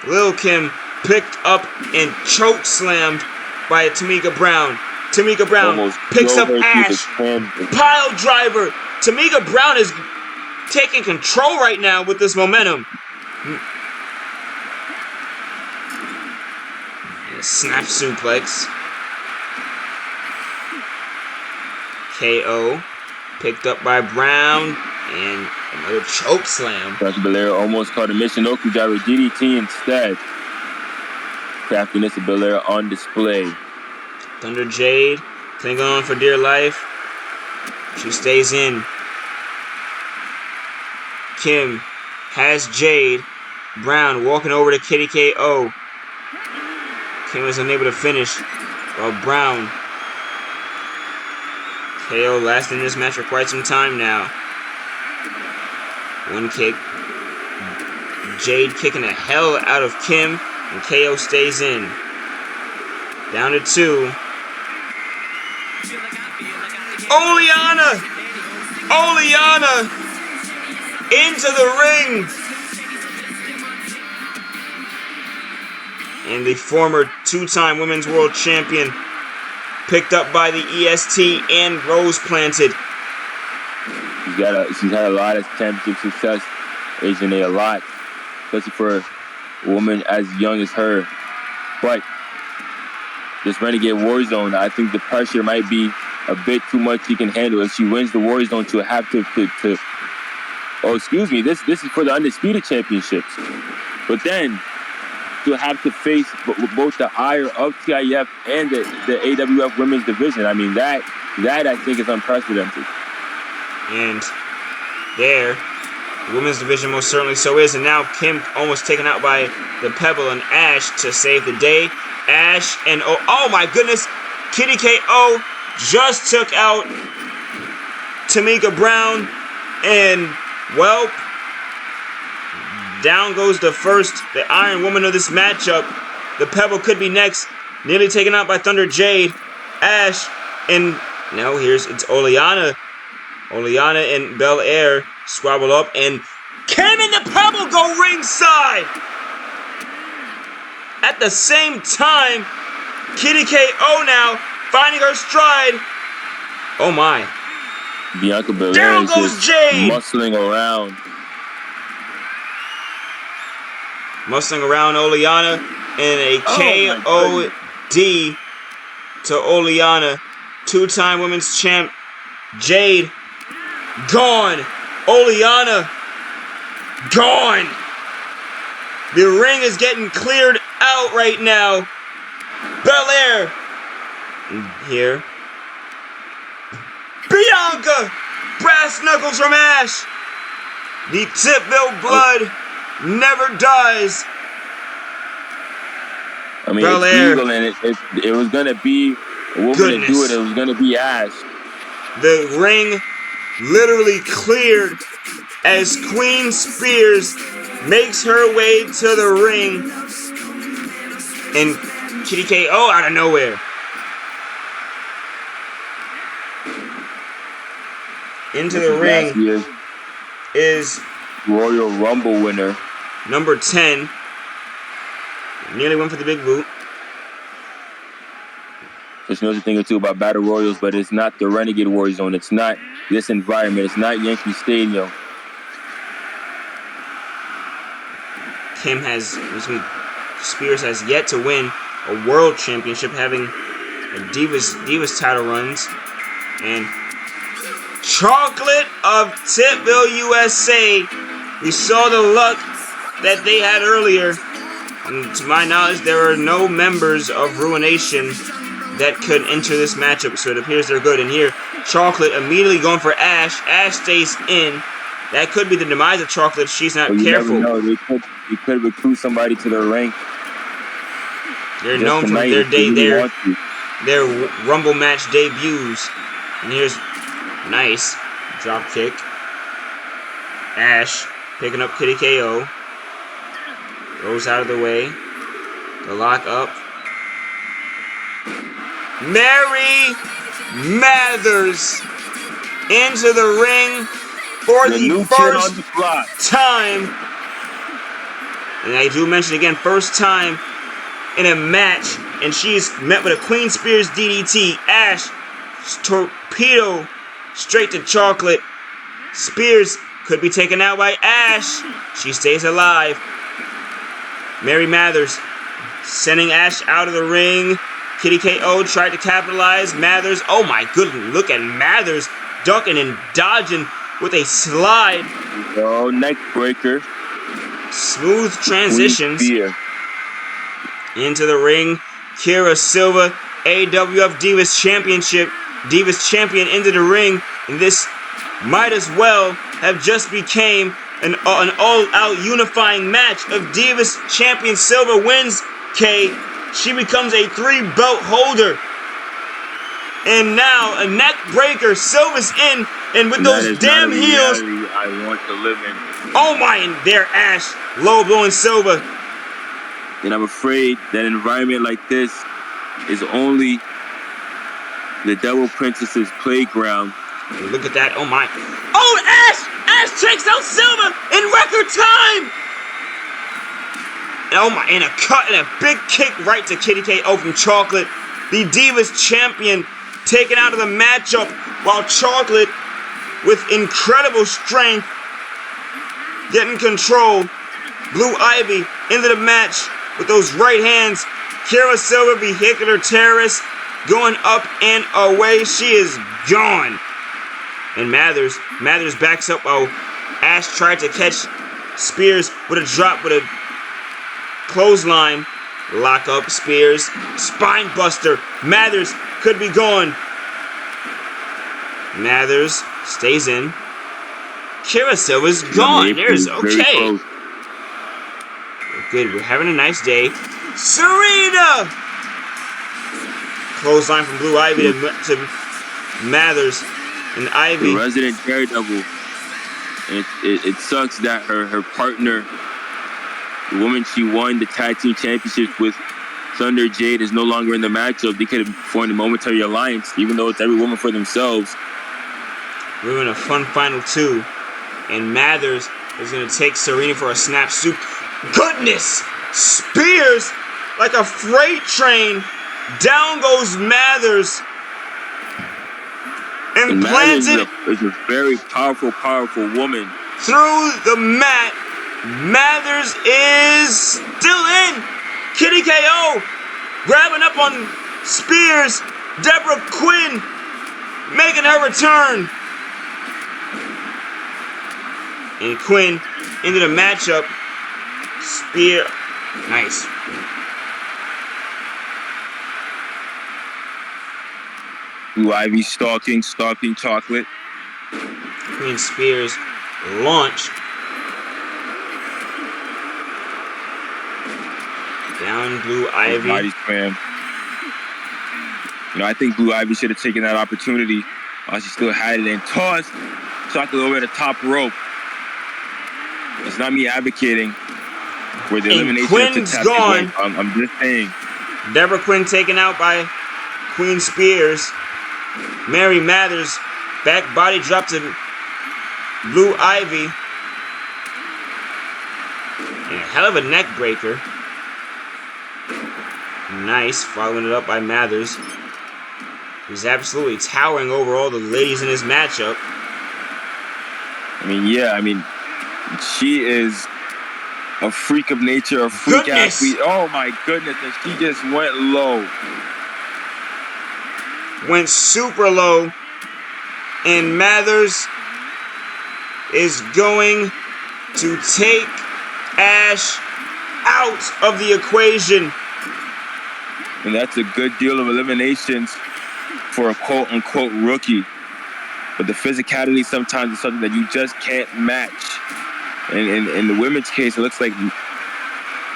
Lil Kim picked up and choke slammed by Tamika Brown. Tamika Brown almost picks up Ash. Pile driver. Tamika Brown is taking control right now with this momentum. Snap suplex. KO. Picked up by Brown. And another choke slam. Sasha Belair almost caught a Michinoku Gyro DDT instead. Craftiness of Belair on display. Thunder Jade clinging on for dear life. She stays in. Kim has Jade. Brown walking over to Kitty KO. Kim is unable to finish. While Brown. KO lasting in this match for quite some time now. One kick. Jade kicking the hell out of Kim. And KO stays in. Down to 2. Oleana! Oleana! Into the ring! And the former 2-time Women's World Champion, picked up by the EST and Rose planted. She's had a lot of championship success, Asian A, a lot, especially for a woman as young as her. But this Renegade Warzone, I think the pressure might be a bit too much she can handle. If she wins the Warzone, she'll have to oh, excuse me, this is for the Undisputed Championships. But then she'll have to face both the ire of TIF and the AWF Women's Division. I mean, that I think is unprecedented. And there, the Women's Division most certainly so is. And now Kim almost taken out by the Pebble and Ash to save the day. Ash and oh my goodness, Kitty KO just took out Tamika Brown, and well, down goes the Iron Woman of this matchup. The Pebble could be next, nearly taken out by Thunder Jade. Ash, and now it's Oleana. Oleana and Bel Air squabble up, and Kim and the Pebble go ringside. At the same time, Kitty KO now finding her stride. Oh my. Bianca Belair Down is goes just Jade. muscling around. Muscling around Oleana, and a KOD to Oleana. 2-time women's champ. Jade gone. Oleana gone. The ring is getting cleared out right now. Belair here. Bianca! Brass knuckles from Ash. The Tipville blood never dies. I mean, Belair. it's legal, and it was going to be a woman to do it. It was going to be Ash. The ring literally cleared as Queen Spears makes her way to the ring. And Kitty KO out of nowhere. Into the ring is Royal Rumble winner. number 10. Nearly went for the big boot. So she knows a thing or two about Battle Royals, but it's not the Renegade Warzone. It's not this environment. It's not Yankee Stadium. Spears has yet to win a World Championship, having a Divas title runs. And Chocolate of Tipville, USA. We saw the luck that they had earlier. And to my knowledge, there are no members of Ruination that could enter this matchup, so it appears they're good. And here, Chocolate immediately going for Ash. Ash stays in. That could be the demise of Chocolate if she's not careful. Never know. They could recruit somebody to their rank. They're known for their Rumble match debuts. And here's nice drop kick. Ash picking up Kitty KO. Goes out of the way. The lock up. Mary Mathers into the ring for the first time. And I do mention again, first time in a match, and she's met with a Queen Spears DDT. Ash torpedo straight to Chocolate. Spears could be taken out by Ash. She stays alive. Mary Mathers sending Ash out of the ring. Kitty KO tried to capitalize. Mathers, oh my goodness, look at Mathers ducking and dodging with a slide. Oh, neck breaker. Smooth transitions Fear. into the ring. Kira Silva, AWF Divas Championship. Divas Champion into the ring. And this might as well have just became an all-out unifying match of Divas Champion. Silva wins, K. She becomes a 3-belt holder. And now a neck breaker. Silva's in, and with those damn heels. I want to live in. Oh my, and there Ash, low blowing Silva. And I'm afraid that an environment like this is only the Devil Princess's playground. Look at that, oh my. Oh, Ash! Ash takes out Silva in record time! Oh my, and a cut and a big kick right to Kitty KO from Chocolate. The Divas Champion taken out of the matchup, while Chocolate, with incredible strength, getting control. Blue Ivy into the match with those right hands. Kira Silva, vehicular terrorist, going up and away. She is gone. And Mathers backs up. Oh, Ash tried to catch Spears with a drop, with a clothesline. Lock up Spears. Spine buster. Mathers could be gone. Mathers stays in. Kira Silva's gone. There's okay. Good, we're having a nice day. Serena! Clothesline from Blue Ivy to Mathers and Ivy. The resident daredevil. And it sucks that her partner, the woman she won the tag team championship with, Thunder Jade, is no longer in the matchup. They could have formed a momentary alliance, even though it's every woman for themselves. We're in a fun final 2. And Mathers is going to take Serena for a snap soup. Goodness! Spears like a freight train. Down goes Mathers. And plants it. Is a very powerful woman. Through the mat. Mathers is still in. Kitty KO grabbing up on Spears. Deborah Quinn making her return. And Quinn into the matchup. Spear. Nice. Blue Ivy stalking Chocolate. Queen Spears launch. Down Blue Ivy. Body slam. I think Blue Ivy should have taken that opportunity while she still had it and tossed Chocolate over the top rope. It's not me advocating for the elimination. Quinn's gone. I'm just saying. Deborah Quinn taken out by Queen Spears. Mary Mathers back body drop to Blue Ivy. And a hell of a neck breaker. Nice, following it up by Mathers. He's absolutely towering over all the ladies in his matchup. She is a freak of nature, a freak athlete. Oh my goodness, and she just went low. Went super low. And Mathers is going to take Ash out of the equation. And that's a good deal of eliminations for a quote-unquote rookie. But the physicality sometimes is something that you just can't match. And in the women's case, it looks like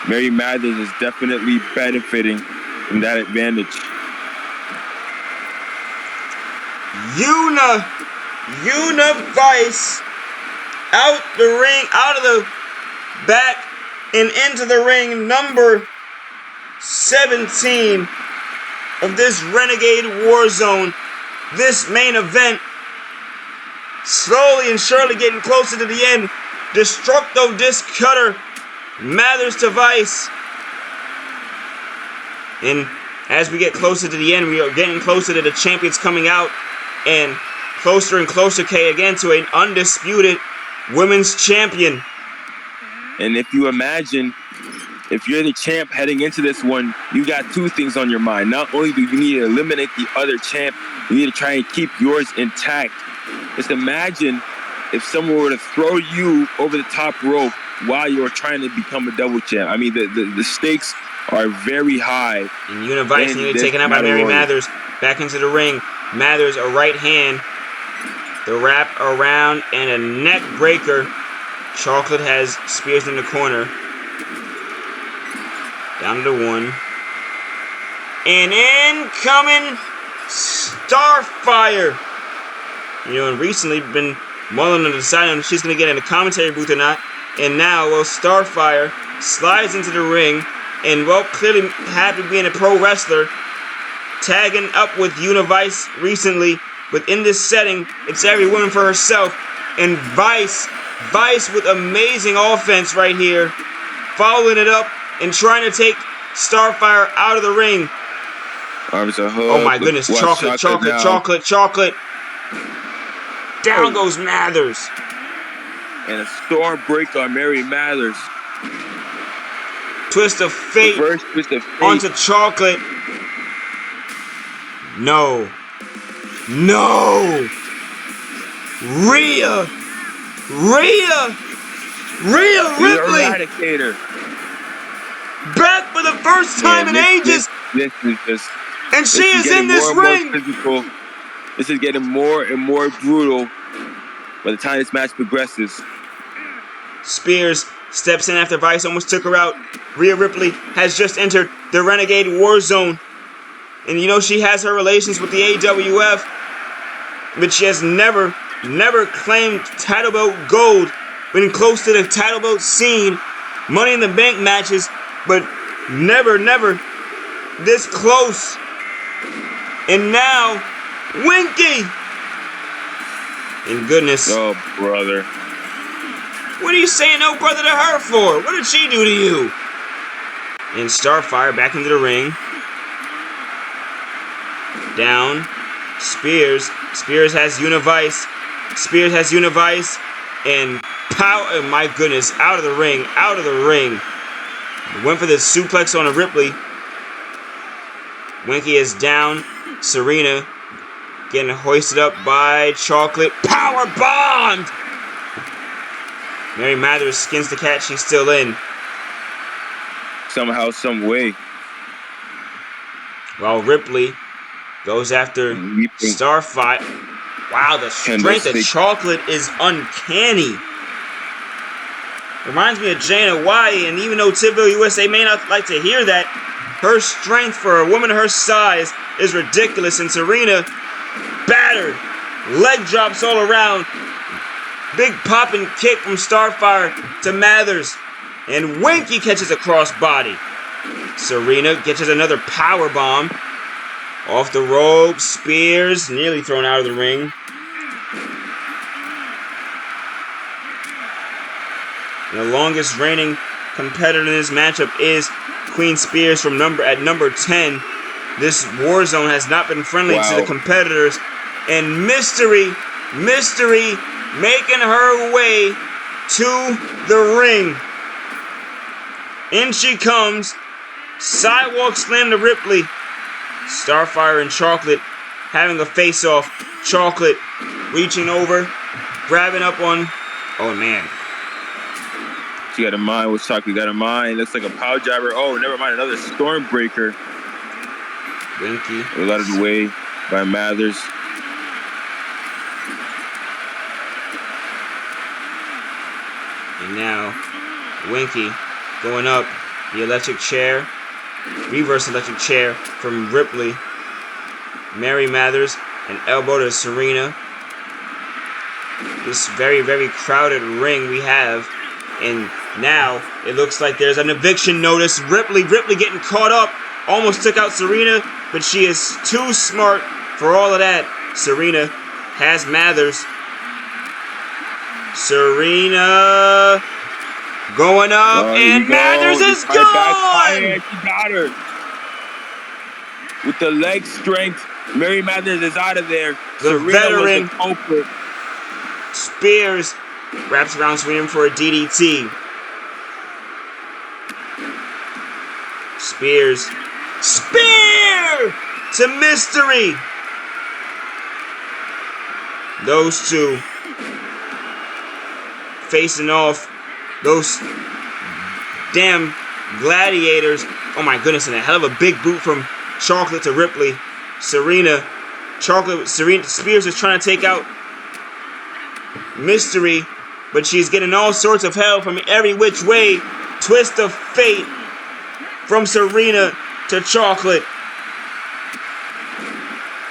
Mary Mathers is definitely benefiting from that advantage. Unifier out the ring, out of the back and into the ring, number 17 of this Renegade Warzone. This main event slowly and surely getting closer to the end. Destructo Disc Cutter, Mathers to Vice. And as we get closer to the end, we are getting closer to the champions coming out. And closer, K, again to an undisputed women's champion. And if you imagine, if you're the champ heading into this one, you got two things on your mind. Not only do you need to eliminate the other champ, you need to try and keep yours intact. Just imagine if someone were to throw you over the top rope while you're trying to become a double champ. I mean, the stakes are very high. And Univice nearly taken out by Mary Mathers. Back into the ring. Mathers, a right hand. The wrap around and a neck breaker. Chocolate has Spears in the corner. Down to 1. And incoming Starfire. You know, and recently been mulling on deciding if she's going to get in the commentary booth or not. And now, well, Starfire slides into the ring. And, well, clearly happy being a pro wrestler. Tagging up with Univice recently. But in this setting, it's every woman for herself. And Vice with amazing offense right here. Following it up and trying to take Starfire out of the ring. Arms are hooked. Oh my goodness, chocolate. Down goes Mathers. And a storm break on Mary Mathers. Twist of fate. Reverse twist of fate. Onto Chocolate. No. Rhea Ripley. Eradicator. Back for the first time in ages. This is just. And she is in this ring. Physical. This is getting more and more brutal by the time this match progresses. Spears steps in after Vice almost took her out. Rhea Ripley has just entered the Renegade Warzone. And you know she has her relations with the AWF. But she has never claimed title belt gold. Been close to the title belt scene. Money in the Bank matches. But never this close. And now, Winky! And goodness. Oh, brother. What are you saying no brother to her for? What did she do to you? And Starfire back into the ring. Down. Spears has Univice. And power. Oh my goodness. Out of the ring. Went for the suplex on a Ripley. Winky is down. Serena getting hoisted up by Chocolate. Power bombed! Mary Mathers skins the cat. She's still in. Somehow, some way. While Ripley goes after Starfire. Wow, the strength of Chocolate is uncanny. Reminds me of Jae Anoai, and even though Tidville USA may not like to hear that, her strength for a woman her size is ridiculous. And Serena, battered, leg drops all around. Big popping kick from Starfire to Mathers. And Winky catches a crossbody. Serena catches another power bomb. Off the rope, Spears nearly thrown out of the ring. And the longest reigning competitor in this matchup is Queen Spears from number 10. This Warzone has not been friendly to the competitors. And Mystery making her way to the ring. In she comes. Sidewalk slam to Ripley. Starfire and Chocolate having a face-off. Chocolate reaching over, grabbing up on... Oh, man. She got a mind. What's Chocolate got a mind? Looks like a power driver. Oh, never mind. Another Stormbreaker. Winky. A lot of the way by Mathers. And now, Winky going up. The electric chair. Reverse electric chair from Ripley. Mary Mathers. An elbow to Serena. This very, very crowded ring we have. And now it looks like there's an eviction notice. Ripley getting caught up. Almost took out Serena, but she is too smart for all of that. Serena has Mathers. Serena going up, and Mathers is gone! She got her. With the leg strength, Mary Mathers is out of there. The Serena veteran was the culprit. Spears wraps around Serena for a DDT. Spears. Spear to Mystery. Those two facing off. Those damn gladiators. Oh my goodness, and a hell of a big boot from Chocolate to Ripley. Serena Spears is trying to take out Mystery, but she's getting all sorts of help from every which way. Twist of fate from Serena to Chocolate.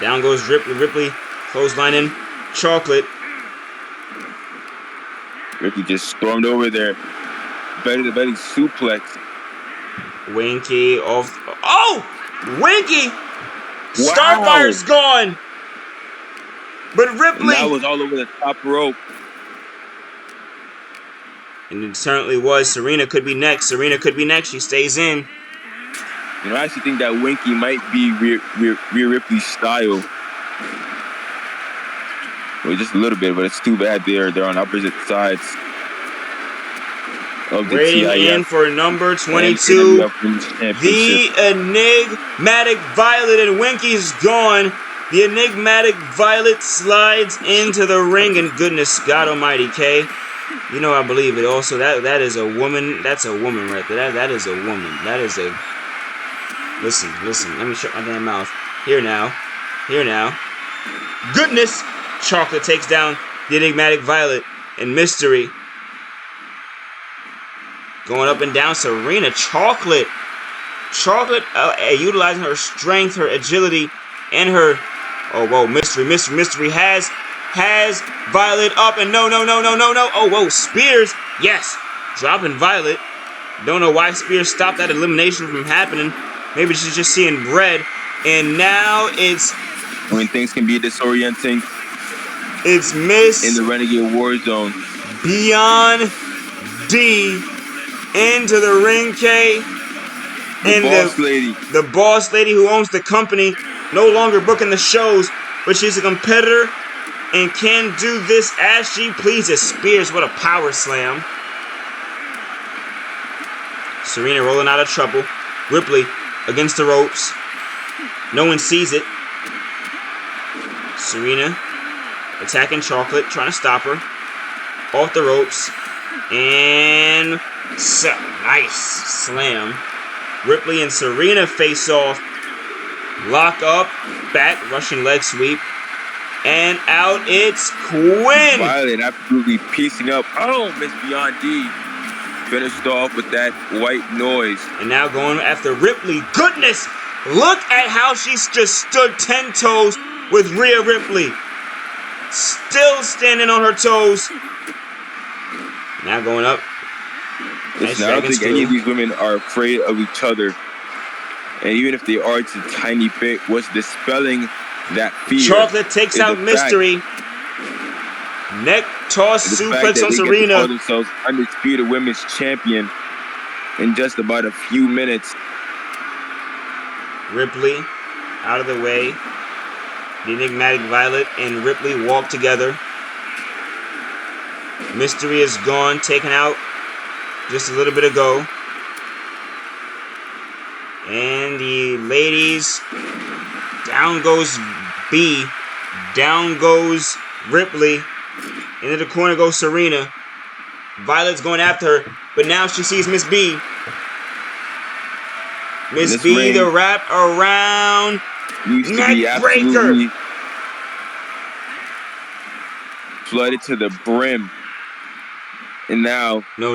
Down goes Ripley clotheslining Chocolate. Ripley just stormed over there. Belly to belly suplex. Winky off. Oh! Winky! Wow. Starfire's gone! But Ripley... And that was all over the top rope. And it certainly was. Serena could be next. She stays in. You know, I actually think that Winky might be Rhea Ripley's style. Well, just a little bit, but it's too bad they're on opposite sides of the Waiting TIF in for number 22, the enigmatic Violet, and Winky's gone. The enigmatic Violet slides into the ring, and goodness God Almighty, Kay, you know I believe it. Also, that is a woman. That's a woman right there. That is a woman. That is a. Listen. Let me shut my damn mouth. Here now. Goodness. Chocolate takes down the enigmatic Violet and Mystery. Going up and down, Serena. Chocolate utilizing her strength, her agility, and her... Oh, whoa, Mystery has Violet up, and no. Oh, whoa, Spears. Yes, dropping Violet. Don't know why Spears stopped that elimination from happening. Maybe she's just seeing red. And now it's... I mean, things can be disorienting. It's Miss... in the Renegade Warzone. Beyond D into the ring, K. The boss lady who owns the company, no longer booking the shows, but she's a competitor and can do this as she pleases. Spears, what a power slam. Serena rolling out of trouble. Ripley against the ropes. No one sees it. Serena attacking Chocolate, trying to stop her. Off the ropes. And so, nice slam. Ripley and Serena face off. Lock up. Back. Russian leg sweep. And out it's Quinn. Violet absolutely piecing up. Oh, Miss Beyond D. Finished off with that white noise. And now going after Ripley. Goodness! Look at how she's just stood 10 toes with Rhea Ripley. Still standing on her toes. Now going up. Nice. I don't think any of these women are afraid of each other. And even if they are just a tiny bit, what's dispelling that fear? Chocolate takes out Mystery. Neck toss suplex on Serena. They call themselves undisputed women's champion in just about a few minutes. Ripley out of the way. The enigmatic Violet and Ripley walk together. Mystery is gone, taken out just a little bit ago. And the ladies, down goes B, down goes Ripley, into the corner goes Serena. Violet's going after her, but now she sees Miss B. Miss B, the wrap around neck breaker. Flooded to the brim. And now... No.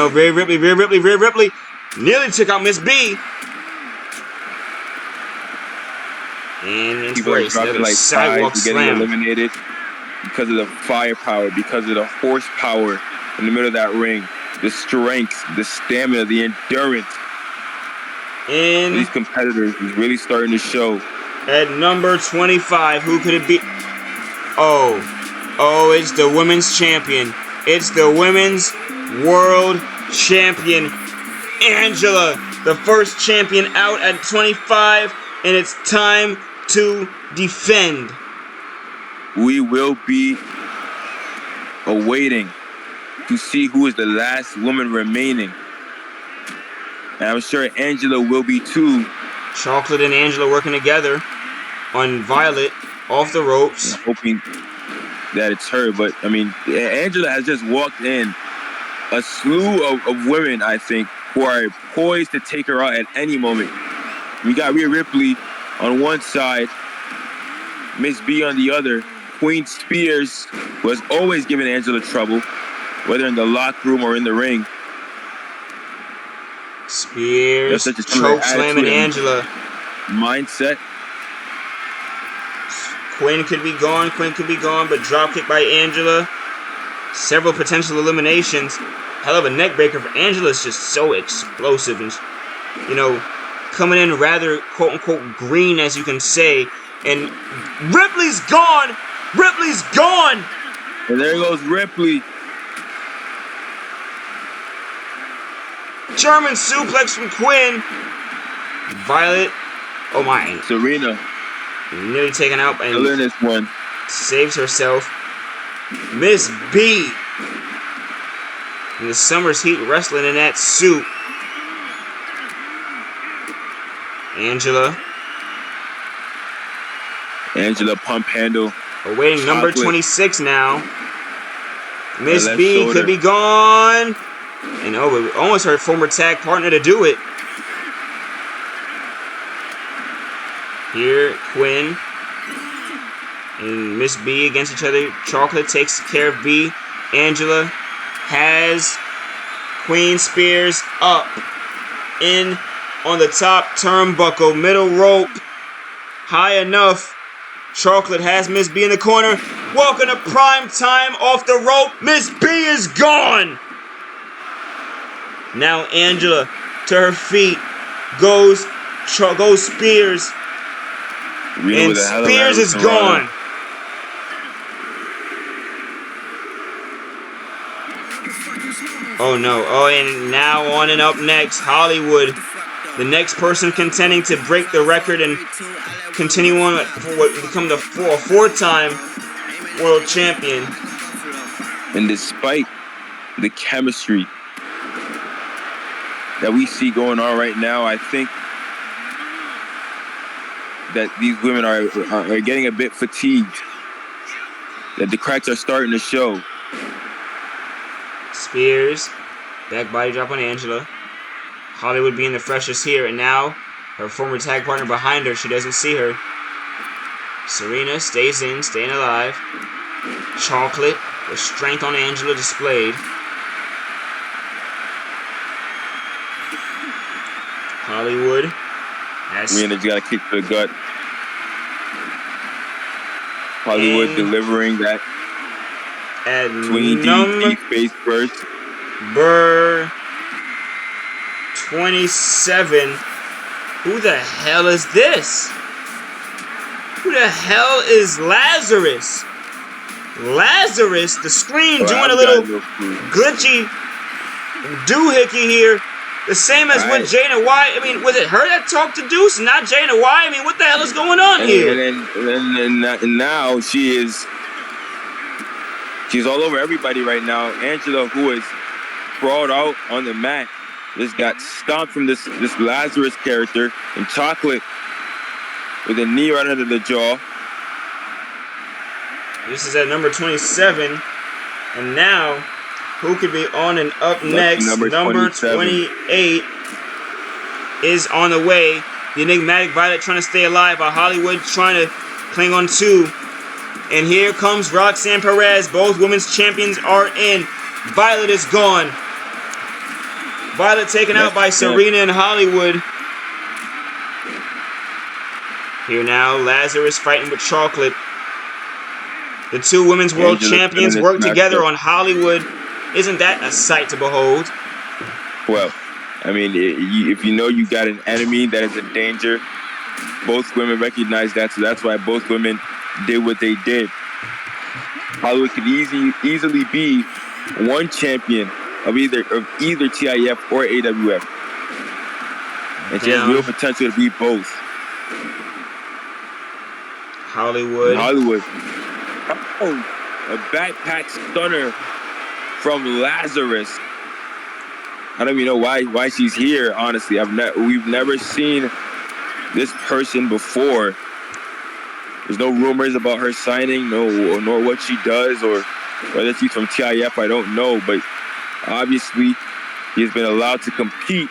Rhea Ripley nearly took out Miss B. And it's Grace. Another sidewalk slam. Eliminated because of the firepower, because of the horsepower in the middle of that ring. The strength, the stamina, the endurance. And these competitors is really starting to show. At number 25, who could it be? Oh, it's the women's champion. It's the women's world champion, Angela, the first champion out at 25, and it's time to defend. We will be awaiting to see who is the last woman remaining. And I'm sure Angela will be too. Chocolate and Angela working together on Violet off the ropes. that it's her, but I mean, Angela has just walked in a slew of women, I think, who are poised to take her out at any moment. We got Rhea Ripley on one side, Miss B on the other. Queen Spears was always giving Angela trouble, whether in the locker room or in the ring. Spears choke slamming Angela. Mindset. Quinn could be gone, but dropkick by Angela. Several potential eliminations. Hell of a neck breaker for Angela. Is just so explosive and, you know, coming in rather quote-unquote green, as you can say. And Ripley's gone! Ripley's gone! And there goes Ripley. German suplex from Quinn. Violet. Oh my. Serena. Nearly taken out by this one. Saves herself. Miss B. In the Summer's Heat wrestling in that suit. Angela pump handle. Awaiting number 26 now. Miss B could be gone. And almost her former tag partner to do it. Here, Quinn and Miss B against each other. Chocolate takes care of B. Angela has Queen Spears up in on the top turnbuckle, middle rope, high enough. Chocolate has Miss B in the corner. Welcome to prime time off the rope. Miss B is gone. Now Angela to her feet goes Spears. And Spears is gone. Oh no. Oh, and now on and up next, Hollywood. The next person contending to break the record and continue on for what become a four-time world champion. And despite the chemistry that we see going on right now, I think that these women are getting a bit fatigued. That the cracks are starting to show. Spears, back body drop on Angela. Hollywood being the freshest here, and now her former tag partner behind her. She doesn't see her. Serena stays in, staying alive. Chocolate, the strength on Angela displayed. Hollywood has... Serena's got a kick to the gut. Hollywood delivering that swinging DDT face first. Burr 27. Who the hell is this? Who the hell is Lazarus? Lazarus, the screen doing a little glitchy doohickey here. The same as with Jae Anoai. I mean, was it her that talked to Deuce, not Jae Anoai? I mean, what the hell is going on here? And now she's all over everybody right now. Angela, who is sprawled out on the mat, just got stomped from this Lazarus character. And Chocolate with a knee right under the jaw. This is at number 27. And now, who could be on and up next? Number 28 is on the way. The enigmatic Violet trying to stay alive, while Hollywood trying to cling on to. And here comes Roxanne Perez. Both women's champions are in. Violet is gone. Violet taken out by Serena and Hollywood. Here now, Lazarus fighting with Chocolate. The two women's world champions work together on Hollywood. Isn't that a sight to behold? Well, I mean, if you know you got an enemy that is in danger, both women recognize that, so that's why both women did what they did. Hollywood could easily be one champion of either TIF or AWF. And she has real potential to be both. Hollywood. Oh, a backpack stunner from Lazarus. I don't even know why she's here, honestly. We've never seen this person before. There's no rumors about her signing, nor what she does, or whether she's from TIF, I don't know. But obviously, he has been allowed to compete.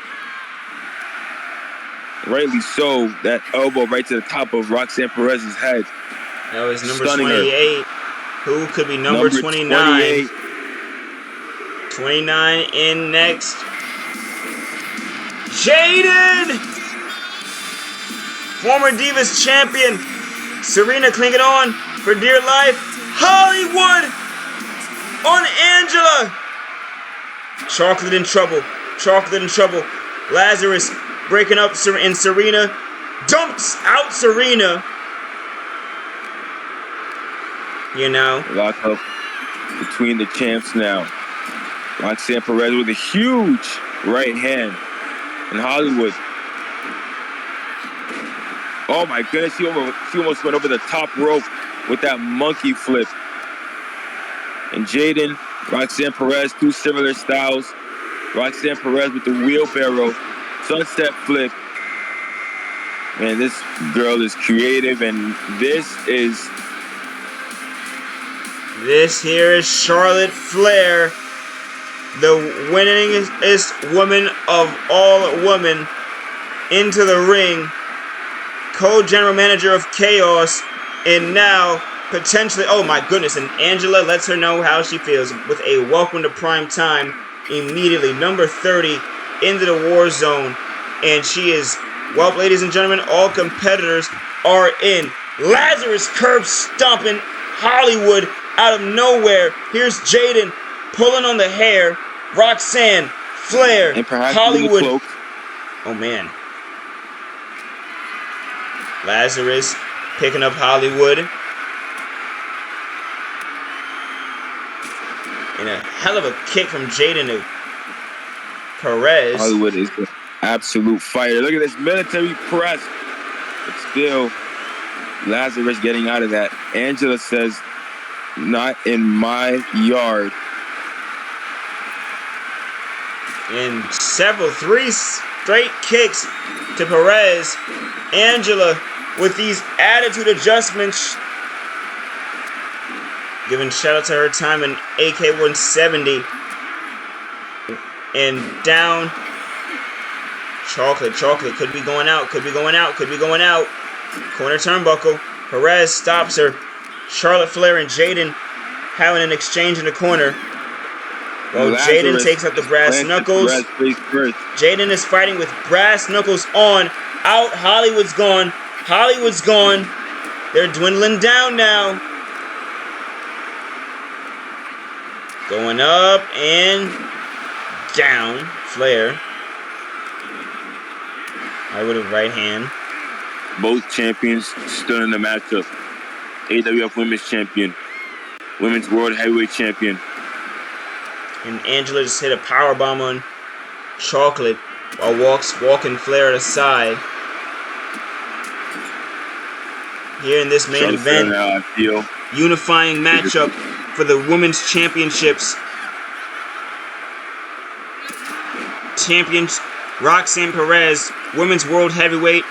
Rightly so. That elbow right to the top of Roxanne Perez's head. That was number Stunning 28. Who could be number 29? 29 in next. Jaden! Former Divas champion. Serena clinging on for dear life. Hollywood on Angela. Chocolate in trouble. Chocolate in trouble. Lazarus breaking up and Serena dumps out Serena. You know. Lock up between the champs now. Roxanne Perez with a huge right hand. And Hollywood. Oh my goodness, she almost went over the top rope with that monkey flip. And Jaden, Roxanne Perez, two similar styles. Roxanne Perez with the wheelbarrow, sunset flip. Man, this girl is creative, and this here is Charlotte Flair, the winningest woman of all women, into the ring, co-general manager of Chaos, and now potentially, oh my goodness, and Angela lets her know how she feels with a welcome to prime time immediately, number 30 into the war zone, and she is, well, ladies and gentlemen, all competitors are in. Lazarus curb stomping Hollywood out of nowhere. Here's Jaden pulling on the hair. Roxanne, Flair, Hollywood. Oh man. Lazarus picking up Hollywood. And a hell of a kick from Jaden to Perez. Hollywood is an absolute fighter. Look at this military press. But still, Lazarus getting out of that. Angela says, not in my yard. And three straight kicks to Perez. Angela with these attitude adjustments. Giving shout out to her time in AK 170. And down. Chocolate could be going out, could be going out. Corner turnbuckle. Perez stops her. Charlotte Flair and Jaden having an exchange in the corner. Well, Jaden takes out the brass knuckles. Jaden is fighting with brass knuckles on. Out. Hollywood's gone. They're dwindling down now. Going up and down. Flair. I with a right hand. Both champions still in the matchup. AWF Women's Champion. Women's World Heavyweight Champion. And Angela just hit a powerbomb on Chocolate while walking Flair aside. Here in this main event, now, I feel. Unifying matchup for the Women's Championships. Champions Roxanne Perez, Women's World Heavyweight,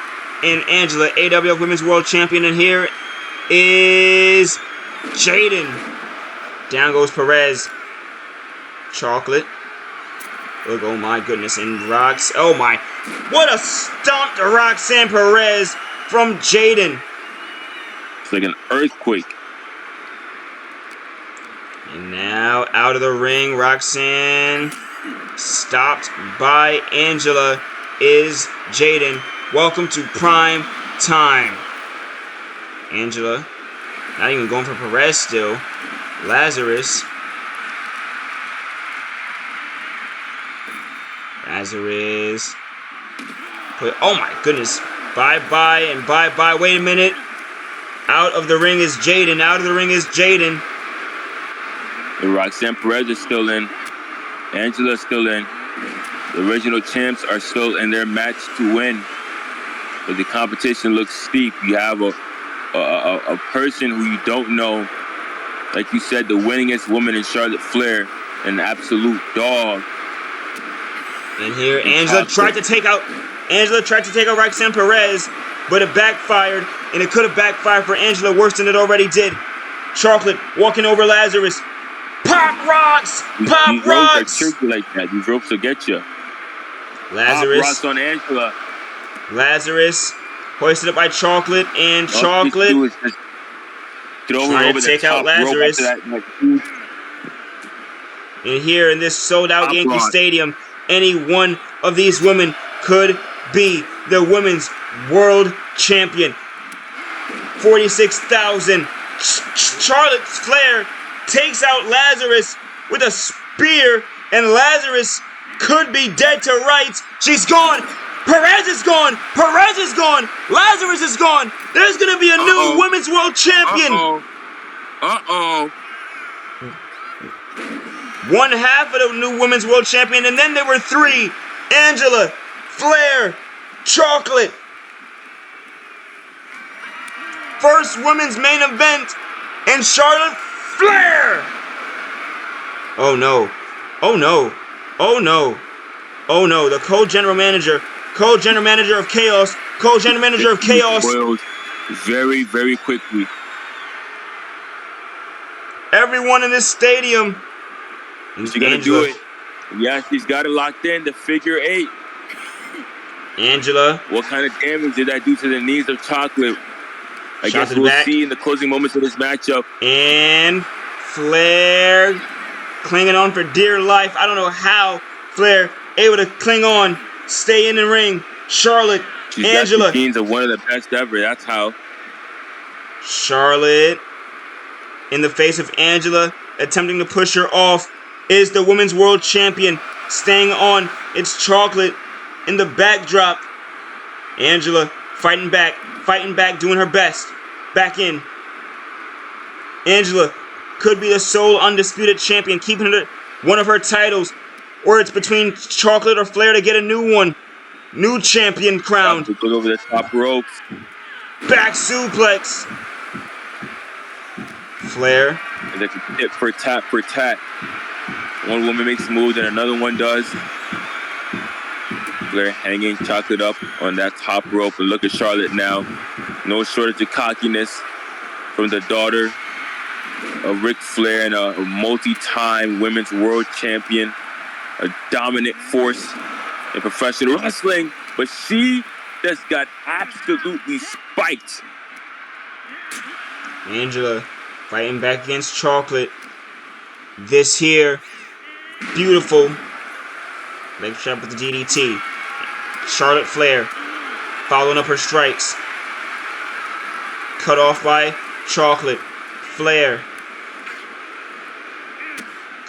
and Angela, AWF Women's World Champion. And here is Jaden. Down goes Perez. Chocolate. Look, oh my goodness. And oh my. What a stomp to Roxanne Perez from Jaden. It's like an earthquake. And now out of the ring, Roxanne. Stopped by Angela is Jaden. Welcome to prime time. Angela. Not even going for Perez still. Lazarus. Oh my goodness. Bye-bye and bye-bye. Wait a minute. Out of the ring is Jaden. And Roxanne Perez is still in. Angela's still in. The original champs are still in their match to win. But the competition looks steep. You have a person who you don't know. Like you said, the winningest woman in Charlotte Flair. An absolute dog. And here, Angela tried to take out Roxanne Perez, but it backfired. and it could have backfired for Angela worse than it already did. Chocolate walking over Lazarus. Pop rocks! Pop These rocks! ropes are tricky like that. These ropes will get you. Lazarus. Pop rocks on Angela. Lazarus hoisted up by Chocolate, and Chocolate All she can do is just throw her trying over to the take out top rope Lazarus. after that huge And here in this sold-out Pop Yankee rock. Stadium, any one of these women could be the women's world champion. 46,000. Charlotte Flair takes out Lazarus with a spear, and Lazarus could be dead to rights. She's gone. Perez is gone. Perez is gone. Lazarus is gone. There's going to be a new women's world champion. One half of the new women's world champion, and then there were three. Angela, Flair, Chocolate. First women's main event, and Charlotte Flair. Oh no. Oh no. Oh no. Oh no. The co-general manager of Chaos, co-general manager of Chaos. Boils very, very quickly. Everyone in this stadium. She gotta do it. Yeah, she's got it locked in. The figure 8. Angela. What kind of damage did that do to the knees of Chocolate? I Shot guess to the we'll back. see in the closing moments of this matchup. And Flair clinging on for dear life. I don't know how Flair able to cling on, stay in the ring. Charlotte, She's Angela. got the genes of one of the best ever. That's how. Charlotte, in the face of Angela, attempting to push her off, is the women's world champion. Staying on, it's Chocolate in the backdrop. Angela fighting back, doing her best. Back in. Angela could be the sole undisputed champion, keeping one of her titles, or it's between Chocolate or Flair to get a new one. New champion crowned. Goes over the top ropes. Back suplex. Flair. And that's a tip for tat for tat. One woman makes a move, and another one does. Flair hanging Chocolate up on that top rope. And look at Charlotte now. No shortage of cockiness from the daughter of Ric Flair and a multi-time women's world champion. A dominant force in professional wrestling. But she just got absolutely spiked. Angela fighting back against Chocolate. This here, beautiful leg trap with the DDT. Charlotte Flair following up her strikes. Cut off by Chocolate. Flair.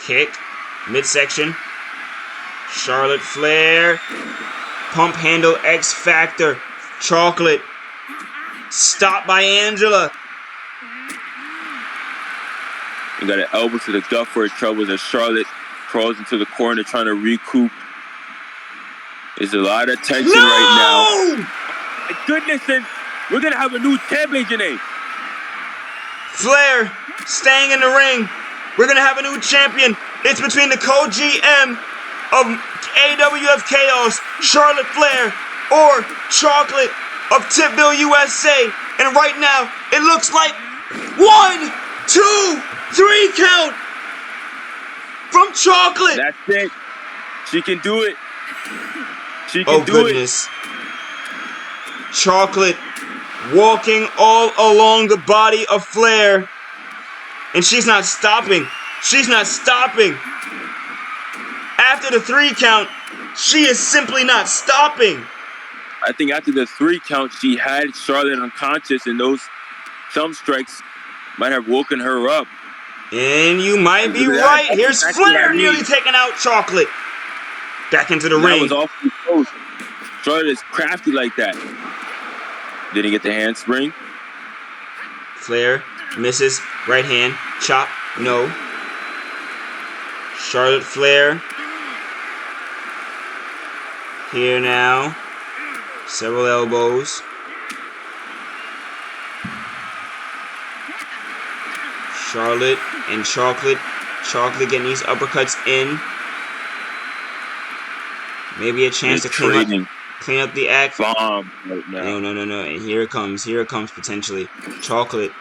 Kick. Midsection. Charlotte Flair. Pump handle X Factor. Chocolate. Stopped by Angela. You got an elbow to the gut for her troubles as Charlotte crawls into the corner trying to recoup. There's a lot of tension right now. My goodness, and we're going to have a new champion, Janae. Flair staying in the ring. We're going to have a new champion. It's between the co-GM of AWF Chaos, Charlotte Flair, or Chocolate of Tipville, USA. And right now, it looks like 1, 2, 3 count from Chocolate. That's it. She can do it. She can do goodness. Chocolate walking all along the body of Flair. And she's not stopping. She's not stopping. After the 3 count, she is simply not stopping. I think after the 3 count, she had Charlotte unconscious, and those thumb strikes might have woken her up. And you might be right. Here's Flair nearly taking out Chocolate. Back into the ring. That was awfully close. Charlotte is crafty like that. Didn't get the handspring. Flair misses. Right hand. Chop. No. Charlotte Flair. Here now. Several elbows. Charlotte and Chocolate. Chocolate getting these uppercuts in. Maybe a chance to Clean up the act. Bomb right now. No. And here it comes potentially. Chocolate.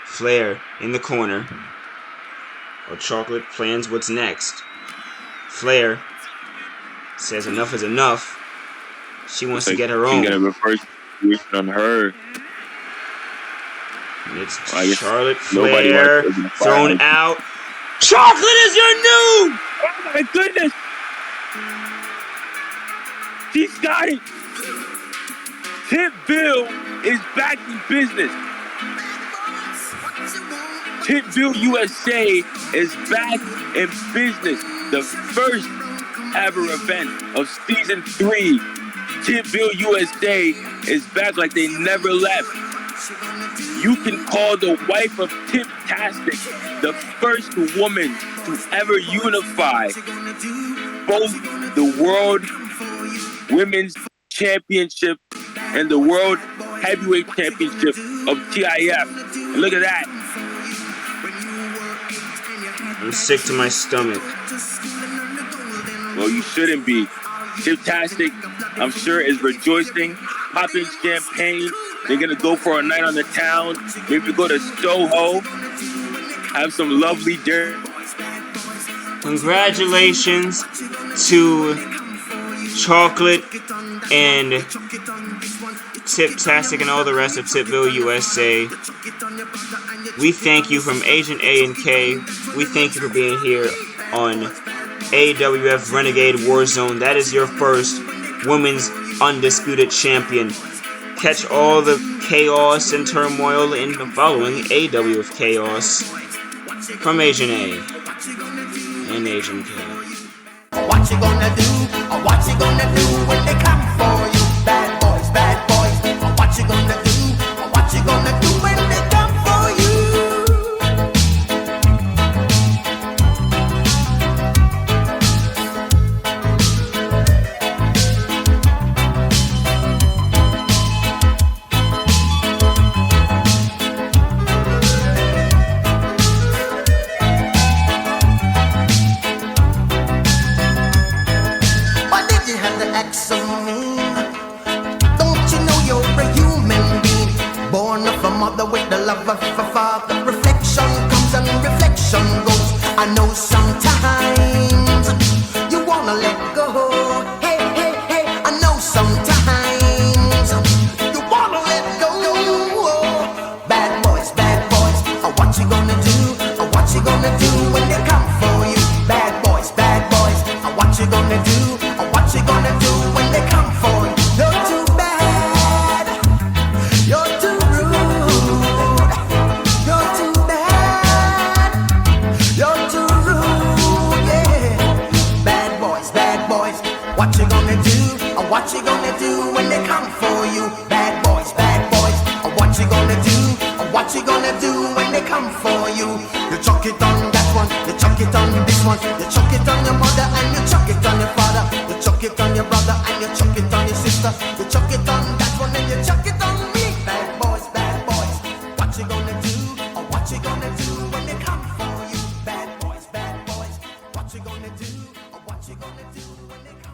Flair in the corner. Or Chocolate plans what's next. Flair says enough is enough. She wants to get her own. Get a reverse on her. And it's Charlotte Flair thrown out. Chocolate is your new! Oh my goodness! She's got it! Tipville is back in business. Tipville USA is back in business. The first ever event of season 3. Tipville USA is back like they never left. You can call the wife of Tiptastic the first woman to ever unify both the World Women's Championship and the World Heavyweight Championship of TIF. And look at that. I'm sick to my stomach. Well, you shouldn't be. Tiptastic, I'm sure, is rejoicing, popping champagne. They're going to go for a night on the town. Maybe go to Soho. Have some lovely dinner. Congratulations to Chocolate and Tiptastic and all the rest of Tipville USA. We thank you from Agent A and K. We thank you for being here on AWF Renegade Warzone. That is your first Women's Undisputed Champion. Catch all the chaos and turmoil in the following AWF Chaos from Agent A and Agent K. What you gonna do? What you gonna do when they come for you? Bad boys, bad boys. What you gonna do? What you gonna do when they come for you? Why did you have to act so mean? Don't you know you're a human being? Born of a mother with the love of a father. Reflection comes and reflection goes. I know sometimes you wanna let go. Hey, hey, hey, I know sometimes you wanna let go. Bad boys, what you gonna do? What you gonna do when they come for you? Bad boys, what you gonna do? What you gonna do when they come for you? You're too bad. You're too rude. You're too bad. You're too rude, yeah. Bad boys, what you gonna do? What you gonna do when they come for you? Bad boys, what you gonna do? What you gonna do when they come for you? You chuck it on that one, you chuck it on this one, you chuck it on your mother and you chuck it on your father, you chuck it on your brother and you chuck it on your sister, you chuck it on that one and you chuck it on me. Bad boys, what you gonna do? What you gonna do when they come for you? Bad boys, what you gonna do? What you gonna do when they come?